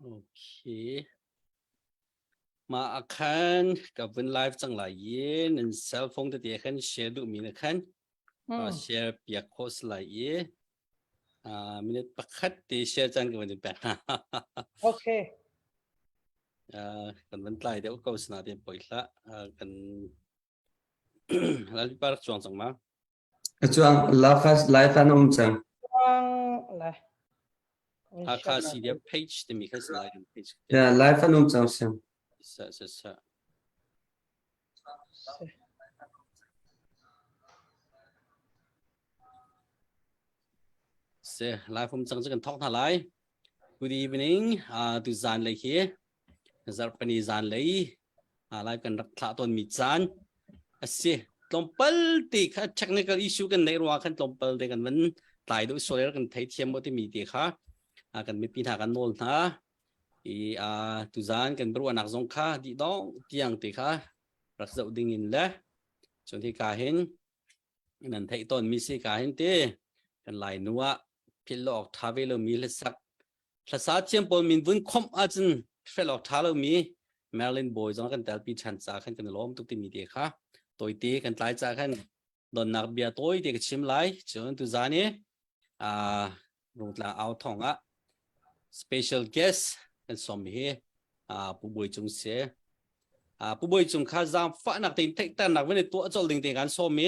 Okay. Mà akan kapun live chẳng lại ye nên cell phone thì akan share được mình akan share pia post lại ye mình pakat thì share chẳng cái vấn đề Okay. Kan vấn lại đều câu sna thì bồi la kan lalu par chuang chẳng mà chuang live anh chẳng Này. Haka si dia page thì mình kan slide page yeah live anh chẳng xem sa Se live from chẳng chẳng talk thà lại. Good evening tu zan lại here zar pani zan lại live kan rak thla ton mi chan se tlompal ti kha technical issue kan nei ro kan tlompal de kan man tai do solar kan thai thiam mo ti mi ti kha kan mi pin ha kan nol na i tu zan kan bru anak zong kha di dong tiang ti kha rak zau ding in la chon thi ka hin nan thai ton mi se ka hin te kan lai nuwa philok thavelo mi le sak thasa chiam pol min vun khom a chun philok thalo mi Marilyn boy zong kan tel pi chan cha kan kan lom tuk ti mi de kha toi ti kan tlai cha kan don nak bia toi te chim lai chon tu zani rung tla out thong a special guest kan som hi pu boy chung se pu boy chung kha jam fa nak tin thek tan nak wen tu chol ding te kan som mi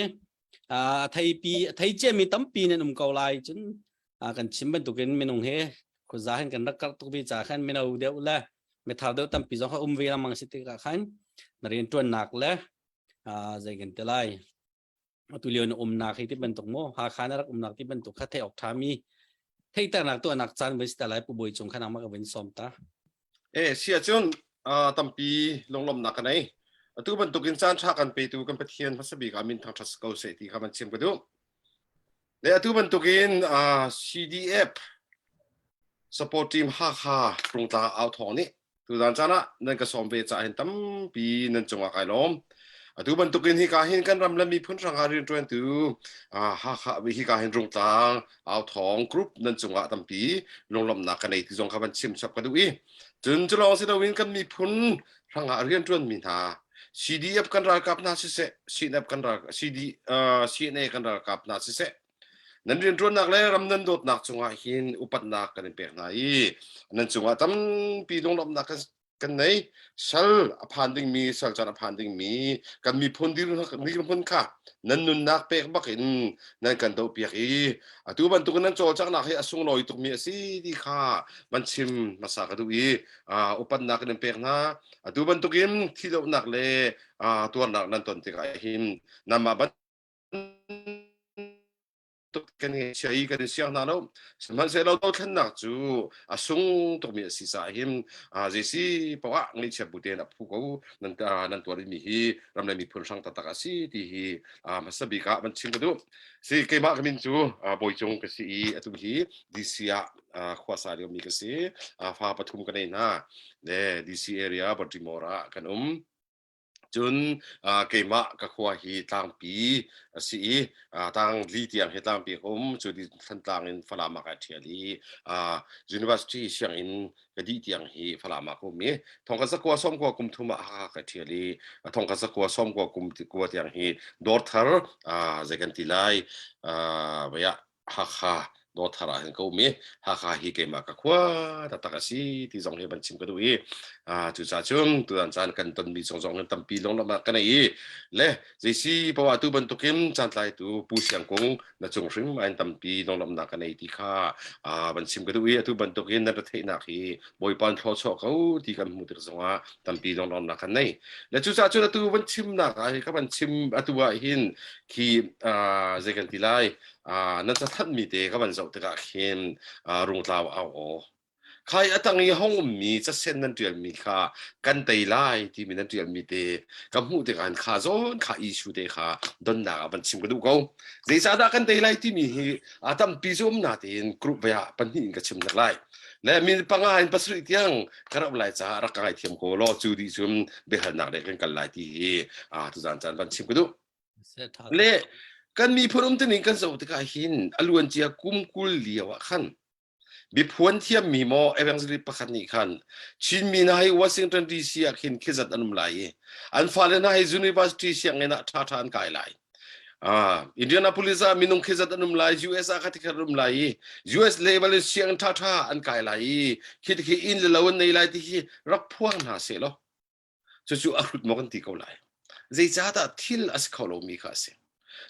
thai che mi tam pi nen kau lai chun kan chim ban tu ken menung he ko za han kan rak tu bi cha khan menau deu la me thao deu tam pi zo kha ve la mang siti ka khan na rin tuan nak la zai kan te lai tu lion nak hi ti ban tok mo ha khan rak nak ti ban tok kha thai ok thami thei ta nak tu nak chan ves ta lai pu boi chung khan ma ka ven som ta sia chun tam pi longlom nak nei tu ban tok in chan tha kan pe tu kan pathian pasabi ka min thang thas ko se ti kha man chem ka du le tu ban tok in CDF support team ha prung ta out thong ni tu dan chana nan ka som ve cha hin tam pi nan chunga kai lom tu ban tukin hi ka hin kan ram lami phun rang harin tuen tu ha vi hi ka hin rung tang out thong group nan chunga tam pi longlom na ka nei ti jong kha ban chim chap ka du i chun chulong si dawin kan mi phun rang harin tuen min ha CDF kan ra kap na si se CNF kan ra CNA kan ra kap na si se nan rin tron nak le ram nan dot nak chunga hin upat nak kan pe na i nan chunga tam pi longlom na kan nei sal aphanding mi sal chan aphanding mi kan mi phun dir ni phun kha nan nun nak pek bakin nan kan do piak i atu ban tu nan chol chak nak he asung loi tuk mi si di kha ban chim masa ka du i upat nak kan pek na atu ban tukin thi do nak le tuan nak nan ton ti ka hin nama ban kan siya kan siya na no man se lo to than nak chu asung to mi si sa him jesi pawa ngi che bu de na phu ko nan to mi hi ram le mi phun sang ta ka si ti hi masabi ka ban chim du si ke ma min chu boi chung ka si atu hi disia khwasa ri mi ka si fa pathum ka nei na le dc area Baltimore kan chun keima ka khwa hi tang pi si tang li tiang he tang pi chu di than tang in falama ka thiali university siang in ka di tiang hi falama ko mi thong ka sakwa som ko kum thuma ha ka thiali thong ka sakwa som ko kum ti ko tiang hi dor thar zegan tilai ya ha do thara hen ko mi ha hi keima ka khwa ta ta ka si ti jong he ban chim ka du i tu cha chung tu an chan kan ton mi song song tam pi long la ma ka nei le jesi pawa tu ban tukim chan lai tu pu siang kong na chung rim an tam pi long lam na ka nei ti kha ban sim ka du i tu ban tukin na the na khi boi pan thlo cho ko ti kan mu dir zonga tam pi long lam na ka nei le chu cha chu tu ban chim na ka ban chim atuwa hin khi zekan ti lai na cha that mi te ka ban zau te ka khin rung tlaw o khai atangi hong mi cha sen nan tial mi kha kan tai lai ti mi nan tial mi te kam hu te kan kha zon kha issue te kha don na ban chim ka du ko ze sa da kan tai lai ti mi hi atam pi zum na tin group ya pan hin ka chim na lai le mi panga in pasri tiang karab lai cha ra kai thiam ko lo chu di zum be hal na le kan lai ti tu zan chan ban chim ka du le kan mi phurum te ning kan zo te ka hin aluan chia kum kul liawa khan บิพวนเทียมมีโมเอเวนซ์ริปขันนี่ขันชินมีนายวัชิงตันดีซีอาคินคิดจัดอันนุ่มไหลอันฟาเลนายยูนิเวอร์ซิตี้เสียงเงินท่าทานกายไหลอินเดียนาโพลิสมีนุ่งคิดจัดอันนุ่มไหลUSอาคัติขันนุ่มไหล US เลเวลเสียงท่าทาอันกายไหลคิดอินเลวในไหลที่รับพวงหาเสลจู่ๆอารุดมกันตีเขาไหลใจจ้าตาทิลอัสเขาโลมีข้าเส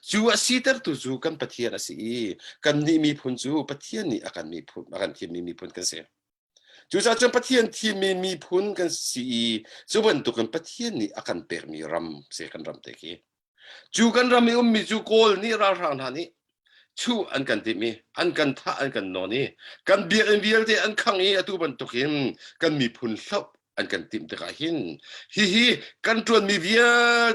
จู่ๆสีเตอร์ตุจู่กันปะเทียนสิกันนี่มีพุนจู่ปะเทียนนี่อาการมีพุนอาการที่มีพุนกันเสจู่ๆจนปะเทียนที่มีพุนกันสิจู่วันตุกันปะเทียนนี่อาการเปิดมีรำเสกันรำเตกี้จู่กันรำมีจู่โกลนี่รารานานี่จู่อันกันที่มีอันกันท่าอันกันนอนี่กันเบียร์เที่อันขังอีตุวันตุกินกันมีพุนลับอันกันติมตะกาหินฮีกันตรวนมีเบีย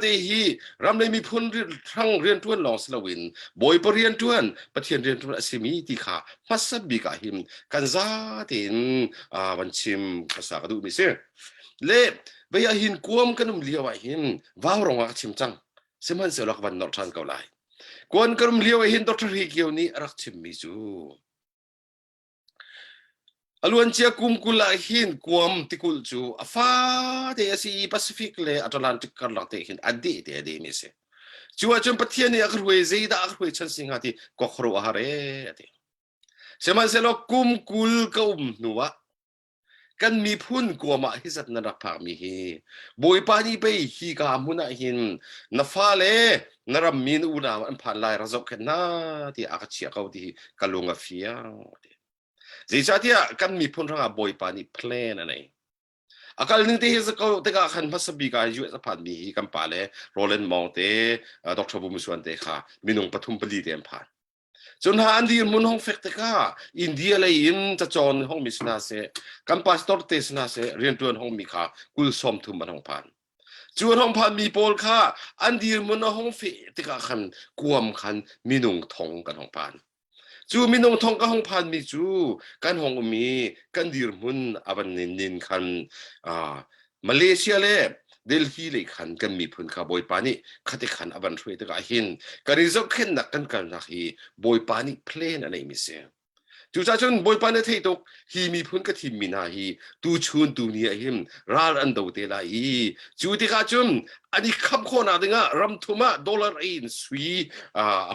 เตฮีรำเลยมีพุนทั้งเรียนทวนลองสลาวินบอยปเรียนทวนปะเทียนเรียนทวนอสิมีติขามัสบิกาหิมกันซาตินวันชิมภาษากระดูมิเสเล่เบียหินกวมกันเลียวหินว้าวรองว่าชิมจังสมันเสลักวันนอร์ทันเกาไลกวนกันเลียวหินดรฮิเกียวนี้รักชิมมิจูอลวนเชียกุมกุลาหินกวมติกุลจูฟ้าเดียสีแปซิฟิกเลยอัตแลนติกกันหลังเตหินอดีตเดียมิเสจูว่าจนปะเทียนี่อักรวยใจดาอักรวยชันสิงหาที่ก็ครัวหาเร่ที่เสมันเสลกุมกุลกุมนัวกันมีพุ่นกวมาฮิสัตนรักพามีฮีบอยปานีไปฮีกามุนาหินนฟ้าเลนรำมีนูนาอันผ่านลายระจกกันนาที่อาเชียเขาที่กะลุงอาฟิยาJadi kan mi pun orang boy pani plan anai. Akal ni teh sekau tega kan masabi ka US pan mi kan pale Roland Monte Dr. Bumusuan teh ka minung patum beli teh pan. จนหาอันดีมุนห้องเฟกต์ก้าอินเดียเลยอินจะจอนห้องมิสนาเซกัมพาสตอร์เตสนาเซเรียนตัวห้องมีค่ะกุลสมทุมมันห้องพันจวนห้องพันมีโปลค่ะอันดีมุนห้องเฟกต์ก้าคันกวมคันมีนุ่งทองกันห้องพันจูมีนุ่งทองกับห้องพันมีจูกันห้องมีกันดีมุนอาบันนินคันมาเลเซียเล่เดลฮีเลยขันกันมีพื้นข้าบอยปานี่ขัดขันอบันช่วยตะกาหินการิจกเข็นนักกันนักฮีบอยปานี่เพลนอะไรมิเสียจูจ่าจนบอยปานี่เทตกฮีมีพื้นกับทีมมินาฮีตูชุนตูนี้หิมราอันดูเตลาฮีจูติกาจุมอันนี้คำโคนาดึงะรัมทุมาดอลลาร์อินสวี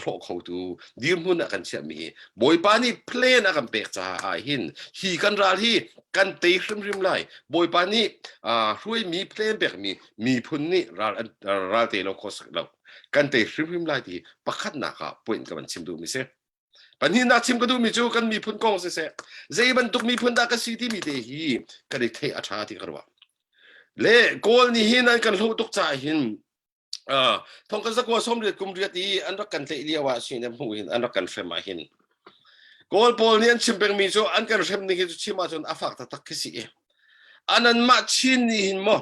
โลกเขาตูดีมุนกันเชื่อมีบอยปานี่เพลนกันเปิดจ่าหินฮีกันราฮีกันเตะริมไล่บอยปานี่ช่วยมีเพลนแบบมีพุ่นนี่ราเตะเราโคสเรากันเตะริมไล่ที่ประคัดหนักปุ่นกับมันชิมดูมิเซ่ปัญหานักชิมก็ดูมิจูกันมีพุ่นกองเซ่เจบันตุกมีพุ่นดากสิที่มีเตหีกันได้เทอาชาที่กระว่าเล่กอลนี่หินอันกันหูตุกใจหินทองกันสักว่าสมเด็จกุมเรียดีอันรักกันเตเลียวว่าสิเนี่ยหูหินอันรักกันเฟรมาหินกอลโพลนี่ชิมเป็นมิจูอันกันเฟรมนี่ก็ชิมมาจนอาฟักตะตักสิอันนั้นมาชินนี่หินมั้ง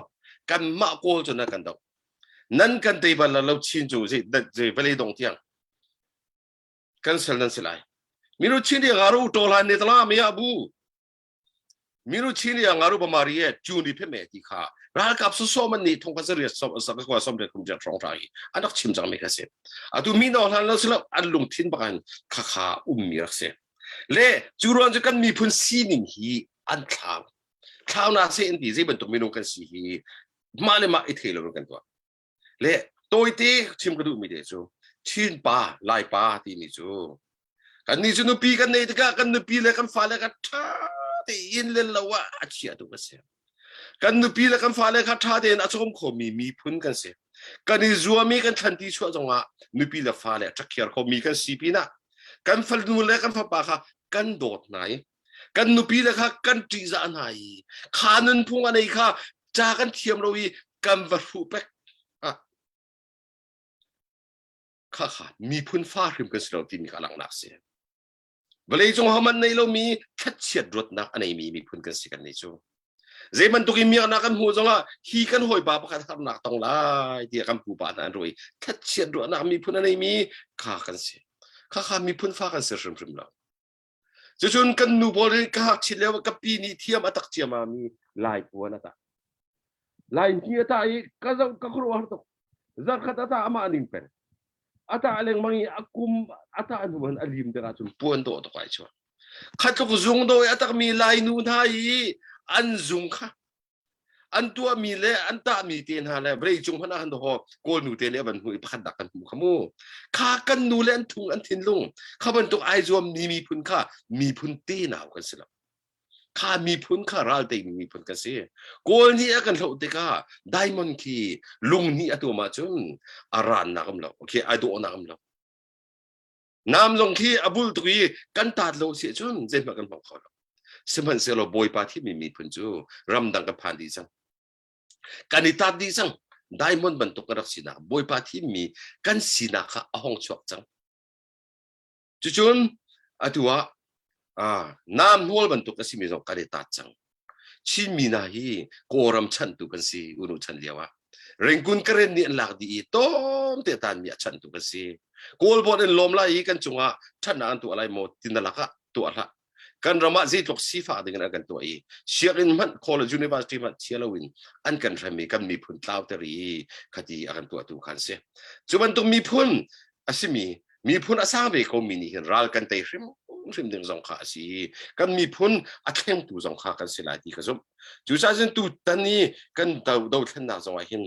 กันมาโกลจนนักกันดอกนั่นกันเตบัลเราชินจูสิเด็กไปเลยตรงเที่ยงกันเซลนั่นสิไลมิรุชินยังอารูโตลานเนตลาไม่อาบูมิรุชินยังอารูบามารีเอจูนี่เพ่เมติค่ะรักกับสุสมันนี่ทงพัสเรียสสักกว่าสมเด็จคุณจะทรงใจอันนักชิมจังไม่กระเซ็นดูมินอลันแล้วสิละอันลงทิ้งบันข้ามีรักเสียเล่จูรอนจะกันมีพื้นซีนิงฮีอันข้าวนาเซนดีเจเป็นตัวมินุกันสีมาเลยมาอิเทลกันตัวเล่ตัวที่ชิมกระดูกมีเดจูชินป้าไล่ป้าที่มีจูกันนี่จูนุปีกันเนี่ยกันนุปีเลยกันฟ้าเลยกันท่าที่อินเลนละว่าอาชีพตัวกันเสียกันนุปีเลยกันฟ้าเลยกันท่าที่อาจจะคงขมีพุ่นกันเสียกันนี่จัวมีกันทันทีช่วยจังหวะนุปีเลยฟ้าเลยจักเขียร์เขามีกันสีปีน่ะกันฟันนูเลยกันฟ้าป้าค่ะกันโดดไหนกันนุปีเลยค่ะกันจีจานไหนขานุนพุ่งอะไรค่ะจากกันเทียมเราอีกันวัตถุเป็กข้ามีพื้นฟ้าริมกันสิเราที่มีกำลังนักเสียเวลาจงหามันในเรามีทัดเฉียดรถนักอันไหนมีพื้นกันสิกันในจูเจมันตุกิมีนักกันหัวจังละฮีกันหอยบาปกันทำนักต้องไล่เดียกันผู้บาดนั้นรวยทัดเฉียดรถนักมีพื้นอันไหนมีข้ากันเสียข้ามีพื้นฟ้ากันเสียริมเราจะชนกันนูบอลข้าชิลแล้วกับปีนี้เทียมอัตเทียมามีลายปัวนั่นตาลายที่ตายก็จะก็ครัวหัวตกจักรตาอามานิ่งเป็นata aleng mangi akum ata anuman alim de ratun puan do to kai chwa ขัดก็ซุงโดยอัตมีลายนูนให้อันซุงค่ะอันตัวมีเลยอันตามีเตียนหาเลยเบรจุงพนักหันตัวโกนูเตียนเลยบันหุยพัดดักกันหูขมูข้ากันนูเล่นทุงอันทินลุงข้าบันตุกไอจวมมีพุนข้ามีพุนตีนาวกันสิละข้ามีพุนข้าราลเตมีพุนกันสิโกนี่กันเราเด็กข้าไดมอนด์คีลุงนี่ตัวมาจุนอารานนักมเราโอเคไอดูนักมเราน้ำลงที่อบุลตุยกันตัดเราเสียจุนเจนมากันบอกเขาสมันเสเราบอยปาที่มีพุนจูรำดังกับพันดีจังกันอิตัดดีจังไดมอนด์บรรทุกกระดักสินะบอยปาที่มีกันสินะข้าห้องชกจังจุนอตัวน้ำหัวบรรทุกก็สิมีสองกันอิตัดจังชิมีนาฮีโกรมชันตุกันสิอุนุชันเลียวะเร่งกุนกระเรนนี่หลักดีต้มเตตันมีชันตุกันสิโกลบอลลมไล่กันจงว่าท่านนั้นตัวอะไรหมดตินละกะตัวละกันรามาจีตกสีฟ้าดึงกันตัวเเชียรินมันคอลเลจยูนิเวอร์ซิตี้มันเชียร์ลวินอันกันทำมีกันมีพุนเต้าเตอรีคดีกันตัวกันเสียจุบันต้องมีพุนอาศัยมีพุนอาศัยก็มีนี่รัลกันเตะริมดึงสองขาสิกันมีพุนอัดเข้มตัวสองขากันสิลายที่กระสุนจุดนั้นตัวตันนี้กันดาวทันนาสองหิน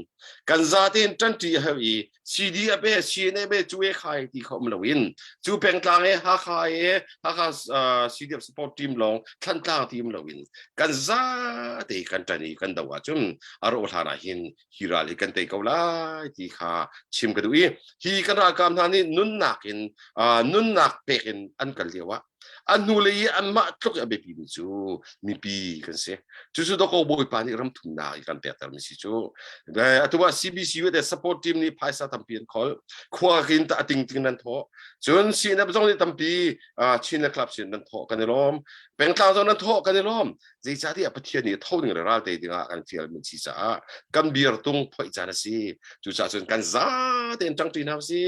กันซาเตนจันทีเฮอีซีดีเอเบซีเนเบจูเอขายที่เขามาวินจูเป็นกลางฮาขายฮาซีดีสปอร์ตทีมลงทันกลางทีมมาวินกันซาเตกันตันนี้กันดาวจุนอารมณ์ฐานะหินฮิราลิกันเตกเอาไล่ที่ขาชิมกันดูฮีกันรากรรมท่านี้นุ่นหนักหินนุ่นหนักเป็กินอันกันเรียกว่าอันนู้เลยอันมาทุกอย่างแบบนี้จูมีปีกันเสียจู่ๆต้องก็บอยปานี่รำทุนนาอีกันเตะตามนี้จูแต่ตัว CBC ว่าแต่ support team นี่พายซาตั้มเปลี่ยนคอลขวากินตาติงนั่นท้อจนซีนับจงนี่ตั้มปีชินนะครับซีนั่นท้อกันในล้อมเป็นทางจงนั่นท้อกันในล้อมจีจ่าที่ประเทศนี้เท่านึงเลยราเตดิงากันเที่ยวมันชีจ่ากันเบียร์ตุงพอยจานสิจู่ๆจนกันซ่าเต็มจังจีนาวสิ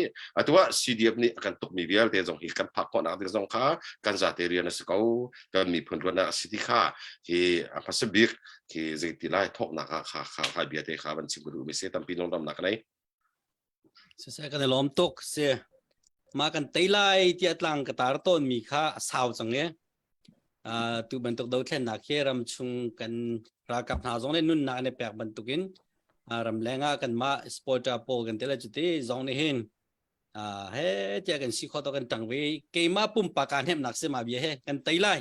ตัว CDF นี่กันตกมีเบียร์เตจงหิกันพักก่อนนะเตจงขากันซาเตเรียนสกาวกันมีผลวันสิทธิค่าที่พัสบิกที่จะติดไล่ทอกหนักขาเบียร์เตะขาบันชิมกระดูไม่เสียตั้มปีน้องดำหนักไหนเสียกันในล้อมตกเสียมากันตีไล่ที่อัตลังกตาร์ต้นมีค่าสาวจังเนี่ยตัวบรรทุกดาวเทียนนักเขียรำชุงกันรากับหาจงเนี่ยนุ่นนักในแปลกบรรทุกินรำแรงกันมาสปอร์ตโปกันเตละจุดที่จงเนี่ยเห็นเฮ้เจ้ากันสิขอตัวกันตั้งไว้เกมมาปุ่มปากการเห็นนักเสียมาเบี้ยเฮ้กันตีไล่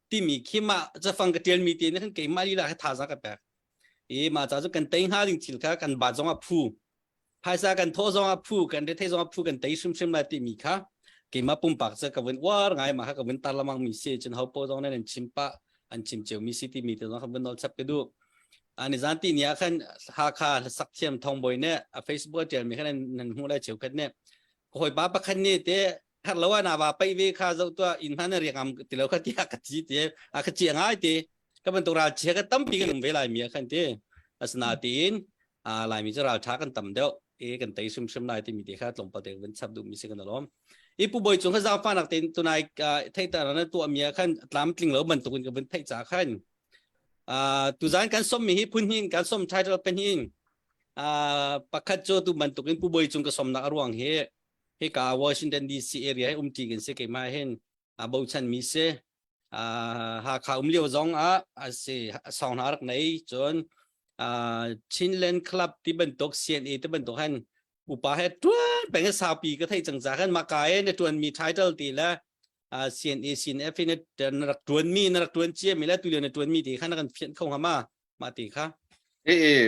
ที่มีขี้มาจะฟังกันเตียนมีเตียนนั่นเกมมาลีลาให้ท่าสักแปลกมาจากกันตีห้าถึงสิลค่ะกันบาดจงอ่ะผู้ภายซากันโทจงอ่ะผู้กันเทจงอ่ะผู้กันตีชุ่มๆมาที่มีค่ะเกมมาปุ่มปากจะกับวันว่าไงมากับวันตาละมังมีเสียจนเขาโปจงนั่นชิมปะอันชิมเจียวมีสิที่มีแต่จงกับวันนอลสับกันดูอันนี้จันทีเนี่ยขันหาค่าสักเทียมทองบอยเนี่ยเฟซบุ๊กเจอมีขันนั่นหัวได้เฉียวกันเนี่ยคอยบ้าปะขันนี่เตะฮัลโหลนะบ้าไปวิค่าจะตัวอินทันเรียกคำติเลวขัดที่ขัดจีเตะขัดจีง่ายเตะก็เป็นตัวเราเชื่อกันตั้มปีกันเวลามีขันเตะสนาตีนลายมีจะเราช้ากันตั้มเดียวกันเตะชุ่มๆลายที่มีเตะขัดลงประเดี๋ยววันสับดูมีสิ่งกันล้อมผู้บริจงเขาจะฟังนักเตะตัวนายไทยแต่ละตัวมีขันตามกลิ่งแล้วมันตุนกับเป็นไทยจ่าขันตัวจานการส้มมีพุ่นหินการส้มไทยเราเป็นหินปักขัดโจตัวมันตุนผู้บริจงก็ส้มนักรวงเฮกาวอชิงตันดีซีเอเรียตีกันเสกมาเห็นบ่าวชันมีเสหาข่าวเลี้ยวจงเสสองหารักไหนจนชินเลนคลับที่บรรทุกเซียนที่บรรทุกหันอุปาเหตุตัวเป็นสาวปีก็ไทยจังจากหันมากายในตัวมีไททอลตีแล้วเซียนเอฟเนี่ยนักตัวเจียมีแล้วตัวเดียวในตัวมีตีขันกันเพี้ยนเข้ามาตีค่ะ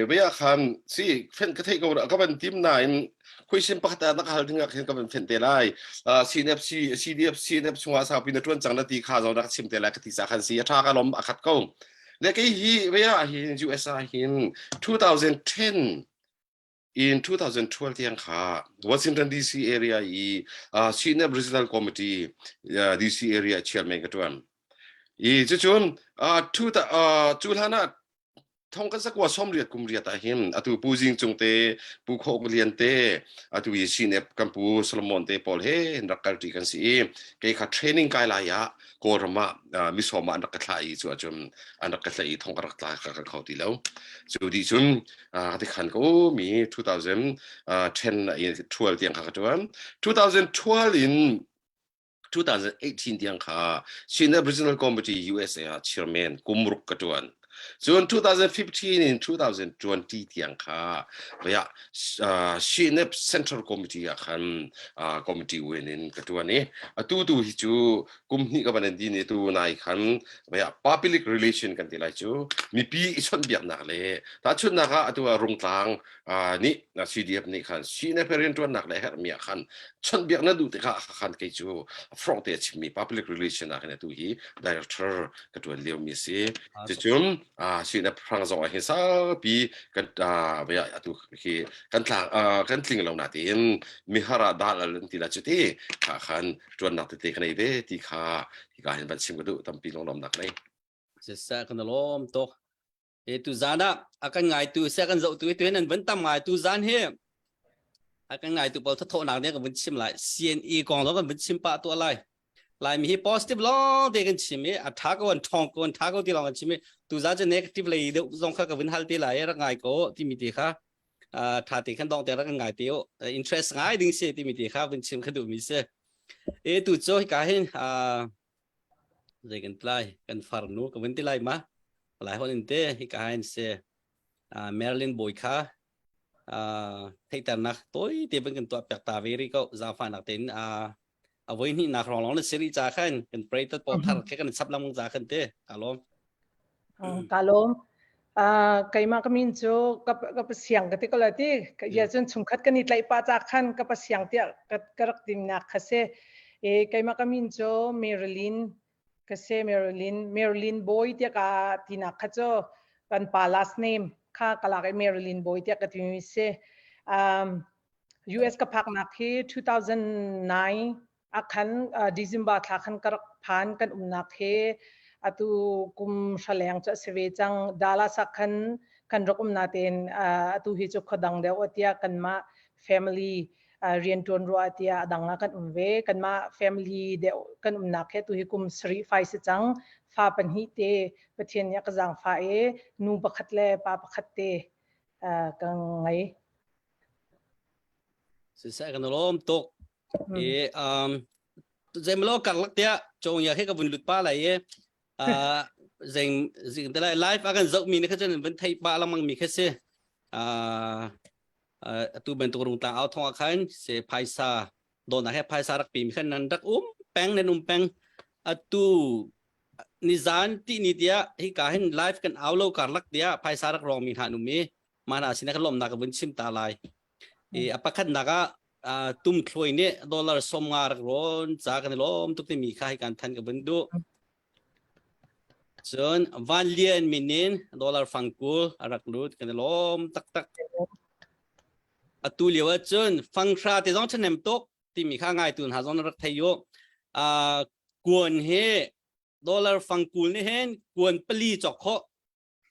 เวียคันสิเฟ้นก็ไทยก็เป็นทีมนายคุยสิมปกตินักข่าวถึงกับเห็นก็เป็นเฟ้นเตลัยCDF ชัวร์สาวปีนตรวนจังนาทีข่าวเราดักชิมเตลัยกติสาขันสีท่ากันล้มอัดก้งและก็เวียหิน USA หิน2010 in 2012 ที่ยังค่ะ Washington DC area CNF Regional Committee DC area chairman กันด้วยจุนจุลฮานาทงกันสักว่าส้มเรียดกุมเรียดตาหิมตูปูจิงจงเตปูโคกเลียนเตตูยีซีเนปกัมปูสลมอนเตปอลเฮนักการทีกันสิเกย์ขัดเทรนนิ่งกายลายะโกรมามิสโฮมาอันดักทายส่วนจนอันดักทายทงกระทายกันเขาทีแล้วจุดที่จุนที่ขันก็มี2010 12ที่ยังขัดจวน2012 in 2018 tiang kha Senate Regional Committee USA Chairman Kumruk Katuan. So in 2015 and 2020 tiang kha ya Senate Central Committee akan committee winning Katuan ni atu tu hicu kumni kabanan din itu naikan ya public relation kan tilai cu mipi ison biak nak le ta chun naka atu rungtang ni na CDF ni kan Senate Parent nak le her mi akan chun biak na du te kan ke cu front te mi public relation akan itu hi director Katuan Leo mi se jum Senate prang zo hi sa bi kan ya atu hi kan tlang kan tling lo na tin mi hara dal tila chu ti kan tuan nak te kan ibe ti kha hin ban sim gadu tampi long lom nak nei sa kan lom to tu zana akan ngai tu sa kan zo tu nan vẫn tam ngai tu zan he akan ngai tu pol tho nak ne kan vẫn sim lại CNE kong lo kan vẫn sim pa to lai mi positive long de kan sim e atha ko an thong ko an tha ko ti long kan sim tu za je negative lai de zong kha ka vẫn hal ti lai ra ngai ko ti mi ti kha tha ti kan dong te ra kan ngai ti interest ngai ding se ti mi ti kha vẫn sim kha du mi se tu cho ka hin rồiกันไล่กันฟาร์นูก็วันที่ไล่มาหลายคนอินเตอร์ที่การเสียเมริลินบอยค่ะที่แต่นักตัวที่เป็นกันตัวแปลกตาเวรีก็จะฟังนักเต้นเอาไว้นี่นักร้องๆซีรีส์จ้าขันกันเปรย์ตัวปอทาร์แค่กันซับลำมึงจ้าขันเต้กาลมกาลมใครมาก็มีจูกับเสียงกันที่ก็เลยที่อย่าจนสุ่มคัดกันนิดไล่ป้าจ้าขันกับเสียงที่กระดักดิมนักค่ะเสใครมาก็มีจูเมริลินkasi Marilyn Boy tiya ka tinakacho kan pa last name ka kalaki Marilyn Boy tiya ka tinise US ka pak nakhi 2009 akan December thakan karak phan kan nakhe atu kum shaleng cha sevechang dala sakhan kan rokum naten atu hi chu khodang de otia kan ma family rian ton ro atia adanga kan umve kan ma family de kan nakhe tu hi kum sri fai se chang fa pan hi te pathian ya ka jang fa e nu pakhat le pa pakhat te kang ngai sa kan lom tok zem lo kar lak tia chong ya he ka bun lut pa lai zeng te lai live akan zok mi ne kha chen ben thai pa lamang mi kha se tu ben tu rung ta au thong khan se paisa don na he paisa rak pi mi khan nan rak peng nen peng atu nizan ti ni dia hi ka hin live kan au lo kar lak dia paisa rak rong mi ha nu mi mana sin ka lom na ka bun sim ta lai apakhat na ka tum thloi ne dollar som nga rak ron cha kan lom tu ti mi kha hi kan than ka bun du chon van lien minin dollar fangkul rak lut kan lom tak tak atu liwa chun fangsha te jong chanem tok ti mi kha ngai tun ha jong rak thayo kuon he dollar fangkul ne hen kuon pali chok kho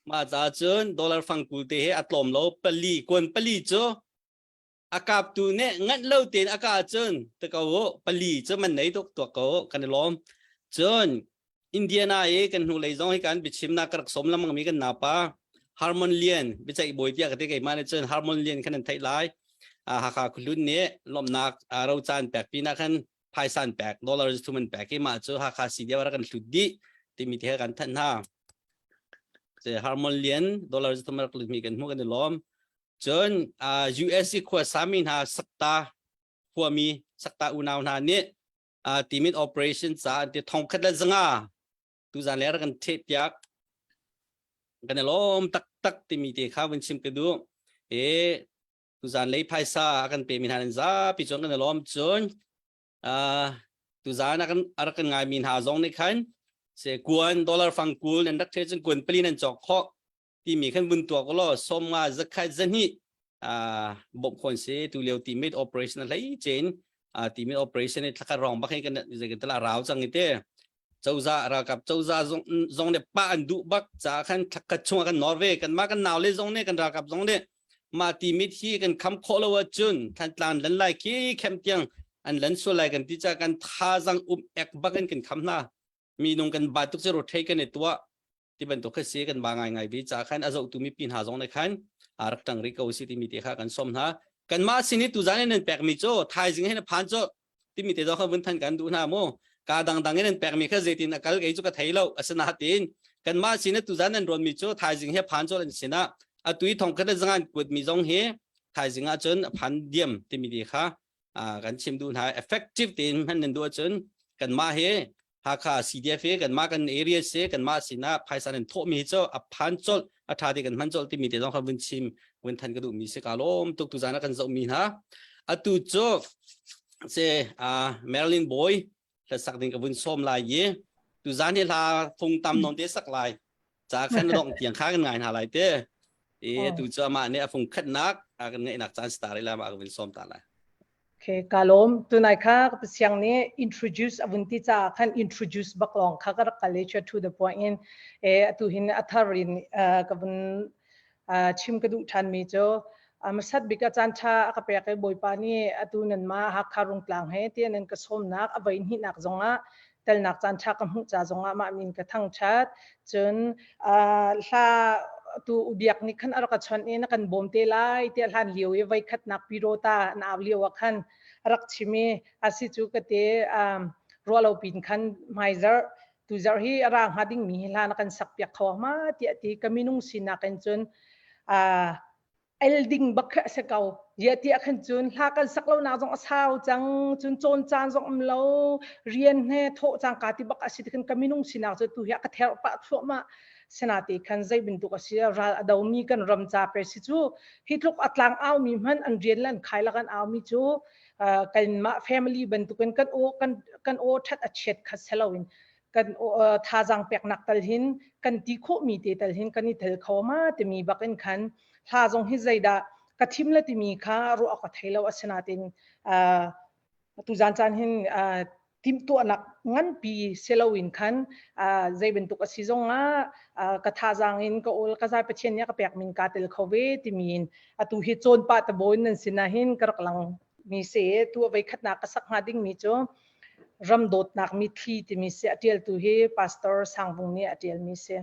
ma za chun dollar fangkul te he atlom lo pali kuon pali cho akap tu ne ngat lo ten aka chun te ko pali cho man nei tok to ko kan lom chun Indiana e kan hu lei jong hi kan bichim na krak som lamang mi kan na pa harmonian bichai boy tia ka te kai man chun harmonian kan thai laiหากคุณรุ่นนี้ลมนักเราจานแปกปีนักขันพายสันแปกดอลลาร์จุมันแปกมาเจอหากสีเดียวกันสุดดีที่มีเท่ากันท่านห้าจะฮาร์โมนีนดอลลาร์จุมันมีกันหัวกันในล้อมจนUSC ขวดสามีหาสักตาหัวมีสักตาอุณาวนานี้ทีมิด operation จ้าที่ทองคัดละจังตุจานแล้วกันเทียบกันในล้อมตักที่มีเท่าข้าวเป็นชิมกันดูtu zan lei paisa akan pe min hanan za pi chong kan lom chon tu zan akan ngai min ha zong ni khan se kuan dollar fang kul nan dak the chen kun pli nan chok kho ti mi khan bun to ko lo som nga zakai zan hi bom khon se tu leo ti mid operation lai chen ti mid operation ni thaka rong ba khai kan je kan tala raw chang ni te chauza ra kap chauza zong ne pa an du bak cha khan thakka chung kan Norway kan ma kan naw le zong ne kan ra kap zong neมาตีมิทีกันคำโคลวจุนทันตานลันไลกี้เข้มเตียงอันลันส่วนไรกันที่จะกันท่าจังเอกบักกันคำน่ะมีนงกันบาดทุกเจรถเทกันในตัวที่เป็นตัวเคสีกันบางไงวิจารขันอาจจะตุมีปีนหาจงในขันรักตังริกเอาสิที่มีเตะขากันส้มนะกันมาสินี่ตุจานนั่นแปลกมิโจไทยจริงให้ผ่านโจที่มีเตะจอเขาบนทันกันดูหน้าโม ka dang in pek mi kha zetin akal ge chu ka thailo asana tin kan ma sina tu zan an ron mi chu thai jing he phan chol an sina atui thong kha zangan kut mi jong he thai jing a chun phan diam ti mi di kha kan chim du na effective tin han nen du chun kan ma he ha kha CDF kan ma kan area se kan ma sina phaisan an tho mi chu a phan chol a tha di kan man chol ti mi de jong kha bun chim wen than ka du mi se ka lom tuk tu zana kan zo mi na atu chu se Marilyn boy la sak ding ka bun som la ye tu zan he la phung tam non te sak lai cha khan dong tiang kha kan ngai na lai te tu chu ma ne phung khat nak kan ngai nak chan star la ma ka bun som ta lai Okay, kalom tunai kha siang ne introduce avunti cha khan introduce baklong kha kar college to the point tu hin atharin kabun chim kadu than mi cho masat bika chan tha ka pe ka boy pa ni atu nan ma ha kharung tlang he ti nan ka som nak avain hi nak zonga tel nak chan tha ka mu cha zonga ma min ka thang chat chun hla tu ubiak ni khan ar ka chon e na kan bom te lai te hlan liu e vai khat nak pirota na avliu khan rak chimi asi chu ka te rolo pin khan maizer tu jar hi ara hading mi hlan kan sak pyak khaw ma ti kaminung sina kan chun elding bakha se kau yati akhan chun hla kan saklo na jong asau chang chun chon chan jong amlo rian he tho chang ka ti bak asit kan kaminung sina chu tu ya ka ther pa thlo ma senati khan zai bin tu ka sia ra adawmi kan ramcha pe si chu hitlok atlang aw mi man an rian lan khaila kan aw mi chu kan ma family ban tu kan o that a chet kha selawin kan tha jang pek nak tal hin kan ti kho mi te tal hin kan ni thel khawma te mi bakin khan tha jong hi zaida ka thim la ti mi kha ro ka thailo asanatin tu jan chan hin tim tu anak ngan pi selawin khan zai ben tu ka sizonga ka tha jang in ka ol ka zai pachen ya ka pek min ka tel khowe ti min atu hi chon pa ta bon nan sina hin karak lang mi se tu vai khatna ka sak ngading mi cho ram dot nak mi thi ti mi se atel tu he pastor sangvung ni atel mi se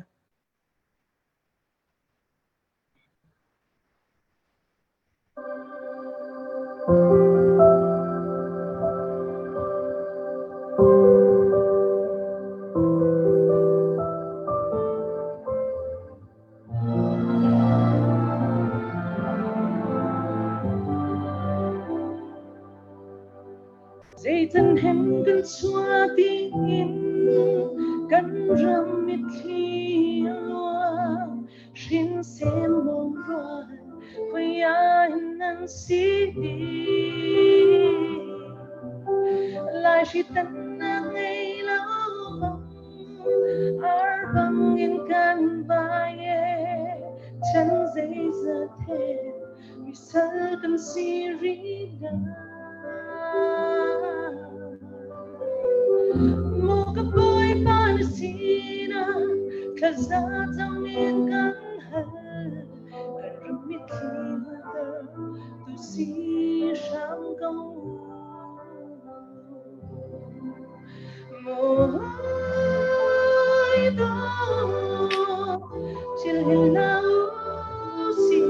Dayton hem kan xóa tin kan ram mit thi loa shin sem mong roa khoya nan si lai shi tan na ngay lao ar bang in kan baye chan dây ra the mi sal kan si ri na Mocha boy Palestina, cause that's a man can have. Can remit mother to see Shango. Moido, chilhila usi,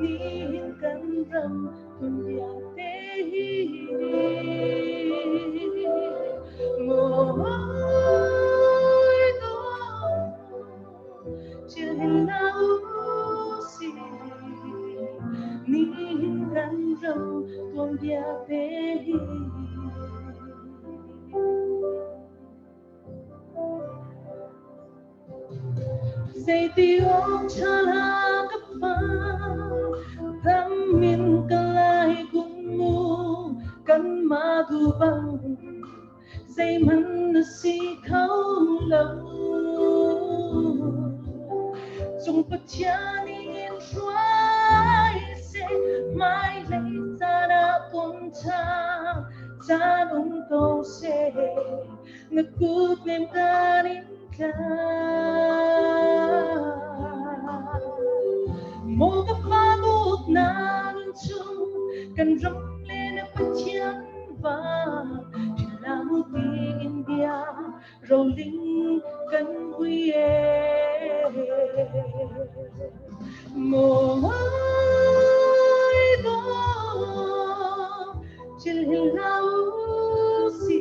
nin kan ram dunya tehi. Moido, chilhila usi, nin kan ram dunya tehi. Say the old chala kapa, tamin kalay kumu kan madubang. Say man na si kau lau, zung patiani in try say my late sana punta, tanong to say nagkukwem ka rin ka. Moga pagod na lunchong kan ramle na patyan ba Chila mo tingin dia rolling kan huye Moido chilhila usi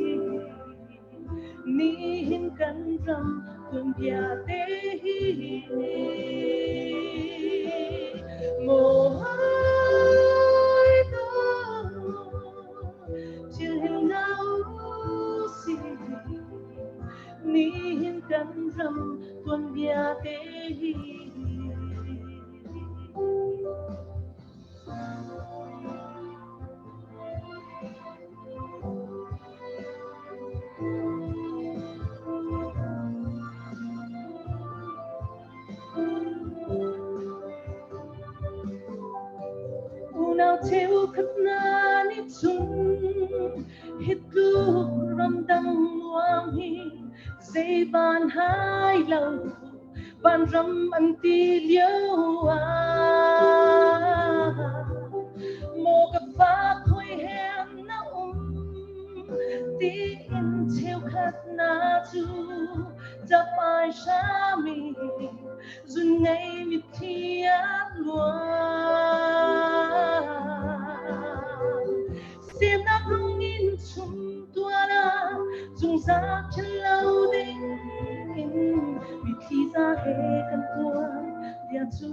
bia te hi mo hai do chill hin nau si ni hin kan ram tuan bia te hi nào theo khắp na ni chung hít tu ram đăng ngoam hi dây ban hai lâu ban ram an ti liêu à mô gặp phá khôi hem na ti in theo khát na chu đã phải xa mi dùn ngày mi thiệt xem đã không in chung tua la dùng giá chân lâu đinh vì khi ra hệ cần tua dia chu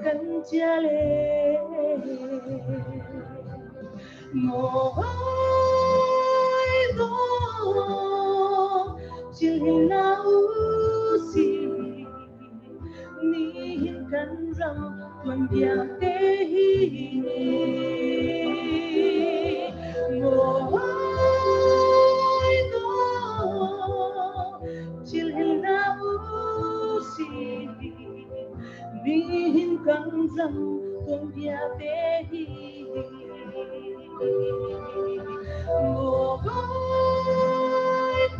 cần chia lệ ngồi đó chiều hình nào gì ni hin cần rằng tuần bia tê hi ngồi đó chiều hình nào gì ni hin cần rằng tuần bia tê hi ngồi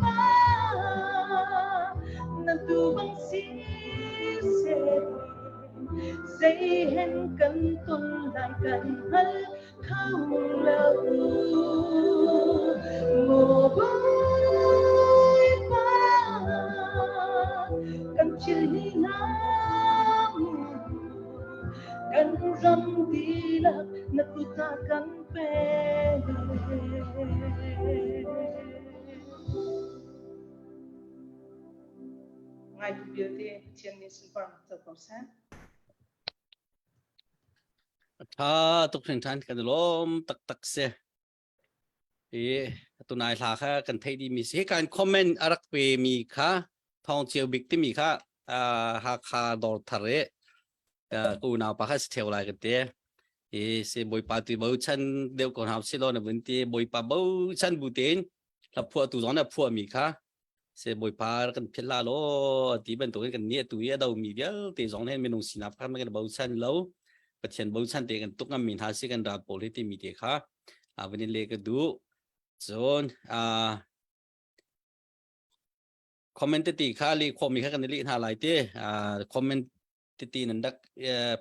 ba nan tu bang si dây hen cần tuần lại cần hal khâu lâu ngô bối ba cần chỉ nam cần râm đi lạc nát tu ta cần về ngay từ biểu tiên trên nền sinh phẩm tập cộng sản tha tục thành thành cái lom tắc tắc xe tụi này là khác cần thấy đi mi sẽ cần comment arak về mi khá thong chiều big tí mi khá ha khá đổ thare cô nào bà khách theo lại cái thế sẽ bồi bà tụi bầu chân đều còn học xin lo là vấn đề bồi bà bầu chân bù tiền là phụ tụi nó là phụ mi khá sẽ bồi bà cần phiền là lo tí bên tụi cần nhẹ tụi đầu mi biết thì giống nên mình nông sinh nạp khá mấy cái bầu chân lâuประเทศบางชาติกันตุกงามินหาสิกันรับ politik มีเดียค่ะวันนี้เล็กดูส่วนคอมเมนต์ตีค่ะลีความมีค่ะกันลีหาหลายเต้คอมเมนต์ตีนั่นดัก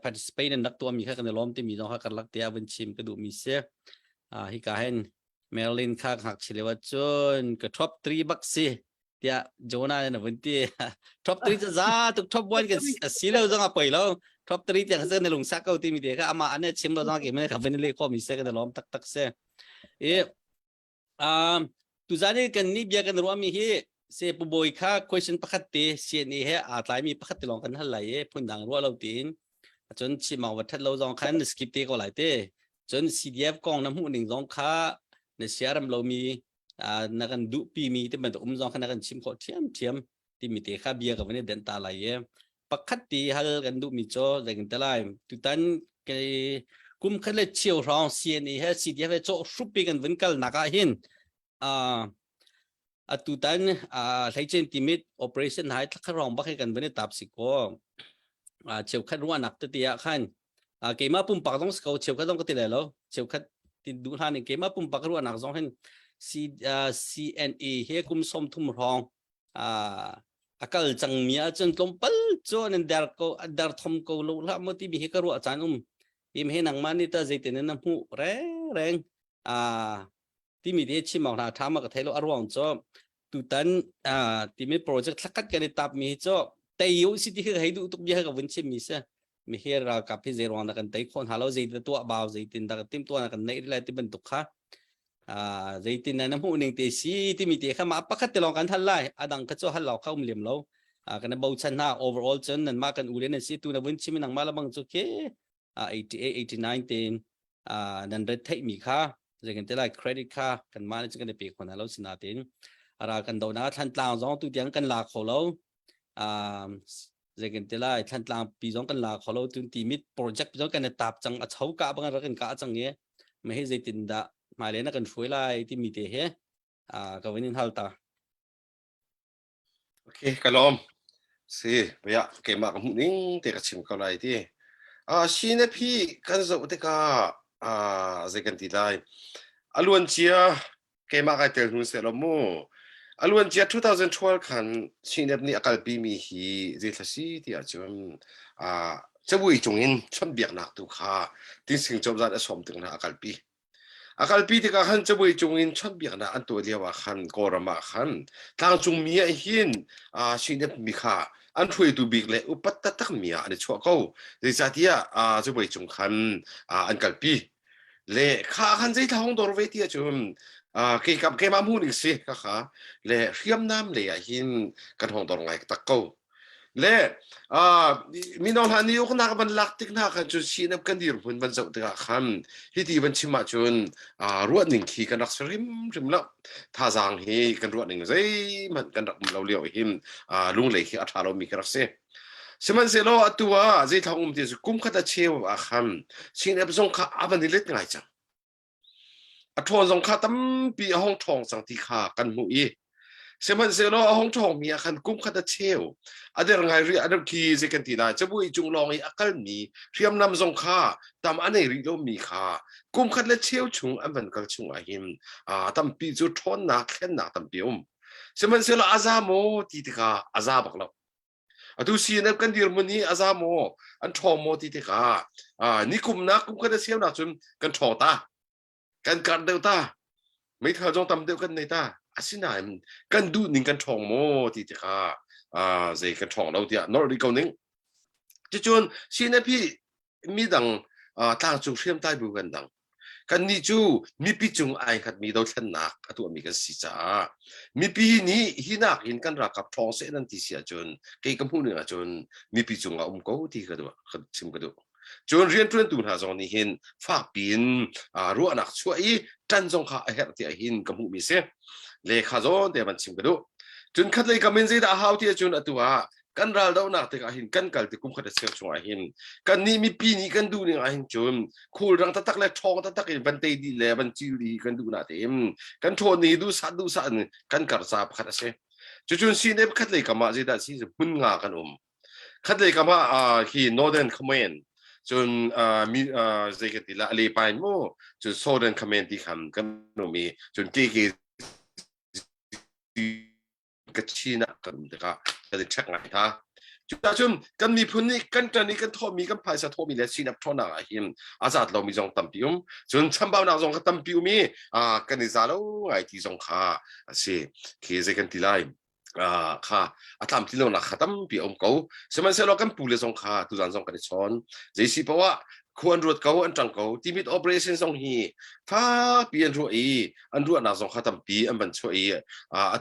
participate นั่นดักตัวมีค่ะกันล้อมที่มีน้องค่ะกันลักเตียวันชิมก็ดูมีเสียฮิกาเห็นเมลินค่ะหักเฉลี่ยว่าจนก็ top 3 บักซีเดียโจนาเนี่ยวันที่ top 3จะจ้าตุก top 1กันสีเหลืองอ่ะไปแล้วtop 3 yang saya nelung sakau ti mi dia ama ane chim lo jang ke me khaben le ko mi se ka lom tak tak se tu zani kan ni bia kan ro mi hi se pu boi kha question pakhat te se ni he a tlai mi pakhat te long kan hal lai e phun dang ro lo tin chon chi ma wa that lo jong khan skip te ko lai te chon cdf kong nam hu ning jong kha ne siaram lo mi na kan du pi mi te ban jong khan na kan chim ko thiam ti mi te kha bia ka ne den ta lai e pakhat ti hal kan du mi cho jeng talai tu tan ke kum khale chiu rong sian ni he cdf cho shupi kan vin kal naka hin tu tan lai chen timit operation hai thak rong ba kan vin tap si ko chiu khat ruan nak te ya khan ke ma pum pak dong sko chiu khat dong ka ti le lo chiu khat ti du han ke ma pum pak ruan nak jong hen cne he kum som thum rong akal chang mia chen tompal chon en dar thom ko lo la moti bi ka ru chan im he nang mani ta jaitin na hu reng ti mi de chi ma na thama ka thailo arwang cho tu tan ti mi project thakat ka ni tap mi cho tai yu si ti ka haidu tuk bi ka win chi mi sa mi he ra ka phi zero na kan tai khon halo jait tu baw jaitin da tim tu na kan nei la ti ban tuk kha zaitin na namu ning te si ti mi te kha ma pakhat te long kan thal lai adang ka cho hal law kha liam lo kan bau chan na overall chen nan ma kan ulen si tu na bun chim nang malabang chu ke 88 89 ten nan red thai mi kha je kan te lai credit card kan ma chen kan pe khon lo sina ten ara kan do na than tlang zong tu tiang kan la kho lo je kan te lai than tlang pi zong kan la kho lo tu ti mit project zong kan tap chang a chau ka bang ra kan ka chang ye me he je tin da ma le na kan phoi lai ti mi te he ka winin halta okay kalom si ya ke ma mu ning te ka chim ko lai ti sine phi kan zo te ka je kan ti lai alwan chia ke ma ka tel nu se lo mo alwan chia 2012 kan sine ni akal pi mi hi je thasi ti a chumจะวิ่งจงอินชนเบียกหนักตุขาที่สิ่งจบจากสมถึงนะอากาศปีที่การจะวิ่งจงอินชนเบียกหนักอันตัวเดียวขันกอร์มาขันทางจงมีไอหินสิ่งนี้มีค่าอันช่วยตัวบิ๊กเลยอุปตักมีอันนี้ชัวร์เขาในใจที่จะวิ่งจงขันอันกาศปีเลยข้าขันใจทางตัวเวทีจุ่มเกี่ยวกับเกมมูนิสิค่ะเลยเรียมน้ำเลยหินกันห้องตัวไงตะเก้าและมีน้องฮันนี่ก็นักบันลักติกนักกันจนชีนับกันดีรุ่นบันเจ้าตัวคำที่บันชิมาจนรวดหนึ่งขี่กันนักสริมแล้วท่าจางเฮกันรวดหนึ่งใจมันกันเราเลี้ยวหิมลุงเลยที่อัฐาเรามีกระเซสมันเสร็จแล้วตัวใจทางอุ้มที่สุกุมขัดเชี่ยวคำชีนับส่งข้าอันนี้เล็กง่ายจังอัฐวนส่งข้าตั้มปีห้องทองสังติขากันมุยเสมันเสร็จแล้วห้องทองมีอาคารกุมขัดเชี่ยวอันเดียร์ไงรีอันเดียร์คีย์เซกันตีน่าจะบุยจุงลองไอ้อักลมีเรียมนำส่งข้าตามอันไหนรีโลมีข้ากุมขัดและเชี่ยวชุงอันเป็นกัลชุงอาหิมตามปีจุดทอนนักแค่นักตามปีเสมันเสร็จแล้วอาซาโมตีติกาอาซาบักแล้วดูซีนับกันดีร์มันนี้อาซาโมอันทองโมตีติกานี่กุมนักกุมขัดเชี่ยวนักจนกันทอตากันการเดลตาไม่เท่าจงตามเดียวกันในตาอาศินัยกันดูนิ่งกันทองโมตีติกาใจกันทองเราเดียนอริกานิ่งจะจวนชีนพี่มีดังต่างจุดเชื่อมใต้บุกันดังกันนี่จูมีปีจุงไอขัดมีดาวเช่นนักตัวมีกันสิจ้ามีปีนี้หินักหินกันรักกับทองเส้นนั้นที่เสียจนเกี่ยกับผู้หนึ่งจนมีปีจุงเอากูที่กระดูกชิมกระดูกจนเรียนตัวหาจงนี่เห็นฝากปีนรู้นักช่วยจันจงข้าเห็นที่เห็นกับผู้มีเสียเลขาจนเดี๋ยวมันชิมกระดูกจนคัดเลยกับมินซีดาฮาวที่จนตัวกันรัลดาวนักแต่ก็เห็นกันกัลที่กุมขัดเสียชงอาหินกันนี่มีปีนี้กันดูนี่อาหินจนคูรังตักเล็กทองตักเห็นบันเตดีเล่บันจิลีกันดูน่าเต็มกันโทนี่ดูสันกันกัดซาบขัดเสียจนซีเนบคัดเลยกับมาซีดาซีมุนงากันคัดเลยกับมาที่ Northern Command จนมีใจกันที่ละเลปายโมจน Southern Command ที่คำกันมีจนเก๋ก็ชี้นักกันเด็กก็จะเช็คไงฮะจุดจุดกันมีพื้นที่กันจันนี่กันทอมีกันภายสะทอมีเลสีนับทอนาหิมอาซาดเรามีจงตั้มปิวมจนชั้นบ่าวนักจงตั้มปิวมีกันนิซาโลไอที่จงข้าเสียเคสกันที่ไลข้าตั้มที่เราหนักตั้มปิวมเขาสมัยเสร็จเรากันปูเลจงข้าตุจันจงกันช้อนเจสิเพราะว่าควรรวดเขาอันจังเขาที่มีโอเปอเรชั่นทรงฮีฟ้าเปลี่ยนรัวอันรัวน่าสงขัดตั้มปีอันบันช่วย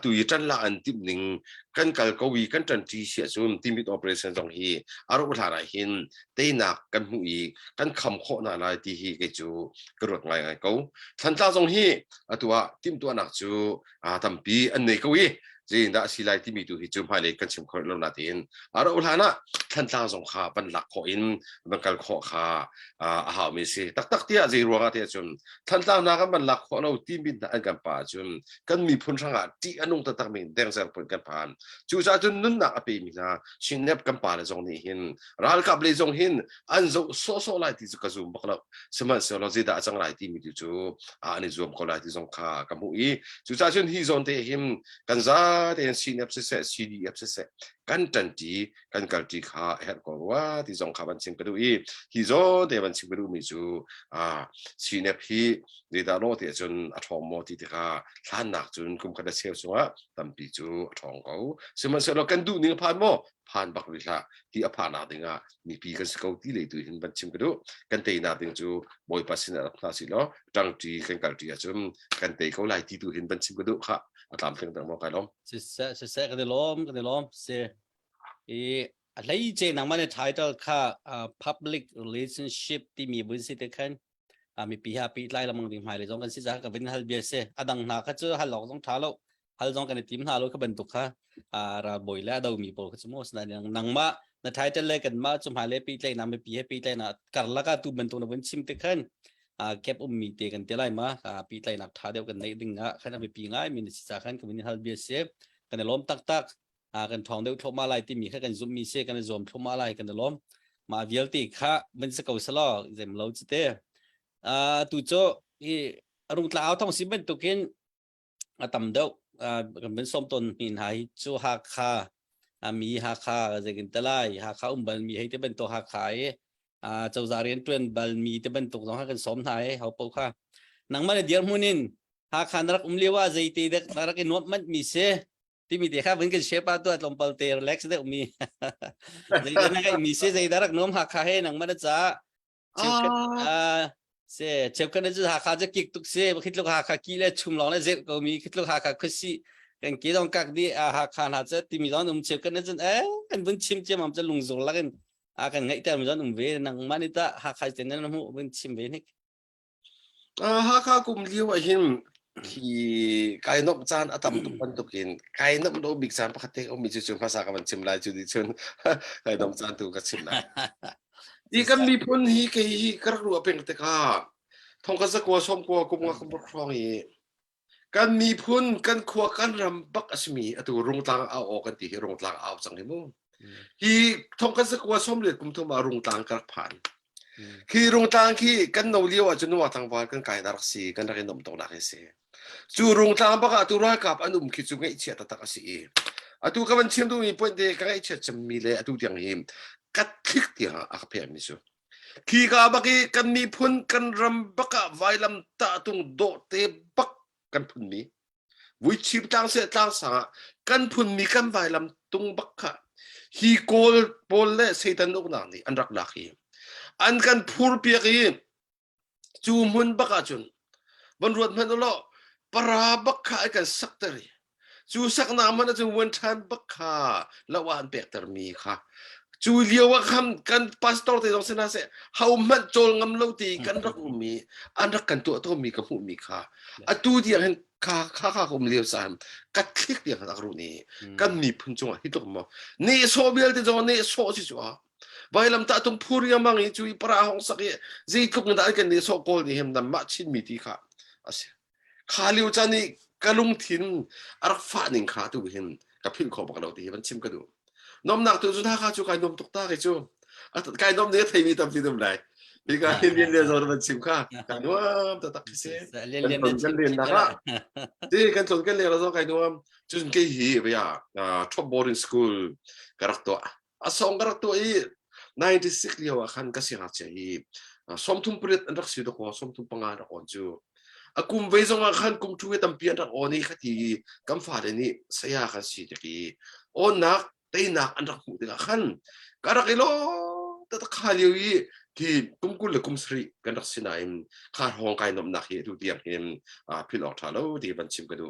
ตุยจันละอันติบหนึ่งกันกัลเขาวีกันจันจีเสียซุ่มที่มีโอเปอเรชั่นทรงฮีอารมณ์ท่าไรหินเตนักกันหุยกันคำโคนาลายที่ฮีกิจูกระโดดไงเขาทันตาทรงฮีตัวทิมตัวนักจูตั้มปีอันไหนเขาวีจีนได้สิไลที่มีตัวที่จุ่มให้เลยกันชิมคนเราหน้าเตียนอารมณ์ท่านะทันตาทรงขาบันหลักขอินบันกัลขขาหาไม่สิตักที่อาจจะรัวกันที่จุ่มทันตาหน้ากันบันหลักขเราที่มีอันกันป่าจุ่มกันมีพ้นช่างที่อันนุ่งตักมีแดงแสงพ้นกันผ่านจู่จ้าจนนุ่นหนักอภิมินาชินเนบกันป่าเลยตรงนี้หินรัลกับเลยตรงหินอันจะโซไลที่จะกระซุ่มบักเราสมัยเราจะได้จังไรที่มีจู่อันนี้จู่ก็ไลที่ตรงขากับมุยจู่จ้าจนฮิซอนเตหิมกันซาเดนซีเนบเสะซีดีเอฟเสะกันจันจีกันกัลจีขาเฮ็ดก็ว่าที่ตรงขาบันชิมกระดูฮิซอนเดบันชิมกระดูมีจู่ซีเนบฮีเดดาโนเตจนอัฐอมโมติที่ขาท่านหนักจนกุมขัดเชี่ยวชัวตั้มปีจู่ทองเขาสมัยเรากันดูนี่ผ่านโมผ่านบักวิลาที่อภานาดิงามีปีกันสกาวที่เลยตัวหินบันชิมกระดูกันเตยนาดิงจู่บอยปัสสินารับนาสิล้อจังจีกันกัลจีจนกันเตยเขาไล่ที่ตัวหินบันชิมกระดูค่ะตามเรื่องต่างๆกันล้อมเสกันเดล้อมเส อะไรเจนังมันใน title ค่ะ public relationship ที่มีบุญสิทธิ์กันมีปี5ปีไล่ละมึงดิ่งหายเลยจงกันสิจ้ากับเป็นฮัลเบียเซ่ดังนักก็เจอฮัลหลอกต้องท้าแล้วฮัลจงกันในทีมฮัลโลก็เป็นตุกค่ะเราบ่อยแล้วเรามีโปรก็สมมตินั่นยังนังมาใน title เลยกันมาจุ่มหายเลยปีไล่นำไปปีปีไล่นะกันละก็ตัวเป็นตัวนั้นชิมติกันเก็บมีเตกันเท่าไรมาปีไล่นักท้าเดียวกันในดิ่งอ่ะขณะไปปีง่ายมีสิจ้ากันกับเป็นฮัลเบียเซ่กันในล้มตักกันทองเดียวทั่วมาลายที่มีแค่กันซุมมีเซ่กันในซอมทั่วมาลายกันในล้มมาเวียลตีค่ะมันสกัดสลอเจมเราจิตเต้ตัวโจรุ่งตาเอาทั้งสิบเป็นตัวกินต่ำเดียวกันเป็นส้มต้นหินหายจูฮักคามีฮักคาจะกินตะไลฮักคาบัลมีให้ที่เป็นตัวฮักขายเจ้าจารีนเตือนบัลมีที่เป็นตัวต้องให้กันสมไทยเขาปกค่ะนังมันเดียร์มุนินฮักคานักเลี้ยวว่าใจตีเด็กนักนวดมันมีเสที่มีเด็กครับเป็นกันเชฟตัวลมเปลเตอร์เล็กซ์เด็กมีใจนักมีเสใจนักนวดฮักคาให้นังมันจะเซ่เชฟกันจะหาข้าจะกิกตุกเซ่คิดลูกหาข้ากิเลชุมหลงเลยเจ็ดก็มีคิดลูกหาข้าคุซี่กันกี่ต้องกักดีหาข้าหาจะที่มีตอนเชฟกันจะกันบุญชิมเจ้ามันจะลงโซลักกันกันไงแต่มีตอนเวนังมันนี่ตาหาข้าจะนั่นหูบุญชิมเวนิกหาข้ากุมเลี้ยวหิมที่ไก่นกจานอาตัมตุกันตุกินไก่นกมันโอบิกจานปกติมีจุดภาษากับมันชิมลายจุดที่ชนไก่นกจานตุกันชิมลายดีกันมีพ้นฮีเกฮีกระรัวเป็นตะกาทองกันสักวัวชมกัวกุมว่ากุมครองฮีกันมีพ้นกันขวากันรำบักอสมีตัวรงตางเอาออกกันตีรงตางเอาสังเกตมั้งฮีทองกันสักวัวชมเลือดกุมทุ่มารงตางกระผ่านคือรงตางที่กันเอาเลี้ยวจนว่าทางบ้านกันไก่ดารักสีกันได้นมตรงนักเสียจู่รงตางบักตัวรักกับอันนุ่มคิดจู่ไงเชียตะตะกสีตัวกันเชื่อมตัวมีพ้นเด็กไงเชียจะมีเลยตัวอย่างนี้กัดคลิกที่หาอาเพียมิสุขี้กาบักกันมีพุนกันรำบักไวลำตาตุงโดเตบักกันพุนมีวิชิบตังเสตังสากันพุนมีกันไวลำตุงบักฮีโกลโปลเลเซตันอุกนานี่อันรักลักฮีอันกันพูดเปียกีจูมุนบักจุนบรรลุมันตลอดปราบักไอกันสักตรีจูสักนามันจะวันทันบักละวันเปียกตรมีค่ะจูเลียวว่าคำกันพาสตอร์ที่ต้องเสนอเสเขามันโจลงำเล่าตีกันรักมีอันรักกันตัวมีกับผู้มีค่าตัวเดียวเห็นค่าผมเลียวสามกัดคลิกเดียวกันรู้นี่กันมีพุ่งจังฮิตตัวมั้งนี่โซเบียลที่จังนี่โซสิจัวใบลำตาตุ่มพูริยามังอีจูปราหงสักยี่จีทุกนั้นได้กันนี่โซโกลนี่เห็นนั่นมาชินมีที่ค่ะอาศัยข้าเลียวจานี่กะลุงทินรักฟ้าหนึ่งขาตัวเห็นกับพิลขอบอกเราที่มันชิมกันดูนมหนักตัวจุดห้าข้าจูไก่นมตกตาไก่จูไก่นมเนื้อไทยมีตำที่ตำไหนมีการเรียนโซนมันชิมข้ากันว่าตะตักเสียกันเรียนนะครับที่กันสนกันเรียนเราต้องไก่นมจุดกี่หีไปอ่ะท็อปบอร์ดิ้งสคูลกระตัวสองกระตัวอี96เดียวขันก็เสียหายใจสมทุนเปรียบอันรักสิดกว่าสมทุนปังงานรักอ่อนจูกุมเวซงขันกุมช่วยตั้มเปลี่ยนรักอ่อนนี่ขัดที่กำฟ้าเดนี่เสียกันสิจะกี่อ่อนนักแต่นักอันรักหูเด็กขันการักอีโลแต่ตะขาเลียวอีที่กุมกุลและกุมสรีกันรักสินายขาดห้องไก่นมนักเหตุเดียงเห็นพิลอทาโลดีบันชิมกันดู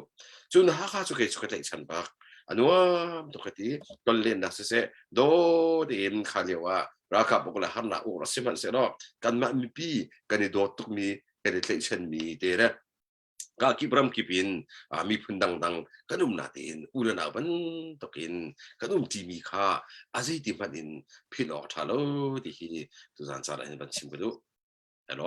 จุนหาข้าจุกเกจุกเกตฉันบักอันนู้นตุกติก็เล่นนักเสียโดดีมขาเลียวว่าราคาบอกเลยหันหน้าอุรสิมันเสียเนาะกันมามีปีกันในโดตุกมีกันในเทชันมีเดระก็คิบรำคิบินมีพื้นดังกันนาตินอุรนาบันตกินกันทีมีค่าอาศัยที่มันอินพิลอทาโลที่ตุจันซาลาในบันชิมกันดูฮัลโหล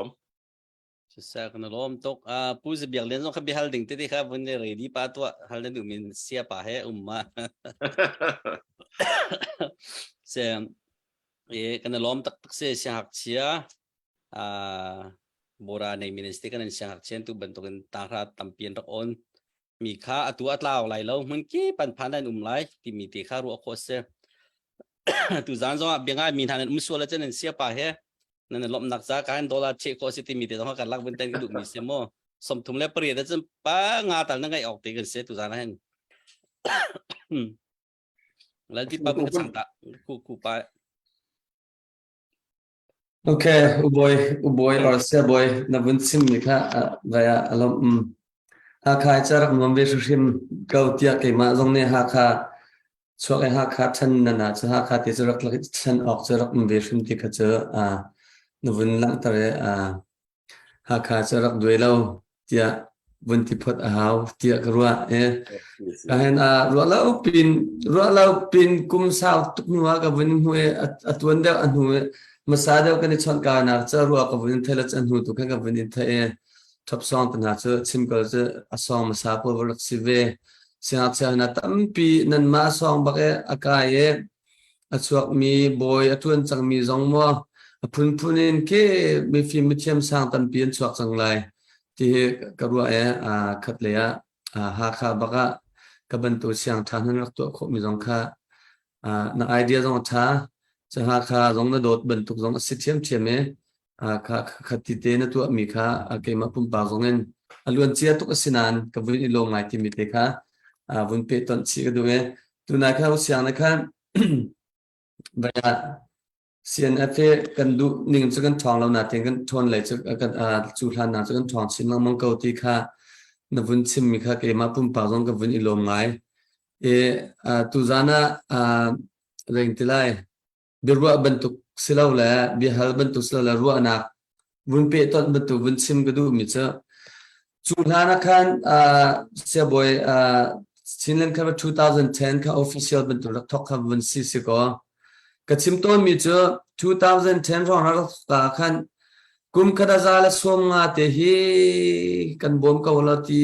จะกันล้อมตกผู้จะเบียงเลี้ยงต้องขับไปฮัลดิ่งที่ครับวันนี้เรดี้ป้าตัวฮัลนั่นดูมีเสียป่าให้มาเสียกันล้อมตักเสียหักเชียโบราณในมินิสเตกันเสียหักเชียนตุบันตุกันตาราตั้มเปลี่ยนรักอ่อนมีค่าตัวอัตลาวไหลแล้วมันกี่พันนั่นไหลที่มีตีค่ารัวโคเสียตุจานส่งเบียงง่ายมีทางนั้นส่วนละเจนเสียป่าให้นั่นลมนักจากการดอลลาร์เช็คโคสิติมีแต่ต้องการลักเป็นเต็นกระดูกมีเสียโมสมทุนและเปรียบแต่จนป้างาแต่นั่งไงออกตีกันเสียตุจานนั้นแล้วที่ป้าเป็นสังตะคู่ป้าโอเคอุบอยอร์เซียบอยนับวันซิมนี่ค่ะวายอารมณ์หากใครจะรักมันเวชุชิมเกาเตียกิมาตรงนี้หาก ช่วงหาคาชันนั่นนะจะหาคาที่จะรักลักชันออกจะรักมันเวริมที่เขาเจอนวันหลังตระหาคาจะรักด้วยเราเดียวันที่พอดหาวเดียกรัวก็เห็นรัวเราปีนกุมสาวทุกนัวกับวันหัวอัตวันเดียวอันหัวมาสาเดียวกันในช่วงการนักจะรัวกับวันเทเลจันหัวตุกกับวันเททับซ้อนตันหาจะชิมก็จะซ้อมมาสาพอวรักสิเวเสียงเสียงนัดตั้มปีนั่นมาซ้อมบักอากาศอัศวกมีบอยอัตวันจังมีจงมัวพุนินเคมีฟิล์มเทียมสร้างตันปีนสวกจังไรที่กรัวขัดเลยหาข้าบักกับบันตัวเสียงทางนั้นรักตัวขมีจงข้านักไอเดียจงท้าจะหาข้าจงนัดโดดบันทุกจงสิเทียมเทียมข้าขัดติเตนตัวมีข้าเกมาปุ่มปากจงเงินล้วนเจียตุกสินานกับวิลงไงที่มีเตข้าวันเปิดตอนชีก็ดูตัวนักข่าวเสียงนะครับบรรยากเสียงกันดูนิ่งจะกันทองเราหนาเทียงกันทนไหลจะกันจุฬาหนาจะกันทองสินลังมังเกาตีข้านวันชิมมีข้าเกมาปุ่มปากจงกับวันอิลงไงตุจานะเรื่องที่ไรบิรัวบรรทุกสิลาวแหละบิฮัลบรรทุกสิลาวแหละรัวนักวันเปิดตอนบรรทุกวันชิมก็ดูมิจะจุฬานะครับเสียบ่อยชินเลนครับ2010ค่ะ official บรรทุกรักทอกครับวันสี่สิบก็กับชิมต้นมิจะ2010รองรักตาขันกุมขดาซาลสวมงาเตหีกันบอมกาวลาตี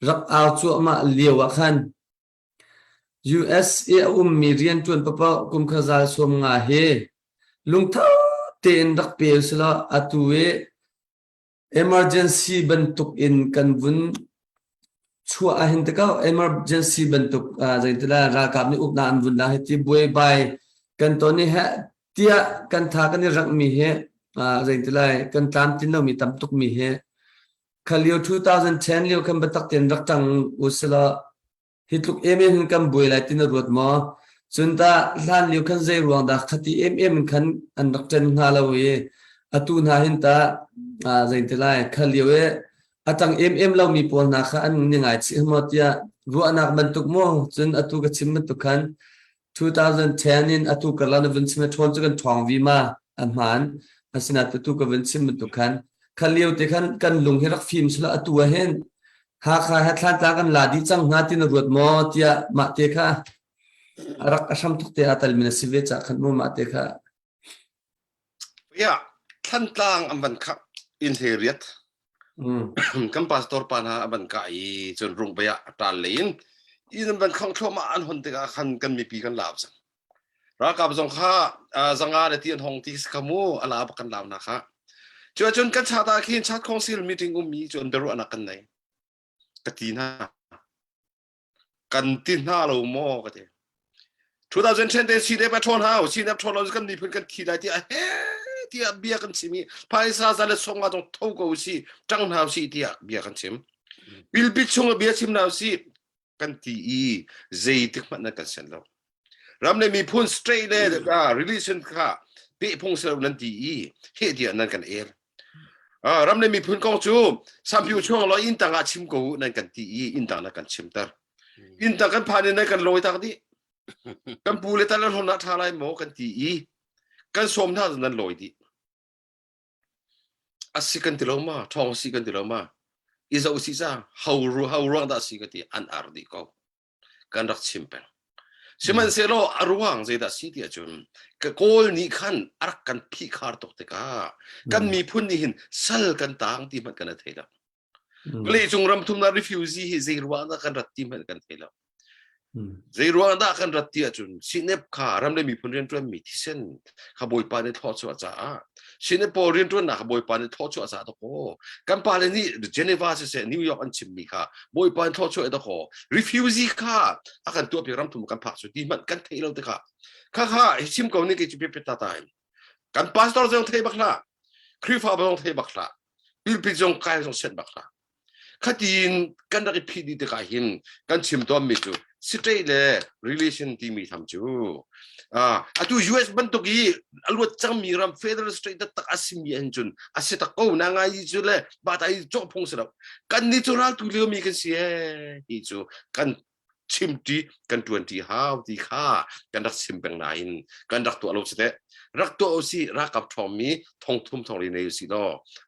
รักเอาชัวมาเลียวขัน USA มีเรียนจวนปะปะกุมขดาซาลสวมงาเฮลุงท้าเต็นรักเปียสละอัตุเว emergency บรรทุกอินกันวุนชัวอาหินตะก้า emergency บรรทุกใจตละรากับนี่อุปนานวุนละให้ที่บวยใบกันตอนนี้ฮะเตียกันทากันนี่รักมีเฮใจตละกันตามที่เรามีตามตุกมีเฮขลียว2010เลียวกันบัตักเตียนรักจังอุสละฮิตลุกหินกันบวยไหลตินรวดมาสุนตาล้านเลียวกันใจรวงดาขติกันอันรักจันหาลาเวอตูนหาหินตาใจตละขลียวตังเรามีปนนักอันยังไงสิมติยารัวนักบรรทุกมั่วจนอตุกชิมบรรทุกขัน2010นินอตุกลานวินซิมทวนจะกันทองวีมาอันมันสินาตุกวินซิมบรรทุกขันขลียวเตขันกันลุงให้รักฟิล์มสละอตัวเห็นหากหาทันตากันลาดิจังงาตินรวดมอติยามาเตค่ะรักอาชมทุกเตะตัลมินสิเวจักขันมูมาเตค่ะทันตางอันบันคับอินเทเรียตกัมปัสตอร์ปานาบันกายจนรุ่งไปตาลีนอีนั่นบันข้างทั่วมาอันหนติกาขันกันมีปีกันลาบสังรักกับสงข้าสังอาเดตีนหงที่สกัมูอลาบกันลาบนะคะจนกันชาตาคินชาติคองซิลมีถึงมีจนเดรุอนักกันไหนกตีน่ากันตีน่าเราโม่กันเถอะ2010เดชีเดปทอนฮาวชีเดปทอนเราจะกันมีเพื่อนกันขี่ได้ที่ที่เบียกันชิมีภายซาซาเลส่งมาตรงทุ่งกูสิจังหาวสิที่เบียกันชิมบิลบิชงเบียชิมนาวสิกันที่เจติกมันนักกันเสร็จแล้วรำเนี่ยมีพูนสเตรเลยrelation ค่ะปีพงศ์เสร็จนั่นที่เฮดีนั่นกันรำเนี่ยมีพูนกองจูสามพิวช่วงเราอินต่างชิมกูนั่นกันที่อินต่างนั่นกันชิมตาอินต่างกันผ่านนั่นกันลอยตาดีกันปูเลตันแล้วหน้าท่าไรหมอกันที่กันสมท่านั้นลอยดีสิกันติลมาทองสิกันติลมาอิจาอุสิซาhow wrong สิกันที่อันอาร์ดีก็กันรักชิมเป็นสิมันเซโลอารวังใจดัสิที่จุนก็โกลนี้ขันอาร์กันพิคาร์ตกเตกากันมีพุ่นนี่หินสัลกันต่างที่มันกันเทละเลยจงรำทุมนารีฟิวซีเจรวานะกันรัตที่มันกันเทละเจรวานะกันรัตที่จุนสิเนปขารำเลยมีพุ่นเรียนตัวมีที่เส้นขบวยปานในทอดชัวจ้าชินเปอร์เรียนตัวหนักบอยปานทอดชัวอาสาตะโกกันปาเลนี่เจนีวาเซนิวยอร์กอันชิมมีค่ะบอยปานทอดชัวตะโกรีฟิวซีค่ะอาการตัวเพียงรำทุมกันผักสุดที่มันกันเทเราตะค่ะค่ะชิมก่อนนี่ก็จะเป็นตาตายกันพาสตอร์จะต้องเทบักละครีฟาต้องเทบักละบิลพิจงกายต้องเซ็นบักละขัดยินกันได้พิธีตะกาหินกันชิมตัวมิจูสเตย์เลย relation ที่มีทำจูtu US บันทุกีอลวดจังมีรำ Federal State ตักอาศิมีอันจุนอาศิตะกูนางายจูเลยบาดไอจบพงศแล้วกันนิจุรัลตุเลียวมีกันเสียอีจูกัน ชิมจีกันตัวที่ห้าวที่ข้ากันรักชิมเป็นไหนกันรักตัวเราสิเตรักตัวเอาสิรักกับทอมมี่ทองทุ่มทองลีในสิโน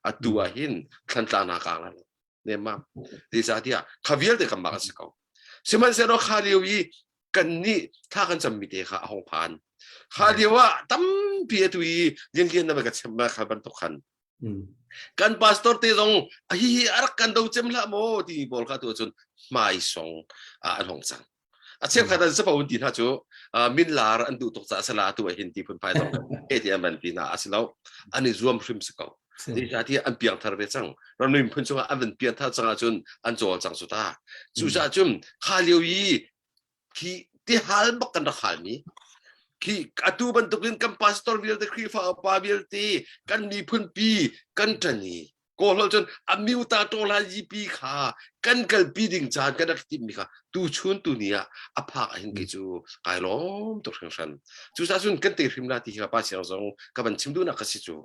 อัดตัวหินทันตานากางแล้วเนี่ยมาดีสักทีอะขวิลเด็กกันมาสักเขาสมัยเสร็จแล้วข้าเดียวอีกันนี่ถ้ากันจำมีเด็กข้าห้องผ่านข้าเดียวว่าตั้มเพียตุยยังเรียนนั่นมันก็เชื่อมาข้าบรรทุกขันกันพาสตอร์ที่ตรงอารักกันดูเจมละโมที่บอกข้าตัวจนไม่ส่งอันหงสังเชื่อข้าแต่จะพอวันที่ท่าจูมินลาร์อันดูตกใจสลาตัวเห็นที่พุ่นไปตรงที่มันปีน่าสิแล้วอันนี้รวมริมสกัดที่จะที่อันเปียงทาร์เบจังเราหนึ่งพุ่นจังอันเป็นเปียงท่าจังจนอันโจจังสุดาจุดจุ่มข้าเลี้ยวยีที่ฮัลบักกันรักฮัลนี้ที่อัตุบันตุกินกันพาสตอร์วิลต์ครีฟ้าปาวิลต์กันมีพุ่นปีกันจันนี่ก็เราจนอามิวตาโตลาจีปีขากันกัลปีดิ่งจานกันนักทีมนี่ค่ะตูชุนตูเนี่ยอภาเห็นกิจูไกลล้อมตัวฉันจุดจุดกันเตะริมลาที่ข้าพเจ้าส่งกับมันชิมดูนักสิจู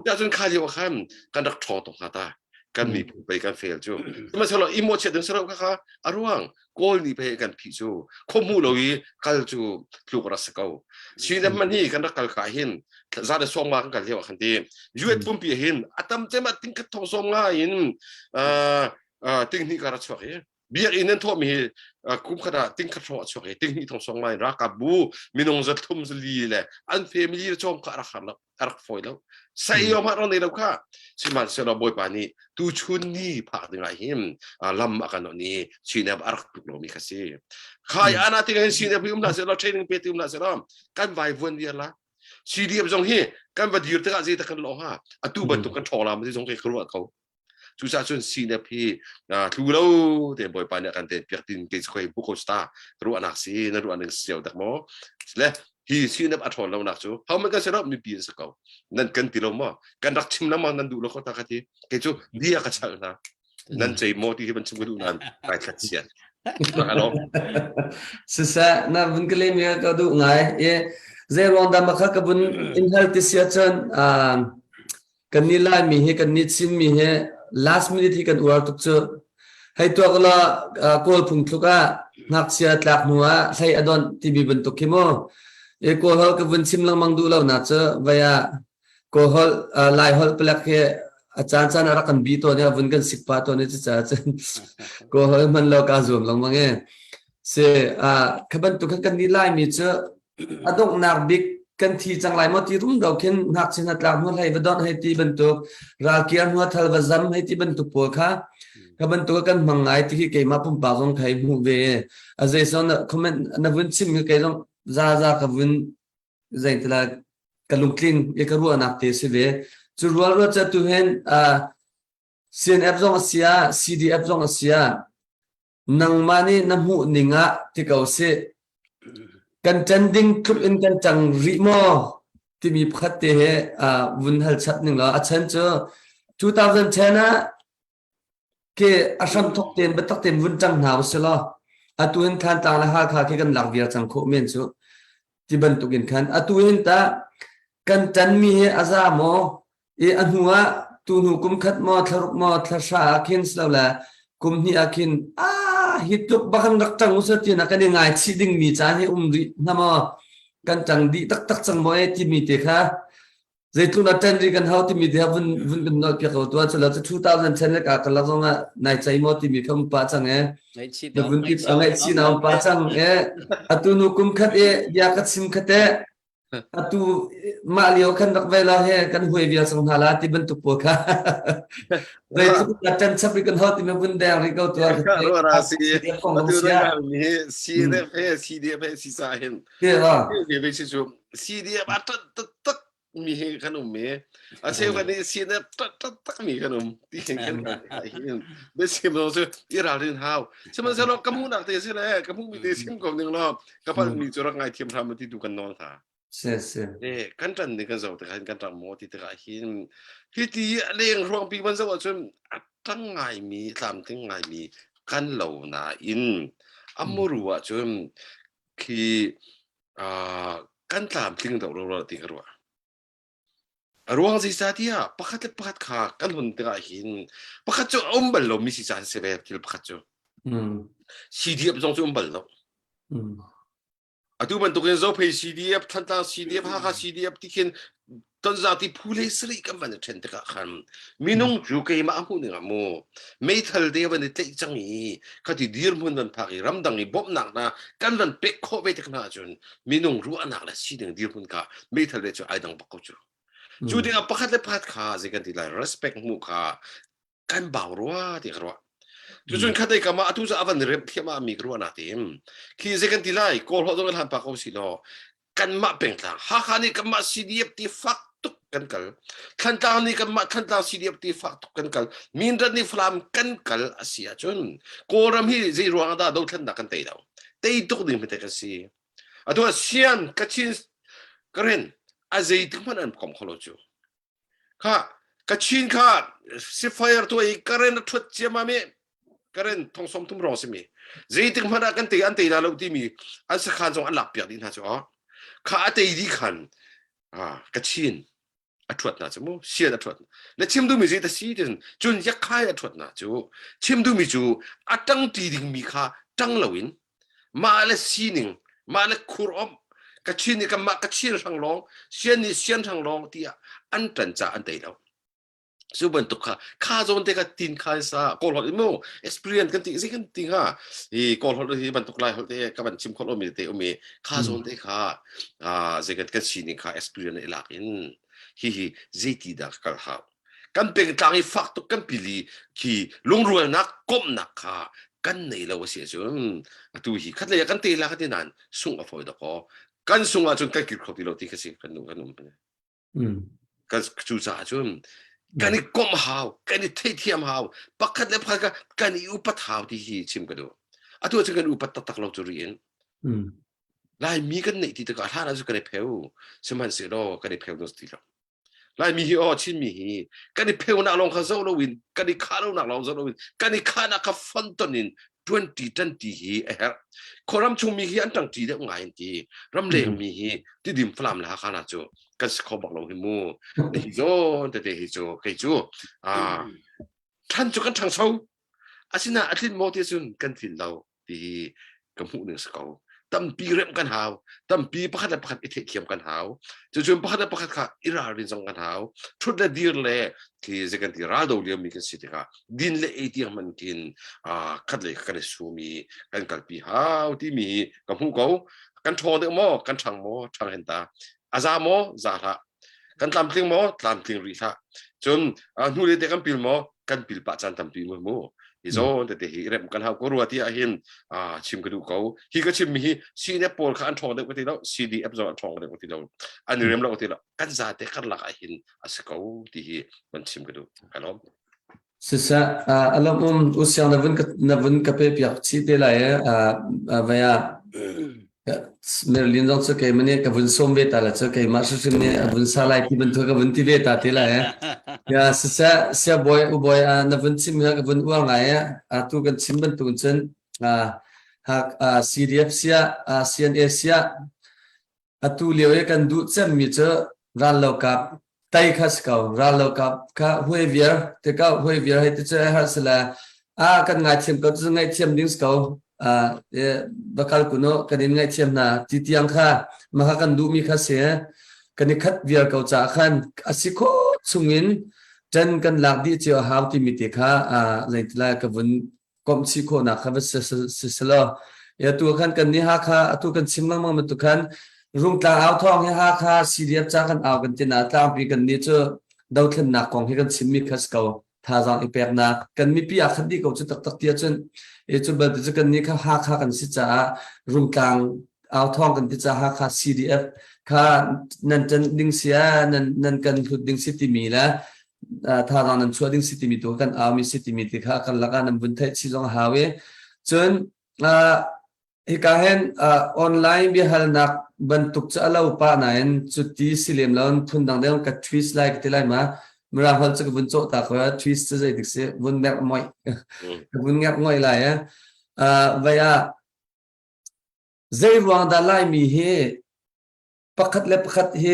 จุดจุดข้าเดียวกันกันรักทอตรงข้าตากันมีไปกันเฟลจูแต่เมื่อเราอิโมชั่นสำหรับข้าอารวงโกลนี่ไปกันพิจูข้อมูลเราอีกัลจูพลูกรัสเกาชีวิตมันนี่กันรักกัลขาหินซาเดส่งมากันเรียกว่าคันดียูเอ็ดปุ่มปีหินอัตมเจมาติ้งกระทงส่งง่ายติ้งนี่การช่วยเบียร์อินนั้นทั่วมีคุ้มขนาดติ้งกระทงช่วยติ้งนี่ทงส่งง่ายรักกับบูมีนงจะทุ่มจะลีเลยอันเฟมิลี่จะชมก็รักขันแล้วรักฝอยแล้วใส่ยอมมาเราในเราค่ะสิมันเสร็จเราบ่อยป่านนี้ตูชุนนี่ผ่านยังไงหิมลำอากันนี่ชีนบรักตุกโลมีคสิใครอานาติกันชีนบพิมพ์ละเสร็จเราเทรนนิ่งเปติมละเสร็จแล้วกันไว้วันเดียวละชีดีบจงฮีกันบัดยืดตะกันจีตะกันโลหะอัตุบันตุกันทอลามันที่จงเกครัวเขาจุดจุดชีนพี่ทูเราเดี๋ยวบ่อยป่านเนี่ยกันเดี๋ยวเปียกตินเกจคอยบุกโคสตารู้อันนักซีนั่นรู้อันหนึ่งเสียวแต่หมอเลยฮีชีนบอัฐอนเราหนักจูเขามันก็เสร็จแล้วมีปีนสักเขานั่นกันติเราหม้อกันรักชิมน้ำมันนั่นดูแล้วเขาตาคัดที่เกจูเดียกระชังนะนั่นใจโมที่มันชิมกันดูนั่นไปขัดเสียนฮัลโหลสุดท้ายน่าบุญกเลยมีก็ดูง่ายเอเจรอนดามาคักกับบุญอินเฮลติเซียจนกันนี่ลายมีให้กันนิดซิมมีให้ last minute ที่กันอวดทุกเจ้าให้ตัวก็ละโกลพุ่งทุกอ่ะนักเสียตลักนัวใช้อดอนที่มีบรรทุกขี้โม่เอโกลฮอลกับบุญซิมลังมังดูแล้วนะเจ้าวิยาโกลฮอลไลฮอลเปลักให้อาจารย์รักกันบีตัวเนี่ยบุญกันสิบปาตัวเนี่ยจะจ้าเจ้าโกลฮอลมันเราการzoomลังมังเอเสียขบันตุกันนี่ลายมีเจ้าอดงนักบิ๊กกันที่จังไรมาที่รุ่มเราเข็นนักชนะตลาดหัวไหลบดอนให้ที่บรรทุกราเกียนหัวทัลวะซัมให้ที่บรรทุกปัวค่ะขบันตุกันมังไงที่เกี่ยมาปุ่มปากของไทยมูเวอาเจสันคอมเมนต์นับวันชิมเกี่ยลงซาขบันใจตลาดกันลุงคลินเอกรัวนักเตะสิเวจุดรัวจะตุเห็นCNF จงอาเซีย CDF จงอาเซียนังมานี่น้ำหูนิงะที่เขาเสกันจันดิ้งครุอินกันจังริโมที่มีพัดเตะวุ้นฮัลชัดหนึ่งแล้วอาจารย์เจอ2010นะเกอาชัมทกเต็นบัตรเต็นวุ้นจังหนาวเสียละตัวเห็นขันต่างละหาค่าแค่กันหลักเดียร์จังโคเมนซูที่บรรทุกินขันตัวเห็นตากันจันมีอาซาโมอันหัวตูนูกุมขัดมอทรุกมอทชาอาคินสแล้วแหละกุมนี่อาคินฮิตลุกบังรักจังอุสตินักกันยังไงชีดิ้งมีจานให้ริน้ำมอกันจังดีตักจังมอยที่มีเตะค่ะใจตุนัดจันรีกันเฮาที่มีเตะวุนกันนอเกี่ยวกับตัวเสร็จแล้วจะ2010เลยกันแล้วก็งะนายใจมอที่มีคำป้าจังแต่วุนที่อะไรชีน้ำป้าจังตูนูกุมขัดยากัดซิมขัดtu malio kan dak vela he kan huai bia sang hala ti bentuk poka dai tu katan sabi kan hot me bun dang ri kau tu ro rasi tu ni CDF sisa hen ke ha be si su CDF tak mi he kanum me a se kan ni CDF tak mi kanum ti kan hen be sim no se ira rin hau se man se lo kamu nak te se le kamu mi te sim kom ning lo kapal mi jorak ngai thiam tham ti tu kan non tha kanจันนี่กันสาวแต่กันจังโมที่ตะหินที่ที่เลี้ยงรวงปีมันสาวจนทั้งไงมีสามทั้งไงมีกันเหล่านาอินอัมรัวจนคือกันตามทิ้งตัวเราติกรัวรวงสิสาที่ปะคัดขากันหุ่นตะหินปะคัดจูบลมีสิสาเสพที่ปะคัดจู CDF จงจุ่มบัลล์อะทุบันตุกันโซเพย์ CDF ทันตา CDF ฮะ CDF ที่เขียนตอนจากที่ผู้เลี้ยงสลิกันมันจะเช่นเดียวกันมีน้องจูเกย์มาพูดหนึ่งอ่ะโมไม่ทันเดียววันนี้เตะจังงี้เขาที่ดีร์มันนั่นพักรำดังอีบ๊อบหนักนะกันนั่นเป็กโคไปถึงน่าจนมีน้องรู้อันหนักเลยสิ่งดีร์มันก็ไม่ทันเลยจะไอ้ดังปักจูจูเดียวปักเลยพัดขาสิกันที่ไร respect มุขะกันบ่าวรัวที่รัวจนข้าได้กำมาทุกสิ่งวันเรียบเทียมามีรัวนาทีมคือสิกันที่ไรโกลฮอดงกันปักเอาสิโลกันมาเป็นต่างหากนี่กันมา CDF ที่ฟักตุกกันกัลทันตานี่กันมาทันตา CDF ที่ฟักตุกกันกัลมินรันนี่ฟลามกันกัลอาเซียจนโกรำฮีจีรวงดาดูทันนักกันเตยดาวเตยตุกดิ่งเป็นเตกันสิอะตัวเซียนกัชินกรีนอาเจติมันอันคอมขลุ่จูค่ะกัชินค่ะซิฟายร์ตัวอีกรีนทุดเจียมามีกรีนทองสมทุมรอสิมีเจติมันอันเตยดาวที่มีอันสักขันจงอันหลับเปียกดินฮะจ้ะข้าเตยดีขันกระชินอัตวดนะจ๊ะโมเสียอัตวดและชิมดูมีใจแต่สีเดินจนยักษ์ขายอัตวดนะจ๊ะชิมดูมีจูอัตังตีดิ่งมีข้าจังเลวินมาเลสีนิงมาเลคูรอมกระชินนี่ก็มากระชินทางลองเสียนี่เสียนทางลองที่อันตันจ่าอันเตยแล้วสุบันตุกข้าจนเด็กตินข้าซะกอลฮอดโม experience กันติสิกันติงฮะกอลฮอดที่บันตุกไลฮอดเด็กกับบันชิมคนอมีเตอมีข้าจนเด็กสิกันสินี่ข้า experience เอลักอินฮิเจติดักกันฮะกันเป็นทางอีฟักตุกันพิลีที่ลงรวยนักก้มนักข้ากันในเราเสียจนตัวฮีคัดเลยกันเตลักที่นั่นส่งอฟอยดก็กันส่งจนกันกินครบที่เราที่กันกันนุ่มกันจูจ่าจนกันนี่ก้มหาวกันนี่เทียมหาวปักขัดเล็บขัดกันนี่อุปถัมภ์ที่ชิมกันดูอะตัวจะกันอุปถัมภ์เราจะเรียนลายมีกันในที่ตะการท่านั้นจะกันในเพลสมันเสียดอกันในเพลนั่นสิละลายมีฮีชิมมีฮีกันในเพลนักลงข้าเจ้าเราวินกันในข้าเรานักลงเจ้าเราวินกันในข้านักข้าฟันต้นนิน20ฮีคนรำชงมีฮีอันตั้งทีเด็กง่ายทีรำเลียงมีฮีที่ดิมฟลามละข้านาจูกันสกอบอกเราหิมูนี่โจแต่เดี๋ยวโจใครจูท่านจูกันทางเช้าอาศินาอาทิตย์โมที่สุนกันถิ่นเราที่กำหูหนึ่งสกอตั้มปีเริ่มกันหาวตั้มปีประคัดประคัดอิเทเขียมกันหาวจนประคัดประคัดค่ะอิรารินซงกันหาวชุดละดีเลยที่จะกันที่ราดเอาเลี้ยมีกันสิทธิ์ค่ะดินเล่ไอที่มันกินคัดเลยกันสูมีกันกัลปีหาวที่มีกำหูเขากันทอเดมอกันช่างมอช่างเห็นตาอาซาโมซาระกันตามทิ้งโมตามทิ้งริชาจนนู่นเลยแต่กันปิลโมกันปิลปะจันตามปิลโมฮิโซแต่เดี๋ยวเริ่มกันหาก็รู้ว่าที่อาหินชิมกระดูกเขาฮิก็ชิมมีซีเนปโปลขันทองเด็กวันที่แล้ว CDF จะทองเด็กวันที่แล้วอันนี้เริ่มแล้ววันที่แล้วกันซาเด็กกันหลักอาหินอาศัยเขาที่มันชิมกระดูกกันล้อมสิษะอารมณ์อุตสาหนวันกับเปียกชีเดลัยว่าเมื่อเรียนต้องใช้มันเนี่ยกับวันส้มเวทอะไรใช้มาสุดเนี่ยวันสลายที่มันถูกกับวันที่เวทอะไรล่ะเนี่ยสิษะเสียบ่อยอุบอยนวันชิมกับวันว่างไงทุกกันชิมบันทุกจนหากCDF เสียCNA เสียทุเลี้ยวกันดูเส้นมีเจอรันโลกับไต่ขัสเก่ารันโลกับข้าห้วยเวียร์แต่ก็ห้วยเวียร์ให้ตัวเจ้าฮัสละกันไงเทียมก็จะไงเทียมดิ้งสเก่าbakal kuno kanin ngai chem na titiang kha maha kan du mi kha se kan khat viar kau cha khan asiko chungin tan kan lak di che how ti mi te kha leitla ka bun kom chi kho na kha selo ya tu khan kan ni ha kha atu kan simang ma tu khan rung ta aw thong ha kha CDF cha kan aw kan tina ta pi kan ni cho dau thlen na kong he kan sim mi khas kau tha jang ipek na kan mi pi a khadi kau chu tak tak tia chenจุดบัดจุดกันนี้ข้าหาข้ากันสิจ้ารุ่งกลางเอาท่องกันที่จะหาข้า CDF ข้านั่นจะดิ้งเสียนั่นกันพูดดิ้งสิติมีแล้วถ้าเรานั้นช่วยดิ้งสิติมีตัวกันเอามีสิติมีที่ข้ากันละกันนั้นบุญเทศที่ต้องหาเวจนเหตุการณ์ออนไลน์มีฮัลนักบรรทุกจะเล่าป่าไหนจุดที่สิเลมแล้วทุนดังเดียวกับทวิสไลค์ที่ไรมาเมื่อเราจะบุญโจตาเขาทวิสจะได้ดิเสียบุญแงบง่อยบุญแงบง่อยไรว่าใจวางดาไลมีเฮปักขัดเล็บปักขัดเฮ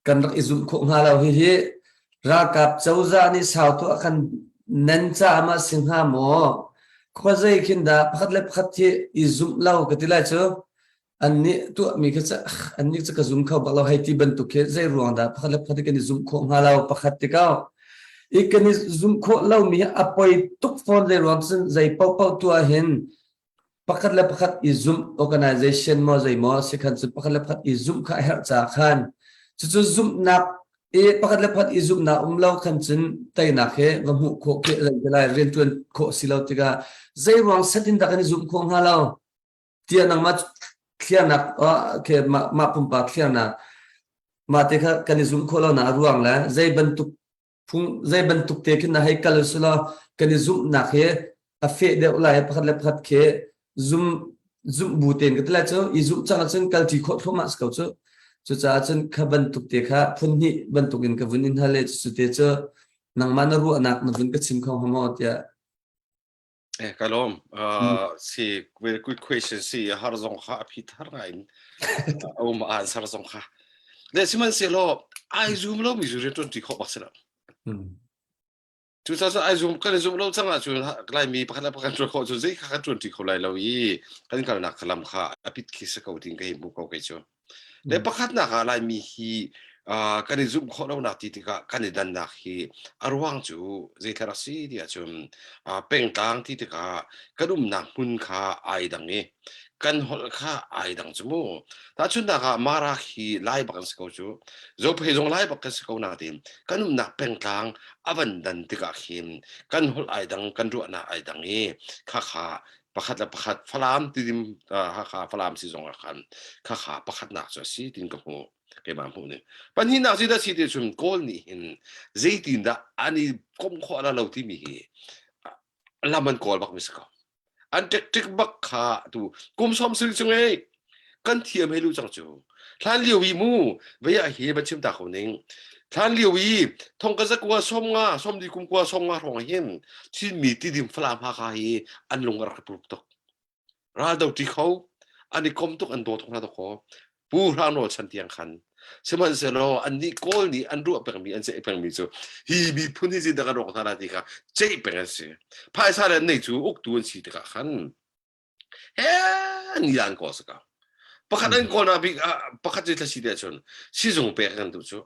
กันรักอิจุคงหาเราเฮรักกับเจ้าจานี่สาวตัวกันนันจ้ามาสิงหาโม ข้อใจขึ้นดาพัดเล็บพัดที่อิซุมเล่ากันที่ไรเจ้าอันนี้ตัวมีแค่จะอันนี้จะกระซุมเข้าบักเราให้ที่บรรทุกแค่ใจรวงดาพัดเล็บพัดกันอิซุมของฮาเราพัดที่เขาอีกกันอิซุมของเรามีอภัยทุกฟอนใจรวงซึ่งใจเป่าตัวเห็นพัดเล็บพัดอิซุม organization มั่วใจมั่วสิขันสุดพัดเล็บพัดอิซุมข้าเหตุจากขันจุดซุมนักพักเล็บพัดอิซุมนาเล่าขันจินไตนักเหวันหุโคเกลัยเวลาเรียนจวนโคสิเราติกาใจรวงสัตย์ดักอิซุมของฮาเราที่นังมาเคลียร์นักเคมาปุ่มปากเคลียร์นักมาเทค่ะกันอิซุมโคเราหนาร่วงแล้วใจบรรทุกพุ่งใจบรรทุกเทคินนะให้กัลสุลากันอิซุมนักเหอเฟเดอุลายพักเล็บพัดเคซุมบูเตนกันแล้วเจ้าอิซุมจังจังกัลที่โคตรมาสเกาเจ้าจุดจ้าจนขบันทุกเตะค่ะพุ่นนี้บันทุกินกับวันนี้ทะเลสุดเตะเจ้านังมันรู้อนักนับวันก็ชิมของหมดเนี่ยKalom, see, very good question. See, Harzonga, Peter Ryan, answer Zonga. Let's say, lo, I zoom low, is return to Hobasana. 2000 I zoom, can zoom low, some like me, Panapakan, so they can't 20 Kolai, can go knock Kalamka, a bit kiss a coating game, Bukokecho. The Pakatnaka, like me, he. Kan zoom kono na titika kanidan na hi arwang chu zetarasi dia chum pengtang titika kadum na mun kha ai dang e kan hol kha ai dang chumo ta chun na ka mara hi lai bakan sko chu zo phe jong lai bakan sko na tin kanum na pengtang avan dan tika him kan hol ai dang kan ru na ai dang e kha kha pakhat la pakhat phalam tidim ha kha phalam si jong khan kha kha pakhat na cho si tin ka ho cái mà phụ nữ, bản hình nào gì đó chỉ để chúng con nhỉ, dễ tin đã anh ấy không khó là lâu thì mình làm mình call bạc mình sao, anh trích bạc khá tu, cùng xóm xứ chung ấy, cần thiêm hay lưu chẳng chú, thằng liều ý mu, bây giờ hi bắt chim ta khẩu nín, thằng liều ý, thông cái giấc qua xóm đi cùng qua xóm ngã hồng hiền, chỉ mi ti điểm phàm ha hi, anh lùng ra bụp tóc, ra đầu trí khâu, anh ấy công túc anh đồ thông ra đó khó. Pu rang no chan tiang khan seman se lo an ni kol ni an ru peng mi an se peng mi chu hi bi phun hi da ka ro tha la ti ka chei peng se phai sa le nei chu uk tu an si ta khan he ni an ko sa ka pakhat an ko na bi pakhat ji ta si de chon si jong pe kan tu chu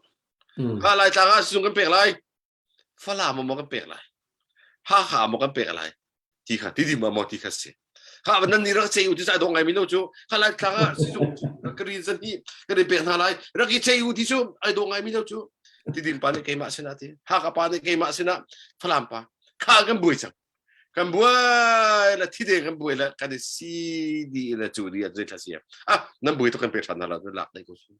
ka lai ta ga si jong kan pe lai fa la mo kan pe lai ha mo kan pe lai ti kha ti di mo ti kha se haวันนั้นนี่เราเชื่อที่ใจตรงไงไม่รู้จูข้าเลยข้าสิจูกรีนนี่ก็ได้เป็นอะไรเราคิดเชื่อที่จูไอ้ตรงไงไม่รู้จูที่ดินปานเกมาสินะที่หากปานเกมาสินะฝรั่งปาข้ากันบุยจังกันบุยแล้วที่เด็กกันบุยแล้วกันได้ซีดีแล้วจูดีอะไรทั้งสิ้นนั่นบุยต้องกันเป็นฝันอะไรหลักได้ก็สู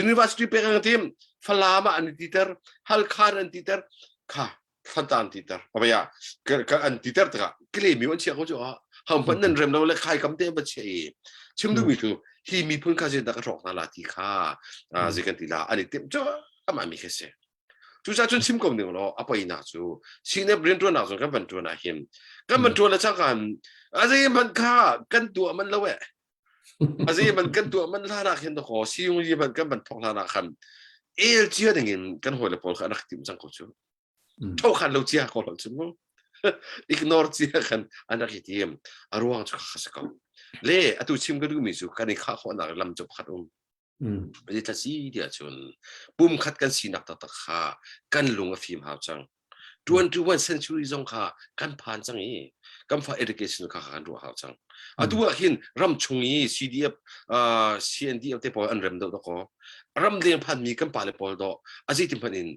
University เป็นกันทีมฝรั่งอันที่เตอร์ฮัลคาร์อันที่เตอร์ข้าฟันตานที่เตอร์เพราะว่าก็อันที่เตอร์ก็เคลมีวันเชื่อเขาจูหามพันนั่นเริ่มเราเลยใครกำเตะบัดเชยชิมดูมีคือฮีมีพุ่นข้าเจนตะกระรอกนาลาที่ข้าสิกันทีละอันนี้เต็มจ้ามามีแค่เสียจู่จ้าจนชิมกำหนึ่งเราเอาไปหน้าจู่สิ่งนี้เรียนตัวหน้าจู่กันบรรทุนนะหิมกันบรรทุนแล้วจ้ากันอะไรมันข้ากันตัวมันละเว้อะไรมันกันตัวมันลานาเห็นตัวขอสิ่งนี้มันกันบรรทุกลานาคันเจียดึงเงินกันหัวเลยพอขันนักติมจังกูจู่เท่าขันเราเจียเขาหลังจู่ignore เจียกันอันนั้นที่ทีมอารวงจุกข้าศึกเขาเล่อตุชิมก็ดูมิสุกันในข้าคนนักลำจบขัดไม่ได้ทัศน์เดียชนปุ่มขัดกันสีนักตะข้ากันลงฟิล์มหาจัง21 century จงข้ากันผ่านจังอีกันฝ่าย education ข้ากันรู้หาจังตัวหินรำชงอี CDF CNDF เตปอยอันเริ่มดอกก็รำเลี้ยงพันมีกันป่าเลยปอยดอกอาศัยที่พันอิน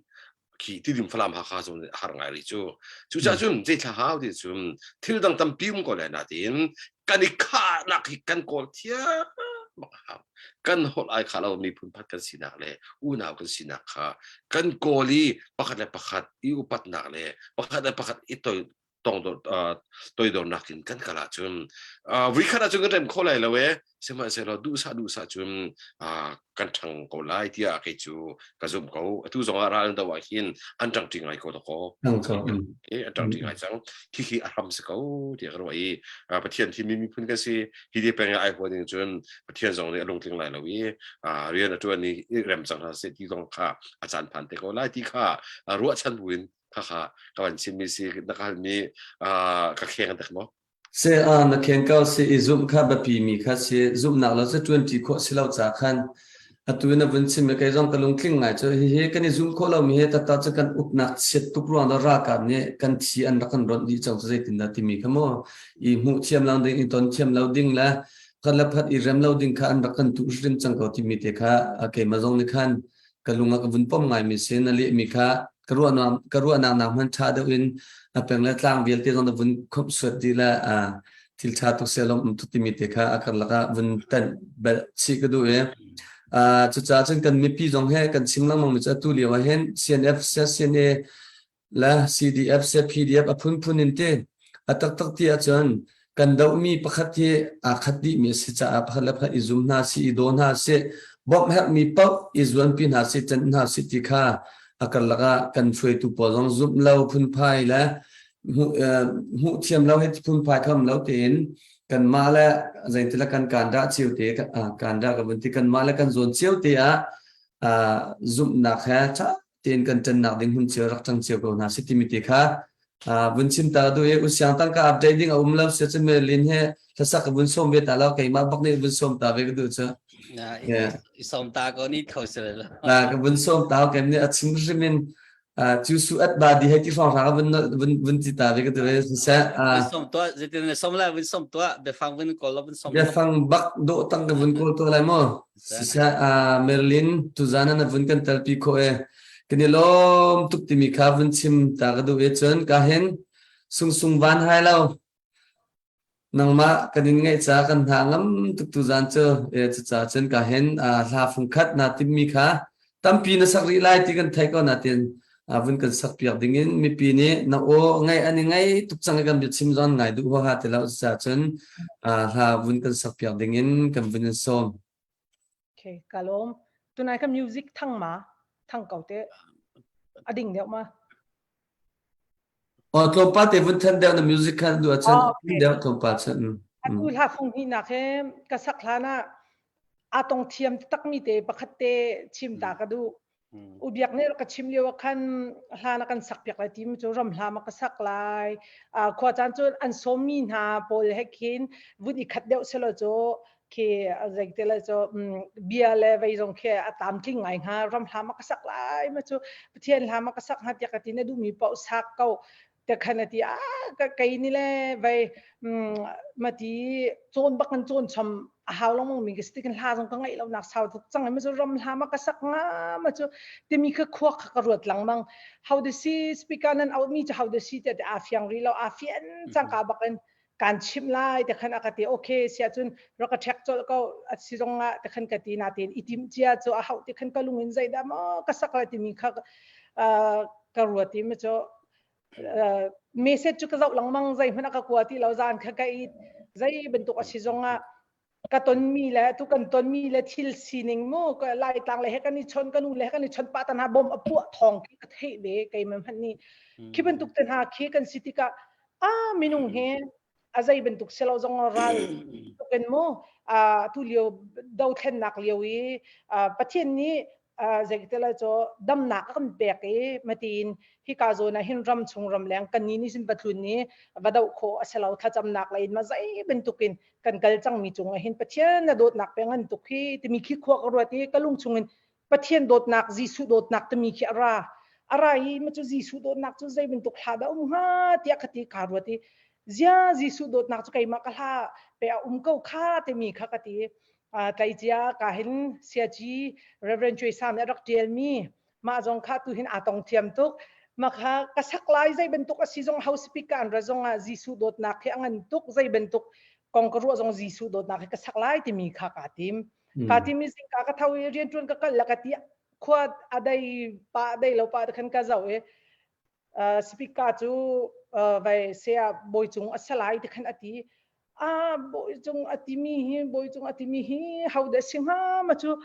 ที่ที่ดิมฝรั่งหาข้าจนหาไงริจู่จ้าจุ่มเจ้าท้าวที่จุ่มที่ดังตั้มพิมก็เลยนะทีนกันอีกข้านักกันกอดเทียมาครับกันหดไอข้าเรามีพื้นพัดกันสินักเลยอูน่ากันสินักค่ะกันกอลีประคัดเลยประคัดอีอุปัตนักเลยประคัดเลยประคัดอีตัวโดนนักกินกันกันละจุ่มวิคาราจุ่มก็เริ่มเข้าเลยแล้วเว้ยเสมาเสร็จเราดูซาจุ่มกันทั้งก็ไล่ที่อาเกจูกระซุ่มเขาทุกสองอาราอันตัวหินอันจังจริงไงก็ต้องเขาอันจังจริงไงจังที่อารมณ์สเขาที่เขาว่าประเทศที่มีพื้นกันสิที่ได้เป็นไอ้คนหนึ่งจนประเทศสองเนี่ยลงถึงไหนแล้วเว้ยเรียนตัวนี้เริ่มจังหาเสร็จที่ต้องข้าอาจารย์พันแต่ก็ไล่ที่ข้ารู้ชั้นบุญ ค่ะกันชิมิซีนะครับมีกระเคียงกันแต่มั้ง se na khen kau se izum kha ba pi mi kha se zum na lo se 20 kho silau cha khan atuina vun sim me kai jong kalung kling ngai cho he kan zoom kho lo mi he ta ta cha kan upnak set tu pro na ra ka ne kan chi an ra kan ron di chang se tin da ti mi khamo I mu chiam lang ding I ton chiam lo ding la kan la phat I rem lo ding kha an ra kan tu rin chang ko ti mi te kha ke ma jong ni khan kalunga ka vun pom ngai mi se na le mi kha karua na man tha de in apeng la tlang bial te jong da vun khop suat di la til tha tu selom tu ti mi te kha akar la ka vun tan ba chi ka du e chu cha chen kan mi pi jong he kan simlang mong mi cha tu liwa hen CNF CNA la CDF se PDF apun pun in te atak tak ti a chon kan dau mi pakhat hi a khati mi se cha a phala pha izum na si don ha se bom hak mi pau izwan pin ha se chen na si ti kha akar laga kan fwe tu po jong zum lau phun phai la hu thiam lau he phun phai kham lau ten kan ma la zain tila kan da chiu te kan da ka bunti kan ma la kan zon chiu te zum na kha cha ten kan chen na ding hun chiu rak chang chiu ko na sitimiti kha bun chim ta do e usyang tang ka updating a umlam se chen me lin he thasa ka bun som ve ta la kai ma bak ne bun som ta ve ka du cha som ta có nít khẩu sợi ka bun som ta ka ne a chim rimin chu su at ba di he ti phong ra bun ti ta ve ka du sa som tua jadi nên som la vun som tua be phang vun ko lo vun som ya fang bak do tang ka bun ko to lai mo sa Merlin tu zana na vun kan tal pi ko e kini lom tuk ti mi kha vun chim ta ka du e chen ka hen sung van hai lo nang ma kanin ngai cha kan hangam tuk tu zan che e cha chen ka hen la phung khat na ti mi kha tam pi na sak ri lai ti kan thai ko na tin vun kan sak piak dingin mi pi ni na o ngai ani ngai tuk chang kan bi chim zon ngai du ho ha te lo cha chen la vun kan sak piak dingin kan vun som okay kalom tunai ka music thang kau te ading deu ma tlom pa te vun than deu na music kan du chen deu tlom pa chen atu la phung hi na khe ka sak hlana atong thiam tak mi te pakhat te chim ta ka du ubiak ne ka chim lewa khan hlana kan sak piak la tim chu ram hlama ka sak lai khwa chan chu an somi na pol hekin vun I khat deu selo cho ke azek tela cho bia le vai jong khe atam tling ngai ha ram hlama ka sak lai ma chu pathian hlama ka sak ha tia ka tin du mi pau sak kau te khanati ka kai ni le vai mati chon bakan chon cham haw long mong mi ke stikan hla jong ka ngai lo nak saw thuk chang ma chu ram hlama ka sak nga ma chu te mi kha khwa ka rot lang mang how the see speaker nan out mi chu how the see te afiang ri lo afian chang ka bakan kan chim lai te khan akati okay sia chun roka thek chol ko asironga te khan ka ti na tin itim chia chu a haw te khan ka lungin zai da ma ka sak la ti mi kha ka ruati ma chu message chu ka zau lang mang zai hmana ka kwati lo zan kha ka I zai bentuk asizonga ka ton mi la tu kan ton mi la thil sining mo ka lai tang le he kan ni chon kan u le kan ni chon pa tan ha bom apu thong ki ka thei be kai man han ni ki bentuk tan ha ki kan city ka minung he azai bentuk selo zong ral tu kan mo tu lio dau thlen nak lioi pathian ni zegtela cho dam nak kan pek e matin hi ka zo na hin ram chung ram leng kan ni sin pathun ni vadau kho aselo tha cham nak lain ma zai bentukin kan kal chang mi chung hin pathian na dot nak pengan tukhi ti mi khi khwa rawati kalung chungin pathian dot nak jisu dot nak ti mi khi ara hi ma chu jisu dot nak chu zai bentuk hada ha tia khati karwati zia jisu dot nak chu kai ma kala pe ko kha ti mi kha kati taijia ka hin siaji reverend choi sam rak tel mi ma jong kha tu hin atong thiam tuk ma kha ka sak lai zai bentuk a si jong house speaker an razong a jisu dot nak he angan tuk zai bentuk kong ka ru jong jisu dot nak ka sak lai ti mi kha ka tim mi sing ka thawi rian tun ka lakati khwa adai pa dai lo pa khan ka zau e speaker chu vai sia boy chung asalai ti khan ati boy chung atimi hi how the singha ma chu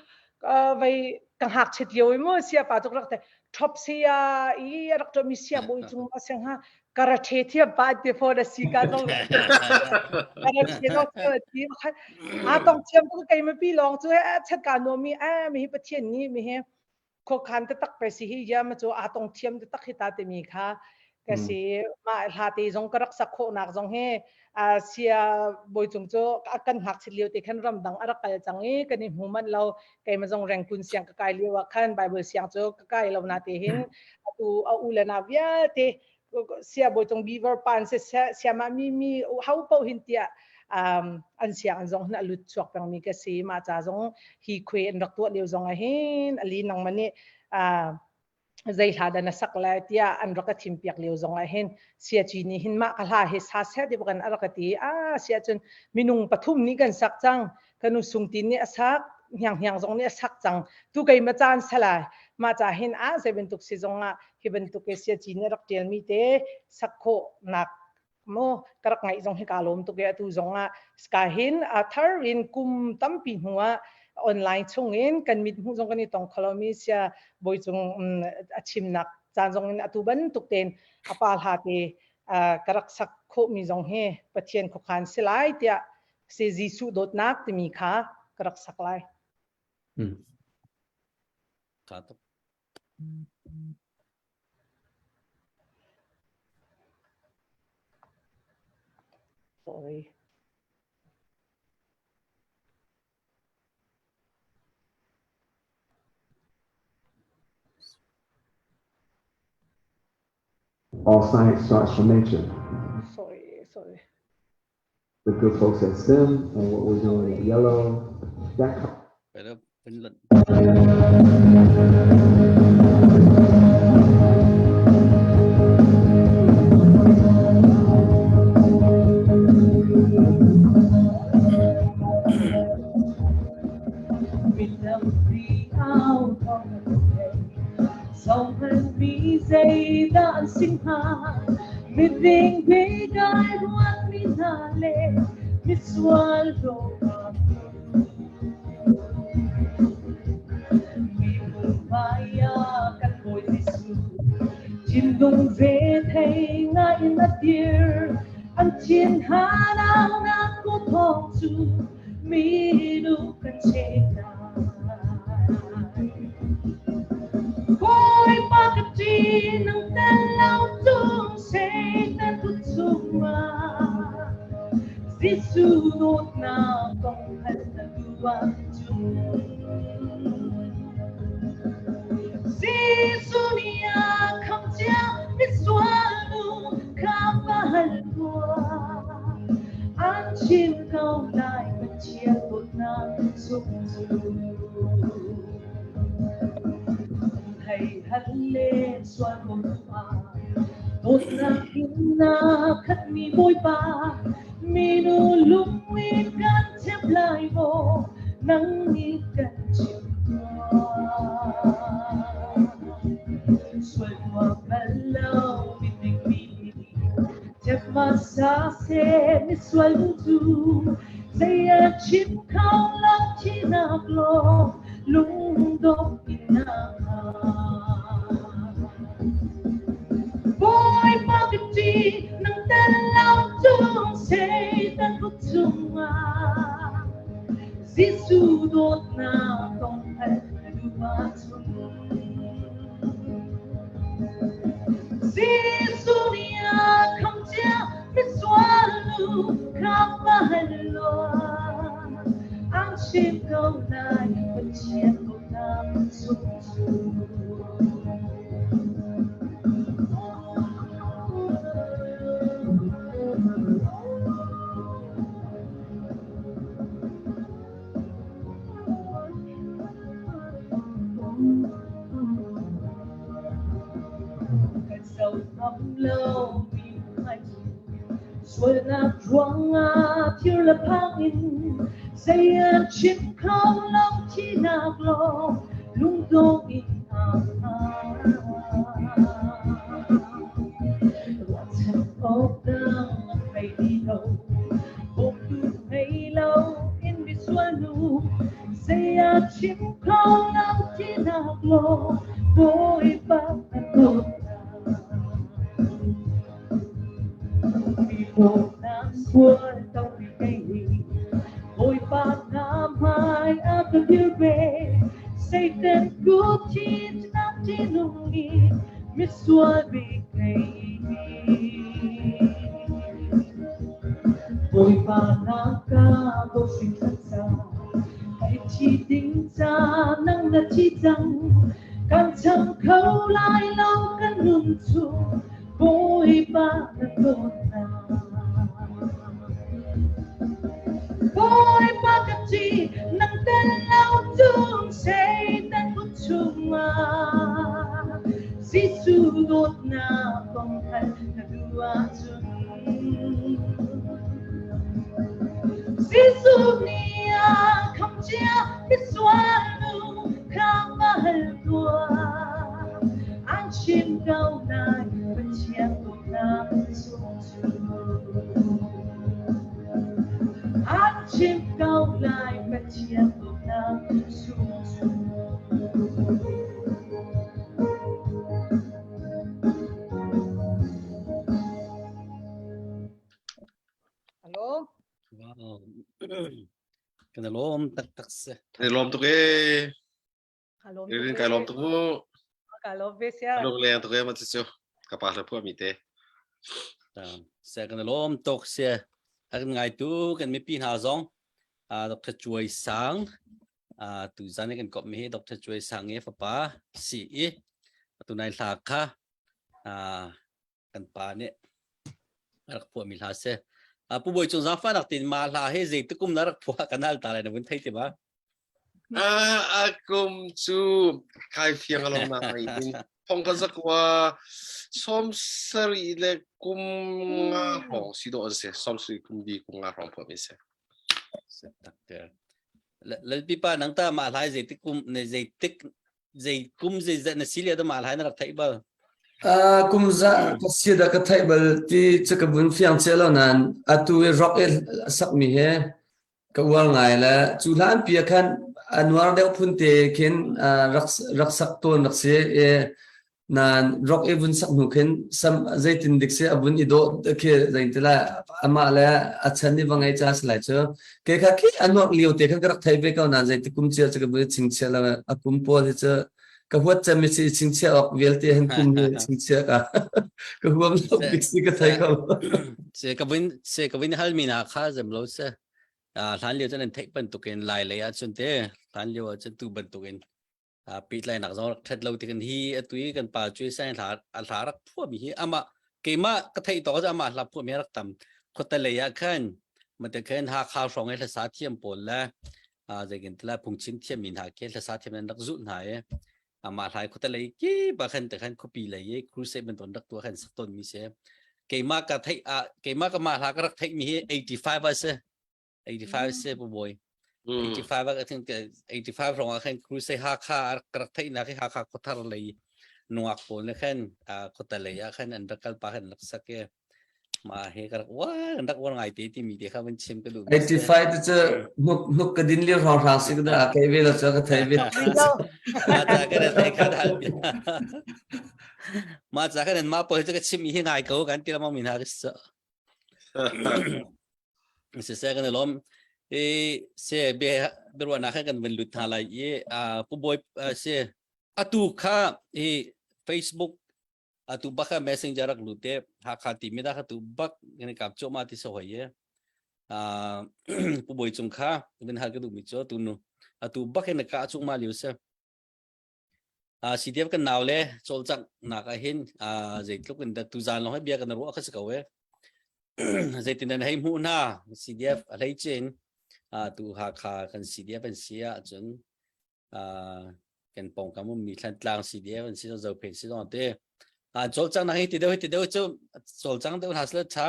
vai kang hak chet yo mo sia pa tok rak te top sia I rak to mi sia boy chung asengha karate thia ba de for the sika dong karate no ti tong chiam ku kai ma pi long chu chat ka no mi mi pathian ni mi he ko khan te tak pe si hi ya ma chu atong thiam te tak hita te mi kha ka si ma hati jong karak sakho nak jong he sia boi chung chu akan hak chiliu te khan ram dang arakal changi kani human lo kai ma jong reng kun siang ka kai liwa khan bible siang chu ka kai lo na te hin tu a ulana bia te sia boi chung beaver pan se sia ma mi how po hin tia an siang jong na lut chuak pang mi ka si ma cha jong hi khwe an rak tu liu jong a hin ali nang mani zai hada na sakla tia an raka thimpiak leo zonga hen sia chini hin ma kala he sa se de ban arakati sia chun minung pathum ni kan sak chang kanu sungtin ni asak hyang zong ni asak chang tu kai ma chan sala ma cha hin 7 tuk si zonga hiben tuk ke sia chini rak tel mi te sakho nak mo karak ngai zong he kalom tu ke tu zonga ska hin thar in kum tampi huwa online chungin kan mit hu jong kan tong kholomi sia boi chung achim nak chan jong in atuban tukten apal hate karak sak kho mi jong he pathian kho khan silai tia se jisu dot nak ti mi kha karak saklai sorry All science starts from nature. Sorry. The good folks at STEM and what we're doing at Yellow, that. Sinh hoạt mi vinh vi gai ruat mi nale mi sual do mi maya kan boy disu chim dong ve thay ngai na dear an chin ha nao na ko thong chu mi du kan che na boy pa ka chi nang tan lao tung se tan tu chuma Gisu not na kong han na duwa chung Gisu niya kam chia miswalu kapahal tua an chin kau lai ka chia tot na suk hay halle xoan bông hoa tốt na na khát mi bôi ba mi nu lúc mi gan chép lại vô nắng mi gan chiều xuân hoa ban lâu mi tình mi chép mà xa xe mi xuân du dây chim khao lắm chi nạc lo lung đốt in boy pakiti nang dalaw tung say tan kutsuma zisudot na tong halumatum zisunia kamtia miswalu kapahalo ang shikaw na ipachiyako na susu lâu vì anh xuôi na ruộng thiếu là pangin say chim không lòng chỉ nạc lo lung tung in watch out down hay đi đâu ôm tu hay lâu in đi xuôi nu say chim không lòng chỉ nạc lo vội vã cột một năm xuôi tao vì cây ôi ba năm hai áp được đưa về xây tên cúp chín bồi ba na ca vô sinh thật xa hãy chỉ tính ra năng là chi rằng càng chẳng khâu lại lâu căn hương chu bồi ba na tốt na bồi ba cái chi năng tên lâu chung sẽ tên của chung mà Sisu đốt na phong thành là đua chung Sisu nia không chia biết xóa nu khang mahal tua anh chim cao này vẫn chia đốt na chung anh chim cao này vẫn chia đốt na chung Alo. Wow. Cái này lom tắc tắc se. Này lom tụi cái Alo. Irin cái lom tụi nó Alo Vesia. lom lên tụi cái mà chứ cái bà là phụ mi thế Se cái này lom tóc se. Cái ngày tu cái mấy pin hà zong. Dr. Chuối Sang. Tu dân cái cọp mi Dr. Chuối Sang nghe papa si. Tu này là ka. Cái pa này. Cái phụ mi là se. Pu boy chung zang fa nak tin ma la he zai tukum narak phua kanal ta lai na bun thai ti ba akum chu khai phiang along na in phong ka zakwa som sari le kum nga hong si do se som sui kum di kum nga hong pho mi se tak te le pi pa nang ta ma lai zai tukum ne zai kum zai na silia da ma lai na rak thai ba kum za kasi da ka thai bal ti cha ka bun fiang chelo nan atu rock sak mi he ka wal ngai la chu lan pia khan anwar de phun te ken rak sak ton rak se nan rock bun sak nu ken sam zaitin dik se abun ido ke zain tela ama la achan ni wangai cha slai cho ke kha ki anwar liu te khan rak thai be ka nan zai ti kum cha cha ka bu ching chela akum pol he cha cái huất chăm mình chỉ chính xác học việc thì hình cùng như chính xác à cái huất học việc gì cái thấy không se cái vin hal mina kha zam lo se than liu chân thek ban tu ken lai le a chun te than liu chân tu ban tu ken pit lai nak zo thet lo ti kan hi atui kan pa chui sang thla rak phu mi hi ama ke ma ka thei to za ma la phu mi rak tam khota le ya khan ma te khan ha kha song ai sa thiam pol la zai gen tla phung chim thiam min ha ke sa thiam nan rak zu na e mà lại có thể lấy cái bà khăn từ khăn copy lấy cruise bên tuần đất tua khăn sắp tuần mi sẽ cái mà cả thấy cái mà cái mà là cái thấy mi 85 bác sĩ 85 sẽ bộ boy 85 bác thằng cái 85 rồi khăn cruise ha kha cái thấy là cái ha kha có thể lấy nuộc bộ này khăn có thể lấy khăn anh đặc bà khăn đặc sắc cái mà he cái wow đặc quan ngày tí mi để khá bên chim cái đủ 85 thì chứ nuk cái din liêu rong rang xí cái cái về là cho cái thấy về mà ra cái này thấy khá đại mà ra cái này mà bởi cho cái chim mi ngày cầu cái kia mà mình ha cái sợ sẽ cái này lắm sẽ be ruộng nào cái mình lụt thà lại phụ boy sẽ tu kha Facebook tu baka messenger rak lute ha khati mi da tu bak ngene kap cho ma ti so hoye pu boi chung kha ben ha ke du mi cho tu nu tu bak ne ka chung ma liu se CDF kan naw le chol chak na ka hin zai tluk in da tu zan lo ha bia kan ro kha se ka we zai tin na hei mu na CDF a lei chen tu ha kha kan CDF ben sia chun kan pong ka mu mi thlan tlang CDF ben si zo pe si zo te chol chang na hi ti deu chu chol chang deu has le cha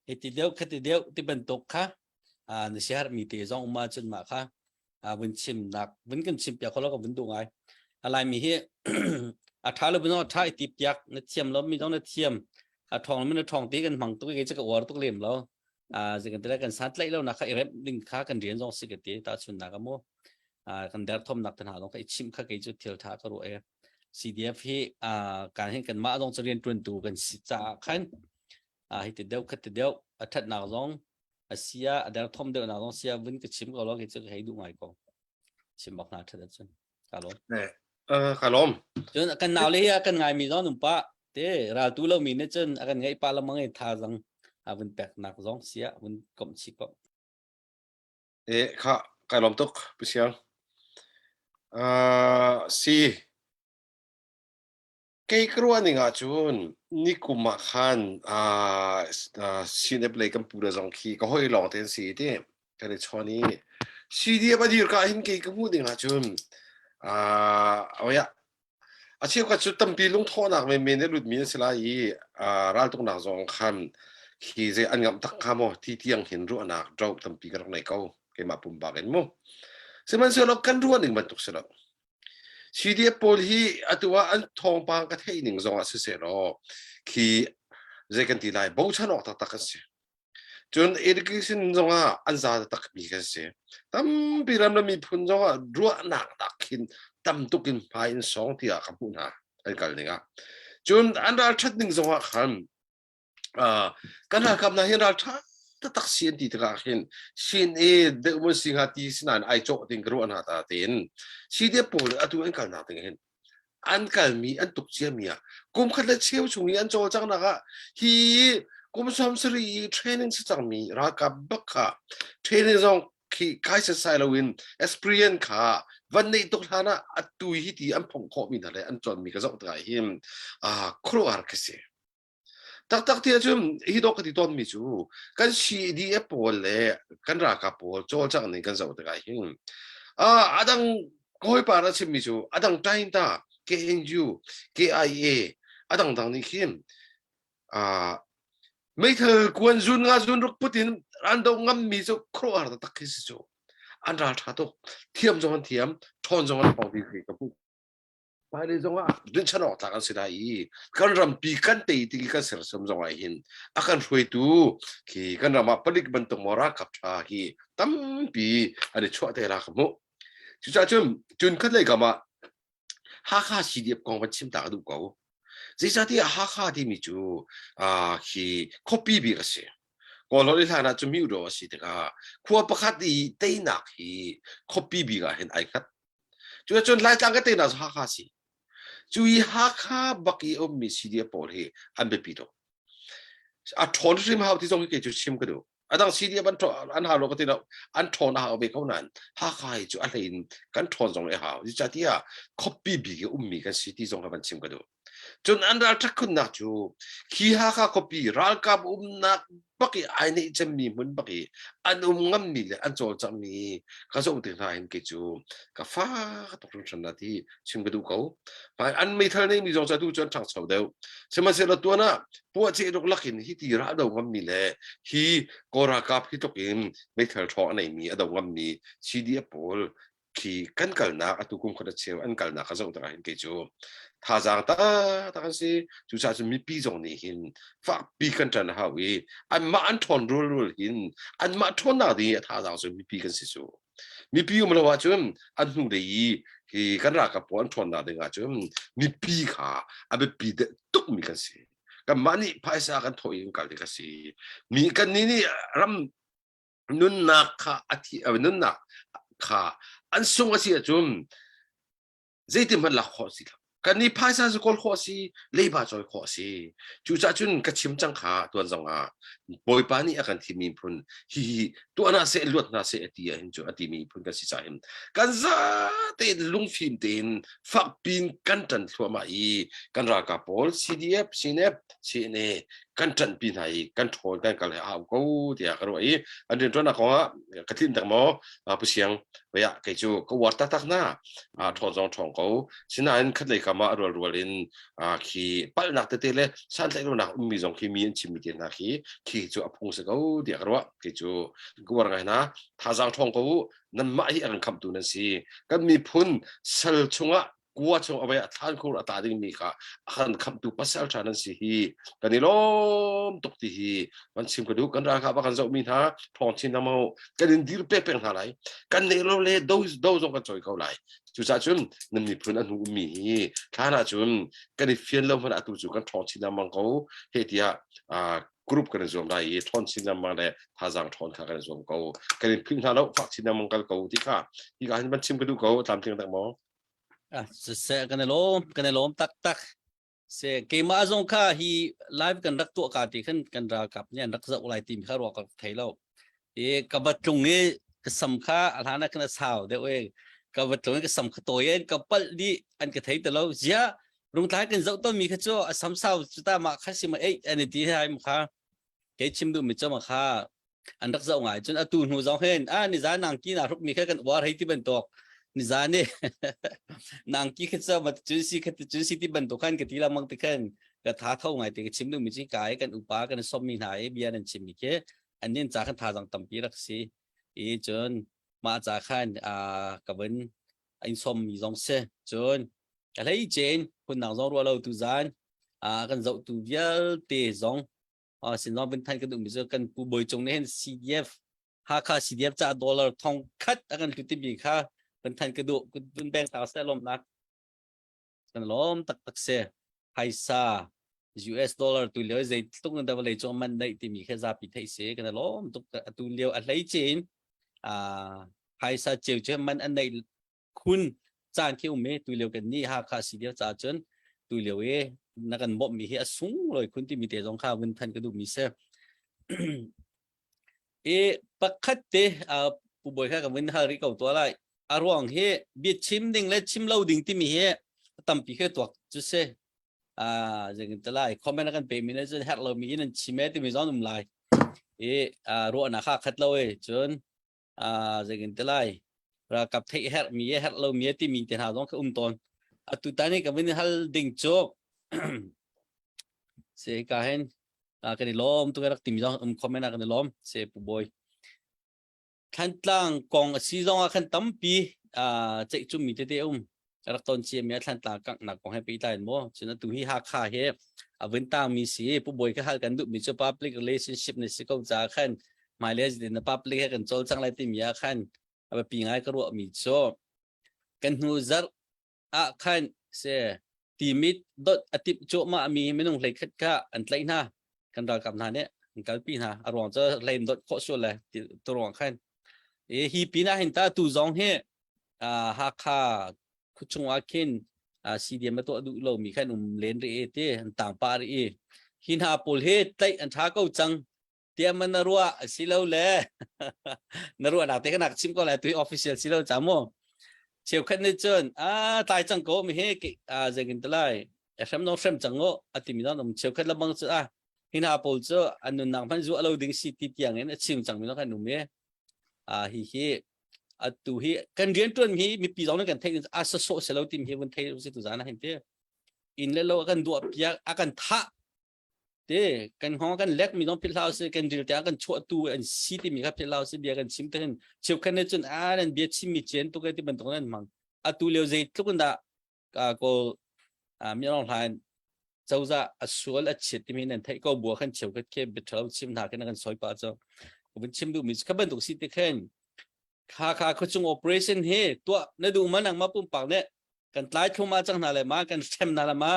hi ti deu kha ti deu ti ben tok kha ni shar mi te zong ma chun ma kha vun chim nak vun kan chim pya kholo ka vun du ngai alai mi hi thala bu no thai ti pyak na thiam lo mi dong na thiam thong mi na thong ti kan mang tu ke cha ka war tu lem lo je kan tra kan sat lai lo na kha rep ding kha kan rian zong si ke ti ta chun na ka mo kan der thom nak tan ha lo ka chim kha ke chu thil tha ka ro e CDF hi kan hin kan ma dong chrian tun tu kan si cha khan hi ti deu khat ti deu that na zong asia der thom deu na zong sia vun ke chim ko lo ke chu hei du ngai ko chim bak na that chun ka lo ka lom chun kan naw le ya kan ngai mi zong num pa te ra tu lo mi ne chun kan ngai pa la mangai tha zang วุนแปกหนักร้องเสียวุนกลมชิกก็ ค่ะการลมตกไปเชียงซีเกี่ยกรัวนี่งาจูนนี่กุมขันซีเนเปลกันปูระจงคีก็ให้ลองเต้นซีเด้กันในช่วงนี้ซีเดียบดีร์ก็เห็นเกี่ยกมูนี่งาจูนเอาอย่าอาชีพก็จุดตั้มปีลุงท้อนักไม่เนี่ยหลุดมีนสิลายร้านตรงนักจงขันคีเจอันกับตักขโมที่เที่ยงเห็นรู้นักเจ้าตั้มปีกันตรงไหนเขาเกี่ยมาปุ่มบากันมั้งซึ่งมันเสียเรากันรัวหนึ่งมันตกเสียแล้วชีเดียโพลีอัตัวอันทองปางกันให้หนึ่งจงอาศัยรอคีเจกันทีไรบ่ชนออกตักกันเสียจนเอริกสินจงอาอันซาตักมีกันเสียตั้มปีรำนั้นมีพุ่นจงอารัวนักตักหินตั้มตุกินพายสองที่อาคำพูดนะอันกันนี่ครับจนอันเราชัดหนึ่งจงอาขันกันเราคำนั้นเห็นเราชัดตักเสียนที่ตระเห็นสินเด็กมันสิงหาที่สินันไอโจติงกรัวนาตาเต็นชีเดียโพลีอัตัวอันกันนาติงเห็นอันกันมีอันตุกเชียมีอ่ะกุมขัดเชี่ยวชงอันโจจังนะก็ฮีกุมสมสรีเทรนนิ่งสังมีรักกับบักค่ะเทรนนิ่งจงคีไกด์สไตล์เราวินเอ็กซ์เพรียนค่ะวันนี้ตุกท่านะอัตุยฮิตีอันพงข้อมีอะไรอันจนมีกระจกตายหิมครัวอาร์คเซ่ตักที่จุ่มฮิโดกติดต้นมิจูกันชีดีเอโพลเลยกันรักกับโพลโจจังนี่กันจะอุตกายหิมอาดังคอยปาราชิมิจูอาดังใจตา KNU KIA อาดังดังนี่หิมไม่เธอกวนจุนงาจุนรุกพุทินอันดงงำมิจูครัวอาร์ตักคิสจูอันราชาตุเทียมจงอันเทียมทอนจงอันปองดีกับผู้ไปเลยจงว่าดึงชนออกจากกันสิได้กันรำปีกันเตยที่กันเสริมจงไอหินอาการช่วยตัวที่กันรำมาผลิตบรรทุกมรากับชาฮีตั้มปีอันนี้ช่วยแต่ละขโมยจุดจุนกันเลยกับมาฮ่าสีเดียบกองวันชิมตาดูเขาจิตที่ฮ่าที่มีจูที่คบปีบีกันเสียก่อนเราได้ทานจุมิวโรสิเด็กขวบประคัดดีเต้นักที่คบปีบีกันเห็นไอ้คัดจุดไล่จังก็เต้นักฮ่าสิจุยฮ่าบักยี่อมมีสีเดียบโพลีอันเบปีโตทอนริมหาที่ตรงนี้จุดชิมกันดูดังสีเดียบอันหาโลกที่เราอันทอนหาเอาไปเขานั้นฮ่าจุอะไรกันทอนตรงนี้หาจิตที่คบปีบีกันมีกันสีที่ตรงนั้นชิมกันดูจนอันเราทักคุณนักจูขี้ฮ่าคบปีรักกับนักบักยี่ไอ้นี่จะมีมันบักยี่อันงั้มมีเลยอันโจจะมีเขาจะอุติราเห็นกิจูกับฟ้าตกลงชนะที่ชิมกันดูเขาไปอันไม่เท่านี้มีจงจะดูจนทางเสาเดียวสมัยเสร็จตัวน่ะพวกเจ้าลูกลักหินที่ตีระดงงั้มมีเลยฮีกอรากับที่ตกอินไม่เท่าท้องไหนมีอดงงั้มมีชีดีโพลที่กันกันนักตุกุมคนเชี่ยวอันกันนักเขาจะอุตราเห็นกิจูท่าจางตากันสิจุดจะมีปีจงนี้หินฝากปีกันจันหาวีอันมาอันทอนรูหินอันมาทอนนาดีท่าจางจะมีปีกันสิจูมีปีมันว่าจุ่มอันหุ่นดีที่กันรักกับปอนทอนนาดีงาจุ่มมีปีขาอันเป็นปีเด็กตุกมีกันสิกันมันนี่ภายสากันถอยกันกันสิมีกันนี่รำนุนนักขาอธินุนนักขาอันส่งสิจุ่มเจติมันหลักข้อสิกันนี่ภายสาสกุลข้อสิเลบาจอยข้อสิจุดจุนกระชิมจังขาตัวจังอาบอยปานี่อาการที่มีพุ่นฮีตัวน่าเสียลวดน่าเสียตีเห็นจุดที่มีพุ่นกันสิจ่าเห็นกันซาเตลุงฟิล์มเต็นฝักปีนกันจันทัวมาอีกันรากาโพลซีดีเอฟซีเนฟซีเนกันจันปีนไหนกันทนกันกันเลยเอากูเดี๋ยวกันว่าอีอันเดียวตัวนักของกระถิ่นต่างหมอผู้เสียงเวียกิจูก็วัดตักหน้าทนจงทองเขาสินันคัดเลยกับมารัวๆลินขี้ปั้นหนักเตะเลยฉันแต่รู้นักมีจงขี้มีนชิมมีเดียนักขี้จูอพงศ์เขาเดี๋ยวกันว่ากิจูกูว่าไงนะท่าจางทองเขานั่นมาอีอันคำตัวนั้นสิกันมีพุ่นเซลชงะกัวชงเอาไว้ท่านคุณตาดิ้งมีค่ะอันคำตัวภาษาชานั้นสิฮีกันนี่ล้มตกที่ฮีมันชิมกระดูกันราคาบางกันจะมีท่าทองชินน้ำมันกันดินเป๊ะๆอะไรกันนี่เราเลยดูจงกันจอยเขาไหลจุดจุดนั่นมีพุ่นอันหูมีท่าน่ะจุดกันนี่เฟียนเริ่มมันอัตุจุกันทองชินน้ำมันเขาเฮียกรุ๊ปกันส่วนใดทอนชินนามันเลยท่าจางทอนข้ากันส่วนเขากันพิมพ์ท่าแล้วฝากชินนามันกันเขาที่ข้าที่การมันชิมกันดูเขาตามที่ต่างหมอเสะกันในลมตัก se ke ma zong kha hi live kan rak tu ka ti khan kan ra kap nya rak zau lai tim kha ro ka thei lo e ka bat tung nge ka sam kha alhana kan sao de we ka bat tung ka sam kha to yen ka pal di an ka thei te lo zia rung thai kan zau to mi kha cho sam sao chuta ma kha sim e an ti hai ma kha ke chim du mi cho ma kha an rak zau ngai chun atu nu zau hen a ni za nang ki na ruk mi kha kan war hei ti ben tok ni za ne nang ki kha cha ma chu si ti ben tok kan ke ti la mang ti khan ka tha thau ngai ti chim du mi chi kai kan upa kan som mi nai bia nan chim mi keอันนี้จากขั้นทางต่ำปีรักษีอีจนมาจากขั้นกับวันอินสมมีสองเสจนอะไรเจนคนหนังสองรัวเราตุจานกันจะตุเยลเตะสองสินน้องเป็นท่านกันดูมีเจอกันผู้บริจงในเห็น CDF หาค่า CDF จากดอลลาร์ทองคัดกันคือที่มีค่าเป็นท่านกันดูเป็นแบงค์ตาเสลมนักกันล้มตักเสไฮซาUS dollar ตัวเลี้ยวใจตุกนั่นแต่ว่าเลยจอมันได้ที่มีแค่ซาปิดให้เสียกันล้อมตุกตัวเลี้ยวอะไรเจนไฮซาเจียวเจมันอันใดคุณจานเขี้ยวเมตัวเลี้ยวกันนี่หาค่าสีเดียวจ่าจนตัวเลี้ยวนักกันบ่มีเหตุสูงเลยคุณที่มีแต่สองข้าววันทันก็ดูมีเสียปักขัดเตะผู้บริหารกับวันฮาริเก่าตัวอะไรอารมณ์เฮบีชิมดิ่งและชิมเหล้าดิ่งที่มีเฮตั้มปีแค่ตัวจุดเสอย่างนั้นเลยคอมเมนต์กันเป็นมินจะฮัตเรามีนั่นชิมเมติมีซ้อนนุ่มลายรัวหน้าข้าขัดเราจนอย่างนั้นเลยเรากับเทฮัตมีฮัตเรามีที่มีแต่หาต้องคือตอนตุตานี่กับวันฮัลดิ่งโจ๊กเสียการเห็นกันล้อมตัวรักที่มีซ้อนคอมเมนต์กันล้อมเสียผู้บอยขันตั้งกองซีซองขันตั้มปีเจ๊จุ่มมีเดียวรักตอนเชียร์มีทันตากักหนักของให้ไปได้หมดฉะนั้นตัวที่หักขาเห็บวันตั้งมีสีผู้บริการกันดูมีเจ้า public relationship ในสิ่งที่จะขันหมายเลขใน public ให้กันโจลจังไรที่มีขันเอาไปง่ายก็รู้มีโจกันหูจักขันเสียทีมิดดอติบโจมามีไม่ต้องเลยขัดข้าอันไรนะกันรอกับนาเนี่ยกันปีนะอารมณ์จะเล่นดอทโคชเลยตัวรองขันฮีปีนะเห็นตาตูจงเฮหักขาคุณชงอาคินซีเดียมาตัวดูเรามีแค่หนุ่มเลนเรเต้ต่างปารีหินหาปูลเฮตไตอันท้าก็จังเตรียมมันนรัวสิเราแลนรัวหนักเตะขนาดชิมก็แลตัวออฟฟิเชียลสิเราจำโมเชียวขันในจนตายจังก็มีเฮกจะกินตัวไรแฟมน้องแฟมจังโง่ติมีน้องหนุ่มเชียวขันละบังจ้ะหินหาปูลจ้ะอันนู้นนังพันจุเราดึงสิติเตียงเนี่ยชิมจังมีน้องแค่หนุ่มฮิตัวฮีกันเรียนตัวมีปีสองนั่นกันเทคนิคอาศัยโซเชียลทีมเฮวันเทรู้สึกตัวจานะเห็นเต้อินแล้วกันดูพิจารกันท่าเต้กันห้องกันเล็กมีน้องพิลาวสิกันเรียนแต่กันชั่วตัวอันซีที่มีครับพิลาวสิเบียกันชิมเต้นเชื่อกันในจนนั่นเบียชิมมีเจนตัวกันที่บรรทุกนั่นมั้งตัวเลี้ยวใจทุกคนด่าก็มีน้องทานเจ้าจะส่วนเฉียดที่มีนั่นเทก็บัวขันเฉียวกันแค่เบ็ดเราชิมหากันกันสอยป่าเจ้าผมชิมดูมีขับบรรทุกสิที่แค่ค่าเขาจง operation เฮตัวนั่นดูมันหนังมาปุ่มปากเนี่ยกันไล่เข้ามาจังนาเลยมากันเต็มนาเลยมา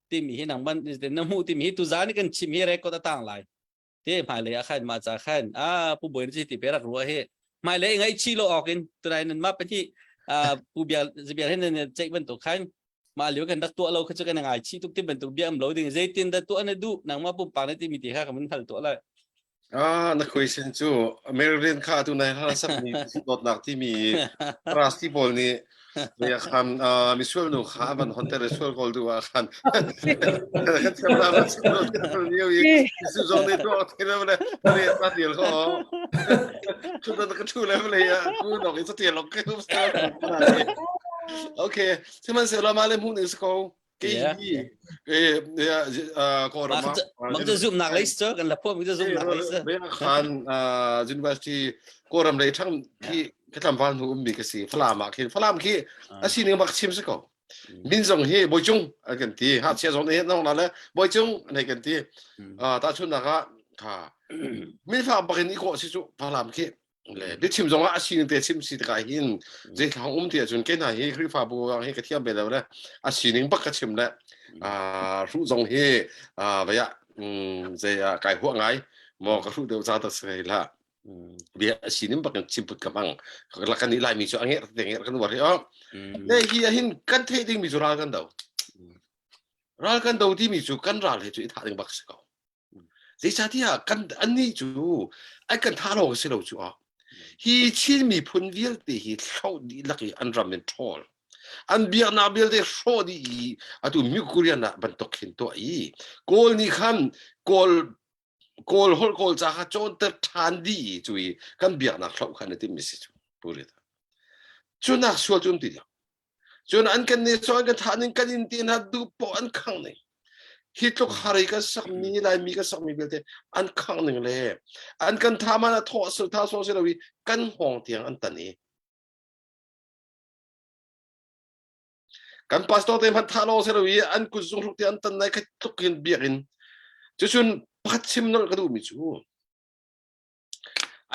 ที่มีหนังมันน้ำมูที่มีตุจานี่กันชิมเฮเรก็ต่างหลายที่หมายเลยอาคารมาจากขันผู้บริหารที่เปรักรัวเฮหมายเลยไงชีโลออกกันตัวไหนนั้นมาเป็นที่ผู้เบียจะเบียให้เนี่ยเจ๊เป็นตัวขันมาเหลียวกันดักตัวเราเขาจะกันยังไงชีทุกที่เป็นตัวเบียมเราดึงเจตินแต่ตัวนั้นดูหนังมาปุ่มปากเนี่ยที่มีที่ข้ากับมันหันตัวอะไรนักคุยเซนจูเมริเรียนข้าตัวไหนฮะสักมีรถหนักที่มีปราสติบอลนี่เรียกคำมีส่วนหนูข้ามันคอนเทนต์ส่วนกอลดูว่าคันกันเชื่อมมาส่วนตัวนี้อีกส่วนในตัวที่เราเนี่ยเรียนมาเดียวเขาชุดนั้นก็ชุดแล้วเลยอ่ะกูหนอกอีกสักเดียวเราก็รู้สึกโอเคที่มันเสร็จเรามาเล่นพูดในสกูลก็รำมันจะซูมหนักเลยเจอกันแล้วพวกมันจะซูมหนักเลยเรื่องการuniversity ก็รำเลยทั้งที่ก็ทำฟันหูมีกษีฝรั่งมาคิดฝรั่งคิดอาชีพนี้มักชิมสักก่อนบินส่งที่บอยจุงกันทีหาเชียร์ส่งนี้น้องนั่นแหละบอยจุงในกันทีตาชุนนะครับค่ะไม่ฟังปากนี้ก็สิจุฝรั่งคิดเลยดิชิมส่งอาชีพนี้แต่ชิมสิทธิ์การหินเจ้าของที่จนเกินหายคือฟ้าบัวให้กระเทียมไปแล้วนะอาชีพนี้ปักกระชิมแล้วรู้ส่งที่ไปอ่ะจะไก่หัวไงมองก็รู้เดี๋ยวจะตัดสินละเบียอาชีพนี้ปักกันชิมปุดกับบังแล้วกันนี่ลายมีส่วนเงี้ยแต่เงี้ยกันว่าที่อ๋อเนี่ยที่หินกันเทดิ้งมีส่วนอะไรกันเดา ral kan do ti mi chu kan ral he chu tha ding bak se ko zai cha ti ha kan an ni chu ai kan tha lo se lo chu a hi chin mi phun vial te hi thau di laki an ram men thol an biak na bil de sho di atu mi kurian na ban tok hin to ai kol ni khan kol hol kol cha kha chon ter than di chui kan biak na thau khan ti mi si chu puri ta chu na sual chun ti chun an kan ne so kan thanin kan in tin ha du po an khang nei hi tlok hari ka sak mi lai mi ka sak mi bil te an khang nei le an kan tha ma na tho so tha so se lo wi kan hong tiang an tan ni kan pastor te man tha lo se lo wi an ku zung ruk ti an tan nai ka tlok hin biakin chu chun pat sim nol ka du mi chu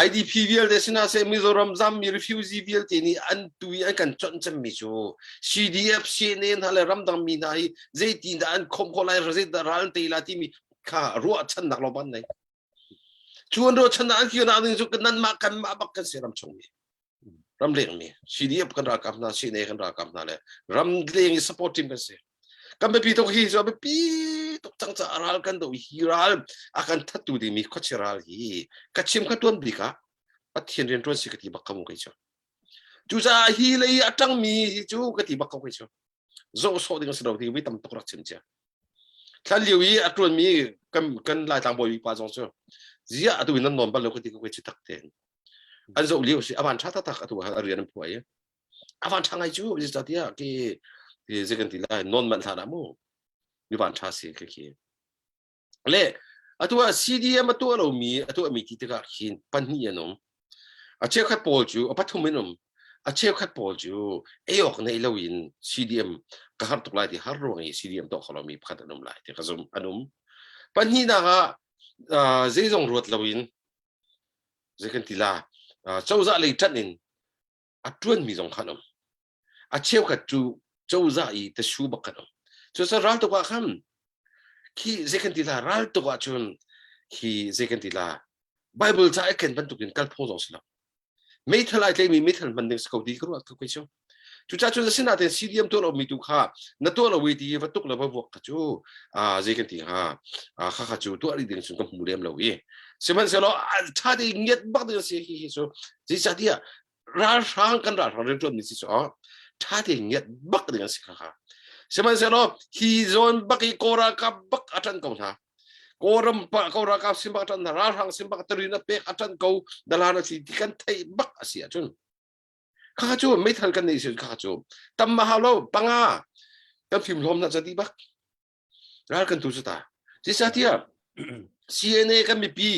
IDP vial de sina se Mizoram zam mi refugee vial te ni an tui an kan chon cham mi chu CDF CNN hale ramdang mi nai zaitin da an khom kholai razit da ral te la ti mi kha ro chan nak lo ban nei chuan ro chan an ki na ding chu kan ma kan ma bak kan se ram chong mi ram leng mi CDF kan ra kap na CNN kan ra kap na le ram leng support team kan se kan be pi to hi so be pi to chang cha ral kan do hi ral akan thatu di mi khochiral hi kachim ka ton bi ka pathian ren ton sikati bakam kai cha chu cha hi lei atang mi hi chu kati bakam kai cha zo so ding so di wi tam to rak chim cha khan liwi atron mi kan lai tang boy pa jong so zia atu nan non ba lo kati ko chi tak ten an zo liu si avan tha ta tak atu ha rian pu ai avan thang ai chu ji cha tia ki这个地来non man thana mo ni ban cha se ke ki le atua CDM atua lo mi atua mi ti ka hin pan ni anom a che khat pol ju a pathum menom a che khat pol ju e ok nei lo in CDM ka har tuk lai ti har ro ngi CDM to kholo mi phat anom lai ti khazum anom pan ni na ga ze jong rot lo in ze kan ti la chau za le chat in atun mi jong khanom a che khat ju châu za i te shu bakano so sa ral to ka kham ki zekan ti la ral to ka chun ki zekan ti la bible cha ken ban tu kin kal pho sila me thalai te mi thal man ding sko di kru ka ko chu chu cha chu sina te CDM to lo mi tu kha na to lo wi ti va tuk la ba wok ka chu zekan ti ha kha kha chu to ari ding sun ka mu lem lo wi seman se lo cha de nget bak de se hi so ji cha dia ral sang kan ra ren to mi si so cha de nget bak de se kha seman se lo hi zon bak I kora ka bak atan ko tha koram pa kora ka sim bak atan ra hang sim bak tari na pe atan ko dalana si ti kan thai bak asia chun kha chu me thal kan nei se kha chu tam ma ha lo panga kan phim lom na jadi bak ral kan tu ta ji sa tia CNA kan mi pi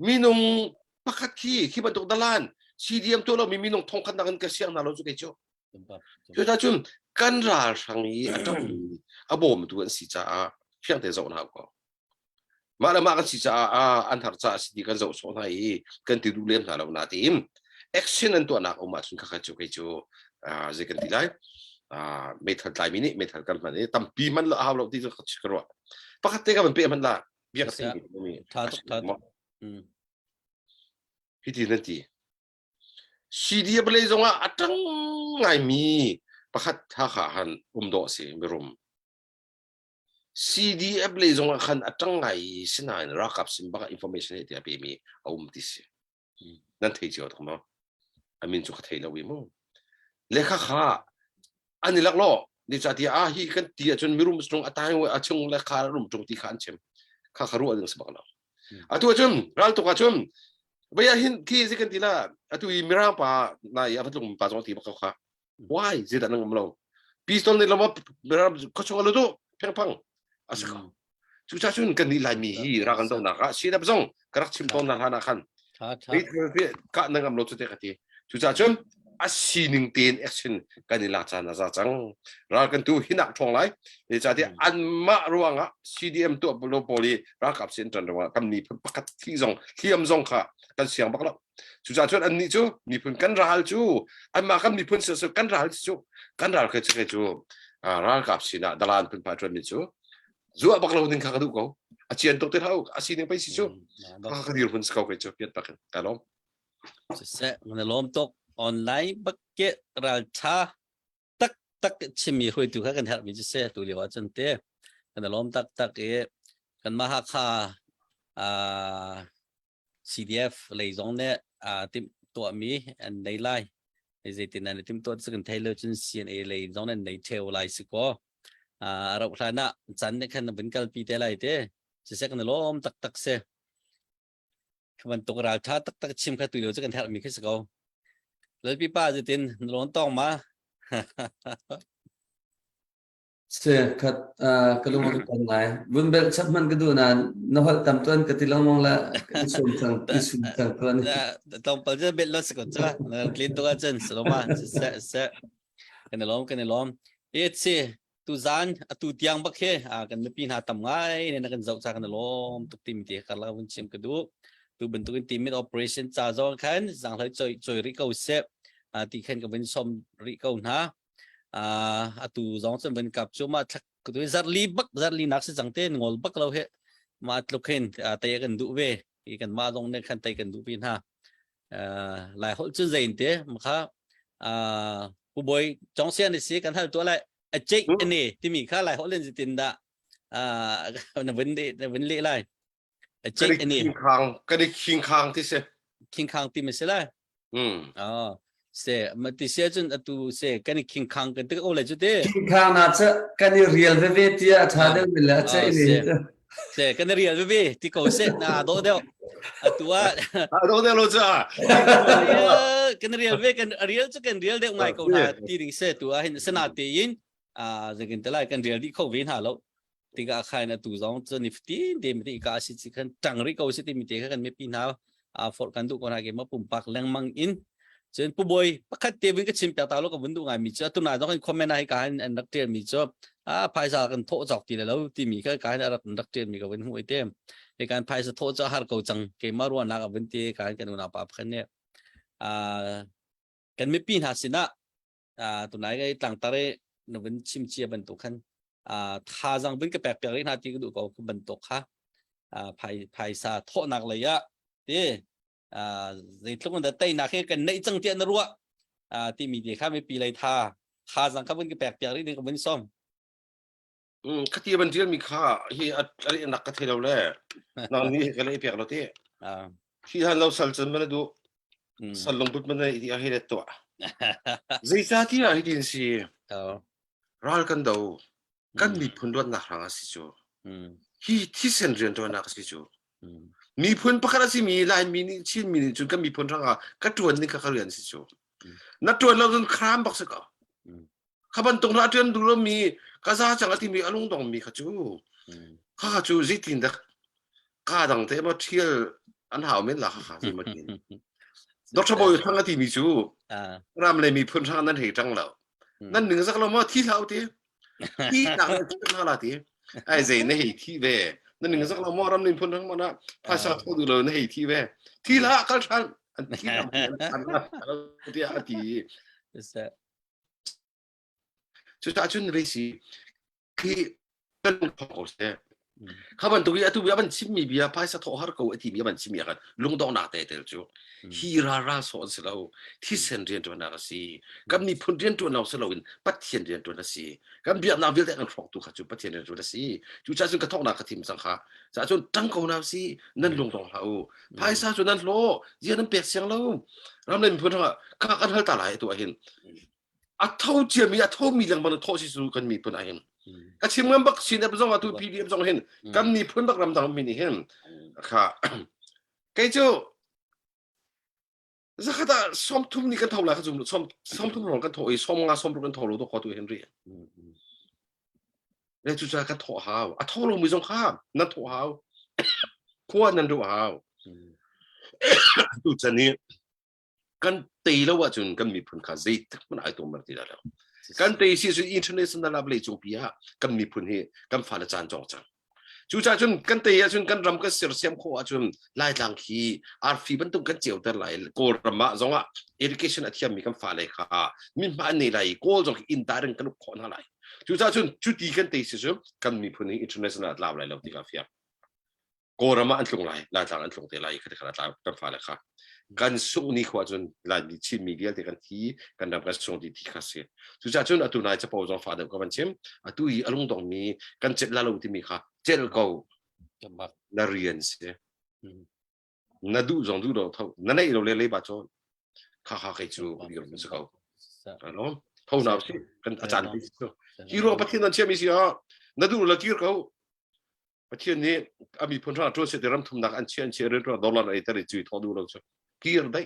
minung pakat ki ba dok dalan CDM to lo mi minung thong kan kan ka siang na lo chu ke chu就他就干扰生意，啊不，我们都是在相对走那个，马来马个是在安塔扎是的个走说那伊，跟地路连那了那点，action 多那我们从看就就这个地来没谈来明年没谈干嘛呢？但比มันละ好了，地就吃个肉，不过这个มัน比มันละ，比个谁没？他พี่ดีนั่นดีCDF เลยจงอ่ะจังไงมีประคัดท่าขาหันโดดสิไม่รวม CDF เลยจงอ่ะขันจังไงสินะรักกับสิบัก information ที่จะไปมีติสินั่นเที่ยวถูกมั้ยอามินจุกเที่ยววิมเลขาขาอันนี้ลักล้อนี่จะที่ฮีกันที่จนไม่รู้ตรงอัตราว่าจงเลขารู้ตรงที่ขันเช่นข้ารู้อันนี้สบักแล้วตัวจนรัลตัวจนไปยังที่สิกันที่ละตัวมีร่างป่านายอาพัดลงป่าจงที่บักเขาว้ายสิแต่นั่งมาแล้วปีตอนนี้เราว่ามีร่างเขาชงอะไรตัวเพียงพังอาศัยจุดจ้าจุนกันนี่ลายมีรักกันตรงนั้นก็สิ่งนั้นจงกระชิมตรงนั้นหานักขันนี่คือการนั่งกับเราจุดเด็กที่จุดจ้าจุนอาศัยหนึ่งเตียนแอคชั่นกันนี่ละจานนะจังรักกันตัวหินักทองไรนี่จ้าที่อันมาระวังอ่ะ CDM ตัวโลโปลีรักกับเส้นจันทร์ว่ากันนี่ประคัดที่จงที่ยำจงค่ะกันเสียงบักแล้วจุดจ้าจุนอันนี้จูมีพื้นกันรัลจูอันมากันมีพื้นเสือกันรัลจูกันรัลคือจะจูรักกับสินะดารานพื้นพาจนนี่จูจูบักเราหนึ่งข้าดูเขาอาเจียนตัวเท่าอาศินึงไปสิจูข้าก็ดีรู้พื้นสกาวไปจูเพียรปักกันแต่ล้อมเสร็จมันล้อมตกออนไลน์บักเก็ตรัลชาตักชิมีคุยตัวกันแทบไม่จะเสียตัวเดียวจนเตะ กันล้อมตักกันมาหักค่าCDF เลยจงเนี่ยติมตัวมีอันในไลน์ในเจตินันติมตัวซึ่งไทยเลอร์จน CNA เลยจงเนี่ยในเทวไลน์สิก็เราพลาดนะจันเนี่ยคันเป็นกัลปีเตไลเต้จะเสกกันล้อมตักเสมันตกราชาตักชิมข้าตุยเดียวจะกันแทบมีแค่สกอแล้วพี่ป้าจะตินล้อมต้องมาSe kat kalung kan lai bun bel chat man ka du na no hal tam tuan ka tilang mong la sum sang tuan ต้องเปิดจะเป็นรถสกุลใช่ไหมลิ้นตัวเจนสโลมาเสกันล้อมเอซีตูจานตูเตียงบักเฮกันไม่ปีนหาตำง่ายเนี่ยนักกันเจ้าจากกันล้อมตุกทีมที่กันละวันชิมกันดูตูเป็นตัวทีมมิดออเปอเรชั่นจ่าจองขันสั่งให้จอยริโก้เซฟที่ขันกับเป็นชมริโก้นะตูจองจนเป็นกับจูมาทักตัวจัดลีนักสิจังเต้นงอลบักเราเหมาตลุกเห็นแต่กันดูเวกันมาตรงในขันแต่กันดูปีนฮะหลายคนจุดเด่นเต้มั้งครับผู้บอยจองเสียนสิกันเท่าตัวอะไรเจ๊กอันนี้ที่มีค่าหลายคนเล่นจิตตินดาในวันเล่ไรเจ๊กอันนี้ก็ได้คิงคางที่เสคิงคางที่ไม่ใช่ไรเสมันที่เสียจนตูเสกันคิงคางกันตึกโอ้เลยจุดเด้คิงคางน่าจะกันเรียลเวทีอ่ะท่าเดิมเลยใช่ไหมเสกันเรียลเวที่เขาเสโดเดียวตัวโดเดียวรู้จ้ะกันเรียลเวกันเรียลจะกันเรียลเด็กใหม่เขาหาที่ดิเสตัวเห็นสนาตียินจะกันแต่ละกันเรียลที่เขาเวียนหาแล้วที่ก็ใครนะตัวจองจะนิฟตี้เดมที่ก็อาศัยกันจังริเขาเสที่มีเตะกันไม่ปีนหาฟอร์กันดูคนหาเกมมาปุ่มปักแรงมังอินจนผู้บอยประคัดเตวินก็ชิมจากตาลูกกับวันดูไงมีเจ้าตัวไหนต้องคอมเมนต์ให้การนักเรียนมีเจ้าภายสากันโทษจอกตีแล้วที่มีก็การนักเรียนมีกับวันหัวเต็มในการภายสาโทษจะหาเขาจังเกมมารัวนักกับวันที่การกันอุณหภูมิขันเนี่ยกันไม่ปีนหาสินะตัวไหนก็ต่างตาเรนวันชิมเชียบรรทุกขันท่าจังเป็นก็แปลกๆเลยนาทีก็ดูก็คือบรรทุกค่ะภายสาโทษนักเลยอะที่ในทุกคนแต่นักให้กันในจังเตียนรัวที่มีเด็กข้าไม่ปีเลยท่าจังเขาเป็นก็แปลกๆเลยนี่ก็เป็นซ้อมคดีบันเทิงมีค่าที่อะไรนักกระเทยเราแหละนั่นนี่ก็เลยเปียกเราที่ที่ท่านเราสั่งจนมันดูสั่งลงบุตรมันในที่อะไรตัวใจซาที่อะไรที่สิรัลกันดูกันมีผลด้วยนักหางสิจูที่เส้นเรียนตัวนักสิจูมีผลประการสิมีลายมีนี่ชิ้นมีนี่จนก็มีผลทางก็ตัวนี้ก็เรียนสิจูนักตัวเราต้องครามบักสักข้าบันตรงนั้นเรียนดูแล้วมีก็ซาจังที่มีอารมณ์ต้องมีข้าจูจิตินเด็กข้าดังเทมาเที่ยวอันหาวไม่ละข้าที่มากินดอกชบอยทั้งที่มีจูรำเลยมีผลทางนั้นเหตุจังแล้วนั่นหนึ่งสักเรามาที่เราที่ดังที่นั่นละที่ไอ้เจนเหตุที่เวนั่นหนึ่งสักเรามอรำหนึ่งพ้นทั้งมันนะภาษาโทดูเลยในที่เวที่ละก็ฉันที่ทำอันนั้นที่อาทิจุดจุดนี้สิที่เป็นของเสียข้ามันตัวนี้ตัวนี้มันชิมมีบิอาภาษาโทหารเขาที่มีมันชิมกันลุงต้องนักเตะเตะจู่ฮีราสอนสิเราที่เซนเรียนตัวนักสิกับมีพ้นเรียนตัวนักสิเราอินปัจเจียนเรียนตัวนักสิกับเบียดนาวิลเตกันฟอกตัวข้าจู่ปัจเจียนเรียนตัวนักสิจู่จ้าจุนกระทอกนักทีมสังขารจ้าจุนตั้งเขานักสินั่นลุงต้องเราภาษาจุนนั่นโลเยี่ยนั่นเปียกเสียงเราเราเล่นพ้นว่าข้ากันเฮตาลายตัวเห็นเท่าเจียมีเท่ามีเรื่องมันโทษสิสู้กันมีพ้นอะไรเห็นก็ชิมกันบักชินเนี่ยเป็นสองตัวพีดีเป็นสองเห็นกันมีพ้นบักรำดังมีนี่เห็นค่ะไก่จู่จะข้าแต่ซ้อมทุ่มนี่กันเท่าไหร่ก็จุ่มซ้อมทุ่มหลงกันโถยซ้อมงาซ้อมรุกันโถรู้ตัวขอตัวเห็นเรียนแล้วจู่ๆกันโถหาวโถลงมีสงครามนั่นโถหาวขั้วนั่นโถหาวจู่ๆนี้กันตีแล้วว่าจุนกันมีผลข้าศึกมันไอตัวมันตีแล้วกันตีสิสุดอินเทอร์เน็ตสันดาลเลยจงพิจารกันมีผลเหตุกันฝ่ายจานจงจังจู่ๆจุนกันตีจุนกันรำกันเสียเสียมโคจุนไล่ทางขี้อาร์ฟีบรรทุกกันเจียวแต่ไหลโกรธมาจงว่า education ที่มีกันฝ่ายเลยค่ะมีมาในไหลโกจงอินตาร์กันลุกคนอะไรจู่ๆจุนจุดที่กันตีสิสุดกันมีผลเหตุอินเทอร์เน็ตสันดาลเลยเราตีกันเฟียโกรธมาอันตรงไหลไล่ทางอันตรงแต่ไหลคือขนาดกันฝ่ายเลยค่ะ กันสุกนี่ขวาจนหลายชิ้นมีเดียที่กันที่กันนำกันส่งที่คาเซ่สุดท้ายจนตุนายจะพอจงฟ้าเดิมกับมันเชื่อมตุยอารมณ์ตรงนี้กันเจ็ดลาลูที่มีค่ะเจ็ดเก่านาเรียนเสียนาดูจงดูเราเท่านั่นเองเราเลี้ยบาจนข้าใครจูเรียนสักเอาเนาะเท่านั้นสิกันอาจารย์ที่รู้ประเทศนั้นเชื่อมิสิฮะนาดูเราที่เขาประเทศนี้มีผลทางตัวเศรษฐกิจทุนนักอันเชื่อเรื่องดอลลาร์ไอ้แต่ละจุดทอดูเราจะกี่อะไร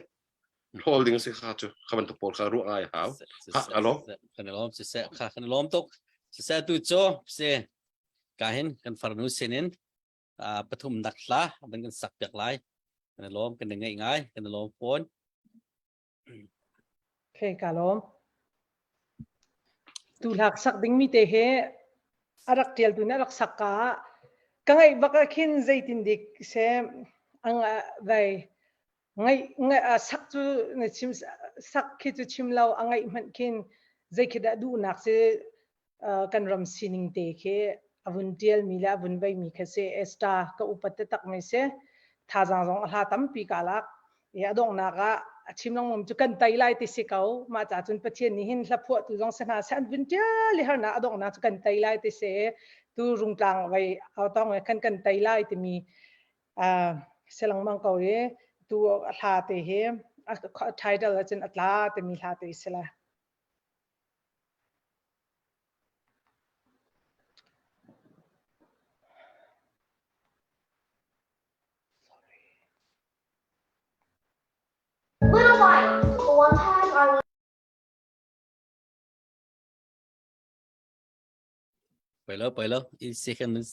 โฮลดิ้งสิข้าจะข้ามันตกปอดข้ารู้อะไรหาวข้าอะไรขนมเสข้าขนมตกเสตุโจเสกาเห็นกันฟาร์นุเซนินปฐุมนักล่าเป็นกันสักจากไรขนมกันยังไงง่ายขนมฝนโอเคกาลมตูหลักสักดิ้งมีเตะอารักเทียลตูน่ารักสักกะกังไงบักขินใจตินดิกเซอังไงไงสักจูเนี่ยชิมสักคิดจูชิมเราอังไงมันขินใจคิดดูนักเซกันรำซินิงเตะอวุนเทียลมีละอวุนใบมีแค่เซเอสตาก็อุปเตตักไม่เซท่าจังจงหาตั้มปีกาลักยาดงนักชิมน้องมุมจุกันไตไลติสิเขามาจากจุนประเทศนี้เห็นลับพวกตุจงสนาเซนวินเทียลหานาดงนักจุกันไตไลติเซตูรุงกลางไว้เอาต้องกันไตไลติมีเสลังมังกรตัวลาเตเฮไทยดัลจันอัตลาติมีลาเตเสละLittle White, the one time I was ไปแล้วอีกsecondนึง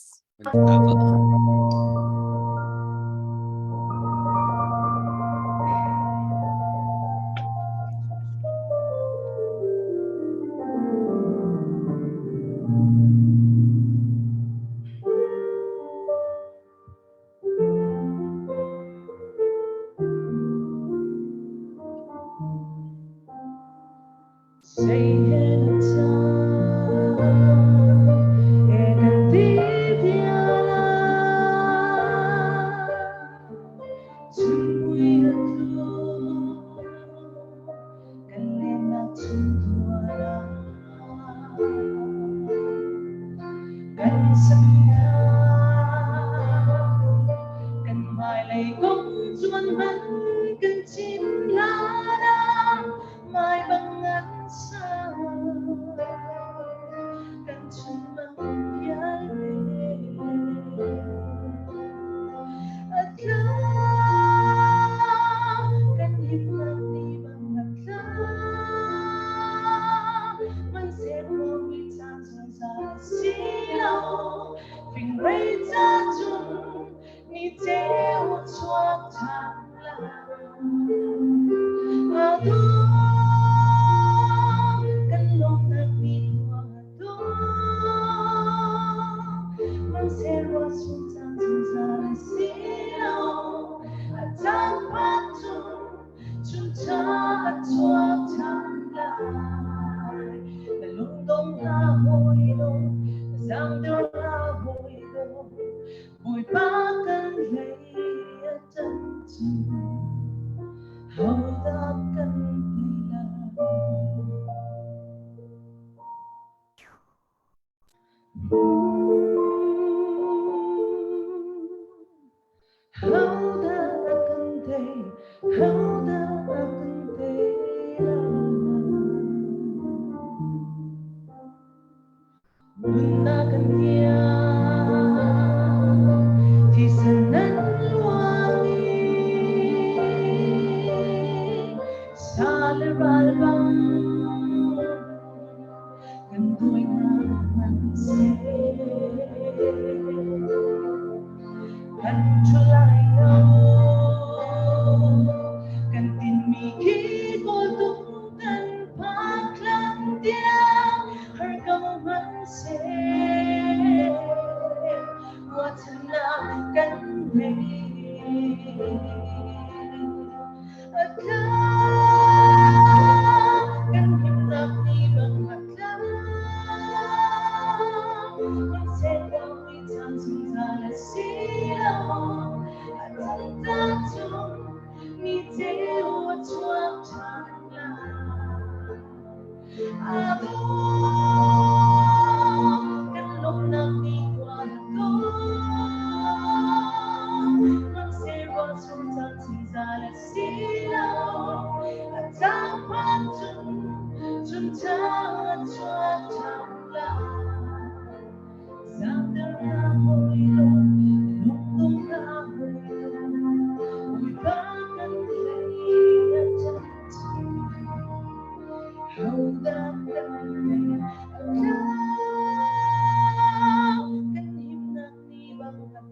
กันลมนักดีกว่าตัวมันเสียว่าสุดท้ายสิ่งใจและสิ่งเราอาจจะพันจนเธอชวนทำลายสักแต่เราไม่รู้ลุกตุ้มเราไม่รู้ไม่บ้ากันเลยจะHold upกันหิมนักนี้บางกัน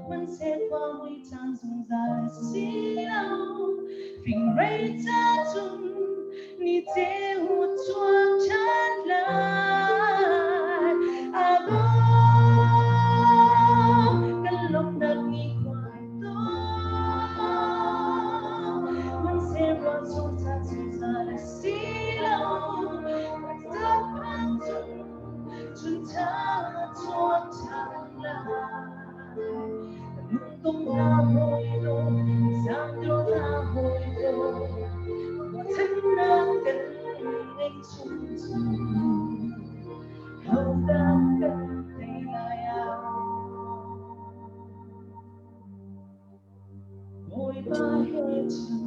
มันเสียความไว้ทางสงสารสิเราฟิงไรจะจุนนี่เจ้าชวนฉันเลยอาบุกันลมนักนี้กว่าตัวมันเสียว่าสุดท้ายสงสารสิเรามันจะพังจนเธอชวนฉันเลยNung nahoy lo, sando nahoy lo, watan na galing sunsun, hawak ka tayaw. Mo'y bahit siya,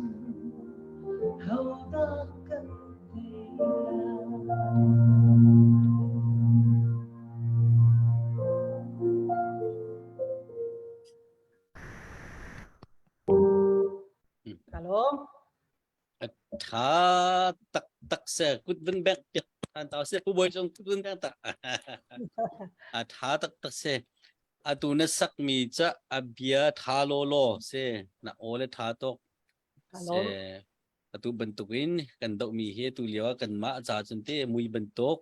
hawak ka tayaw. Hello. Thả tắc xe cút vân bẹt tiệt anh tao xe bôi trong cút vân bẹt thả tắc xe tu nó sắc mi cha bia thả lo xe na ole thả to xe tu bentukin kan dok mi he tu liwa kan ma cha chun te mui bentuk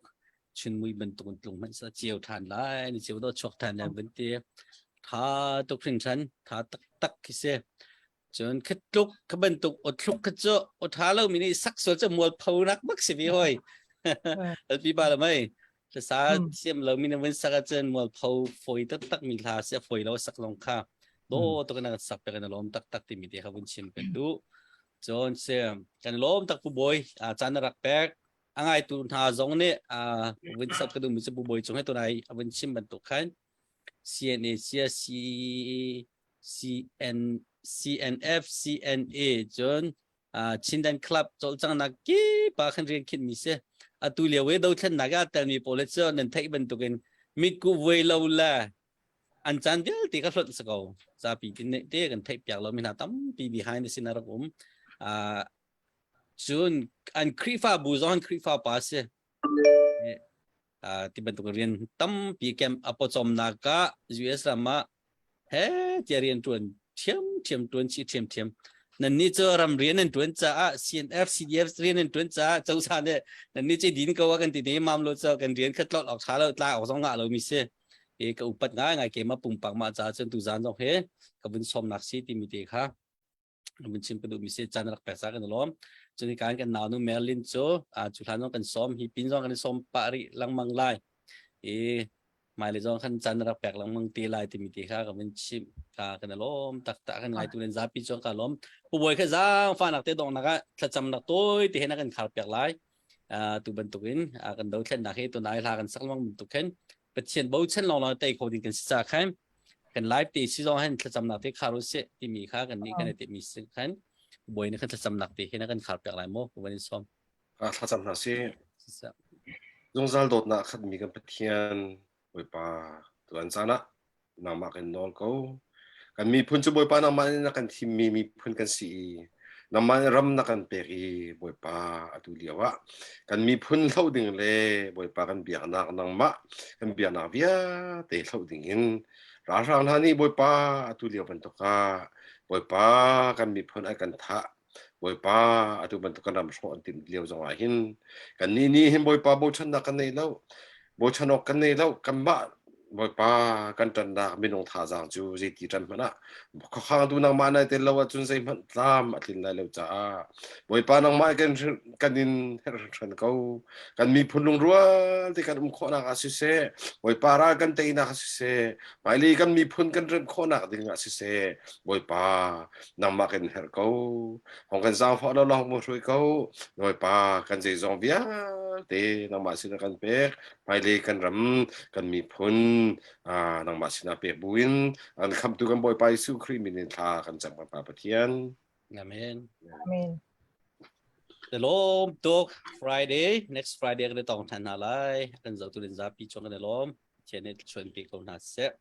chun mui bentuk tlung man sa chiều than lai ni chiều đó chok than na ben te thả to khring chan thả tắc ki xeจนขึ้นลุกขึ้นบรรทุกอดลุกขึ้นเจาะอดท้าเรามีนี่สักส่วนจะมัวเผานักบักสิพี่ห้อยพี่บ้าหรือไม่ภาษาเสียมเรามีนวันสักเจนมัวเผาฝอยตักมีลาเสียฝอยเราสักลงข้าโดตัวกันสับไปกันล้อมตักที่มีเดียครับวันชิมเป็นดูจนเสียกันล้อมตักผู้บอยจานรักแปกอ่างตุนหาจงเนี่ยวันสับกันดูมีจะผู้บอยจงให้ตัวไหนวันชิมบรรทุกขัน CNF CNA จนชินดันคลับจอจังนักกี่ปาขันเรียนคิดมิเสตุเลียวเวดเอาเช่นนักแต่มีโพลิเซอร์นั่นเทคบันตุกันมิกูเวลาละอันจันเดียวที่เขาสดสกาวซาปีกินเด็กกันเทคอย่างเราไม่น่าตั้มปี behind the scene นะผมจนอันครีฟ้าบูซอนครีฟ้าปาเสที่บันตุกันเรียนตั้มปีแกมอปจอมนักะ US รามาเฮ้จะเรียนจวนเทียมตัวชี้เทียมนั่นนี่จะรำเรียนนั่นตัวจ้า CNF CDF เรียนนั่นตัวจ้าเจ้าชายเนี่ยนั่นนี่จะดินก็ว่ากันทีนี้มัมเราจะกันเรียนคัดลอดออกช้าเราตาออกสองงานเรามีเสียก็อุปถัมภ์ง่ายเกมมาปุ่มปังมาจ้าจนตุจานจงเฮก็เป็นสมนักสิที่มีเด็กค่ะเป็นชิมไปดูมีเสียจานรักแปะซากันล้อมจนในการกันหนาวนู่นเมลินโจจุฬาน้องกันซ้อมฮีปินซ้อมกันซ้อมปาริลังมังไลหมายเลยจงขันจันรักแปลกหลังมังตีลายที่มีตีข้ากับมันชิมกันล้มตักกันไงตัวเล่นซาปิจงกันล้มผู้บริข้าจ้างฟันนักเตะดองนักถ้าจำนักตัวที่เห็นนักกันขาดแปลกหลายตัวบรรทุกินกันดูเช่นนักเฮตัวนายลากันสักมังบรรทุกเห็นเป็นเช่นบ่เช่นลองเตะโคดิกันสักครั้งกันไลฟ์ตีซีจงเห็นถ้าจำนักเตะขารุเสที่มีข้ากันนี่กันเตะมีสักครั้งบริเนี่ยถ้าจำนักเตะเห็นนักกันขาดแปลกหลายโม่วันนี้ซ้อมถ้าจำนักเสียจงซาลโดดนักขัดมีกันเพียนไว้ป่าตัวอันซานะนำมากันนอนเขากันมีพุ่นจะบอยป่านำมาเนี่ยกันที่มีพุ่นกันสีนำมารำนักกันเปรีบอยป่าตุเลียวะกันมีพุ่นเท่าดิ่งเลยบอยป่ากันเบียนักนังมะกันเบียนักเบียเตะเท่าดิ่งอินราชาหน้านี้บอยป่าตุเลียวเป็นตัวกาบอยป่ากันมีพุ่นไอ้กันทะบอยป่าตุเป็นตัวกันนำส่งอันติเลียวจังหวะหินกันนี่เห็นบอยป่าบอยชนะกันในแล้วบอยชนะกันในแล้วกันบ้า บ่ปากันจันดาไม่นงท่าจางจูเจตีจันมันนะข้างดูนางมาในเตลว่าจุนใจมันตามอตินได้แล้วจ้าบ่ปานางมากันดินเฮรชันเขากันมีพุนลงรัวที่กันขอนักอาศิเสบ่ปารากันเตนักอาศิเสหมายลีกันมีพุนกันเรื่องขอนักดิ่งอาศิเสบ่ปานางมากันเฮรเขาของกันสาวฟ้าเราลองมาช่วยเขาบ่ปากันใจจงเบียเตนางมาสินะกันเป็กหมายลีกันรำกันมีพุนนางมาสินาเปียบุญอันคำตุกันบ่อยไปสู้ครีมินินทากันจังปาปะเทียน อาเมน Amen. แต่ล้มตุก Friday next Friday ก็ได้ต้องทันอะไรกันจะตุลินซาปีชงกันได้ล้มเช่นนี้ชวนปีกองทัศน์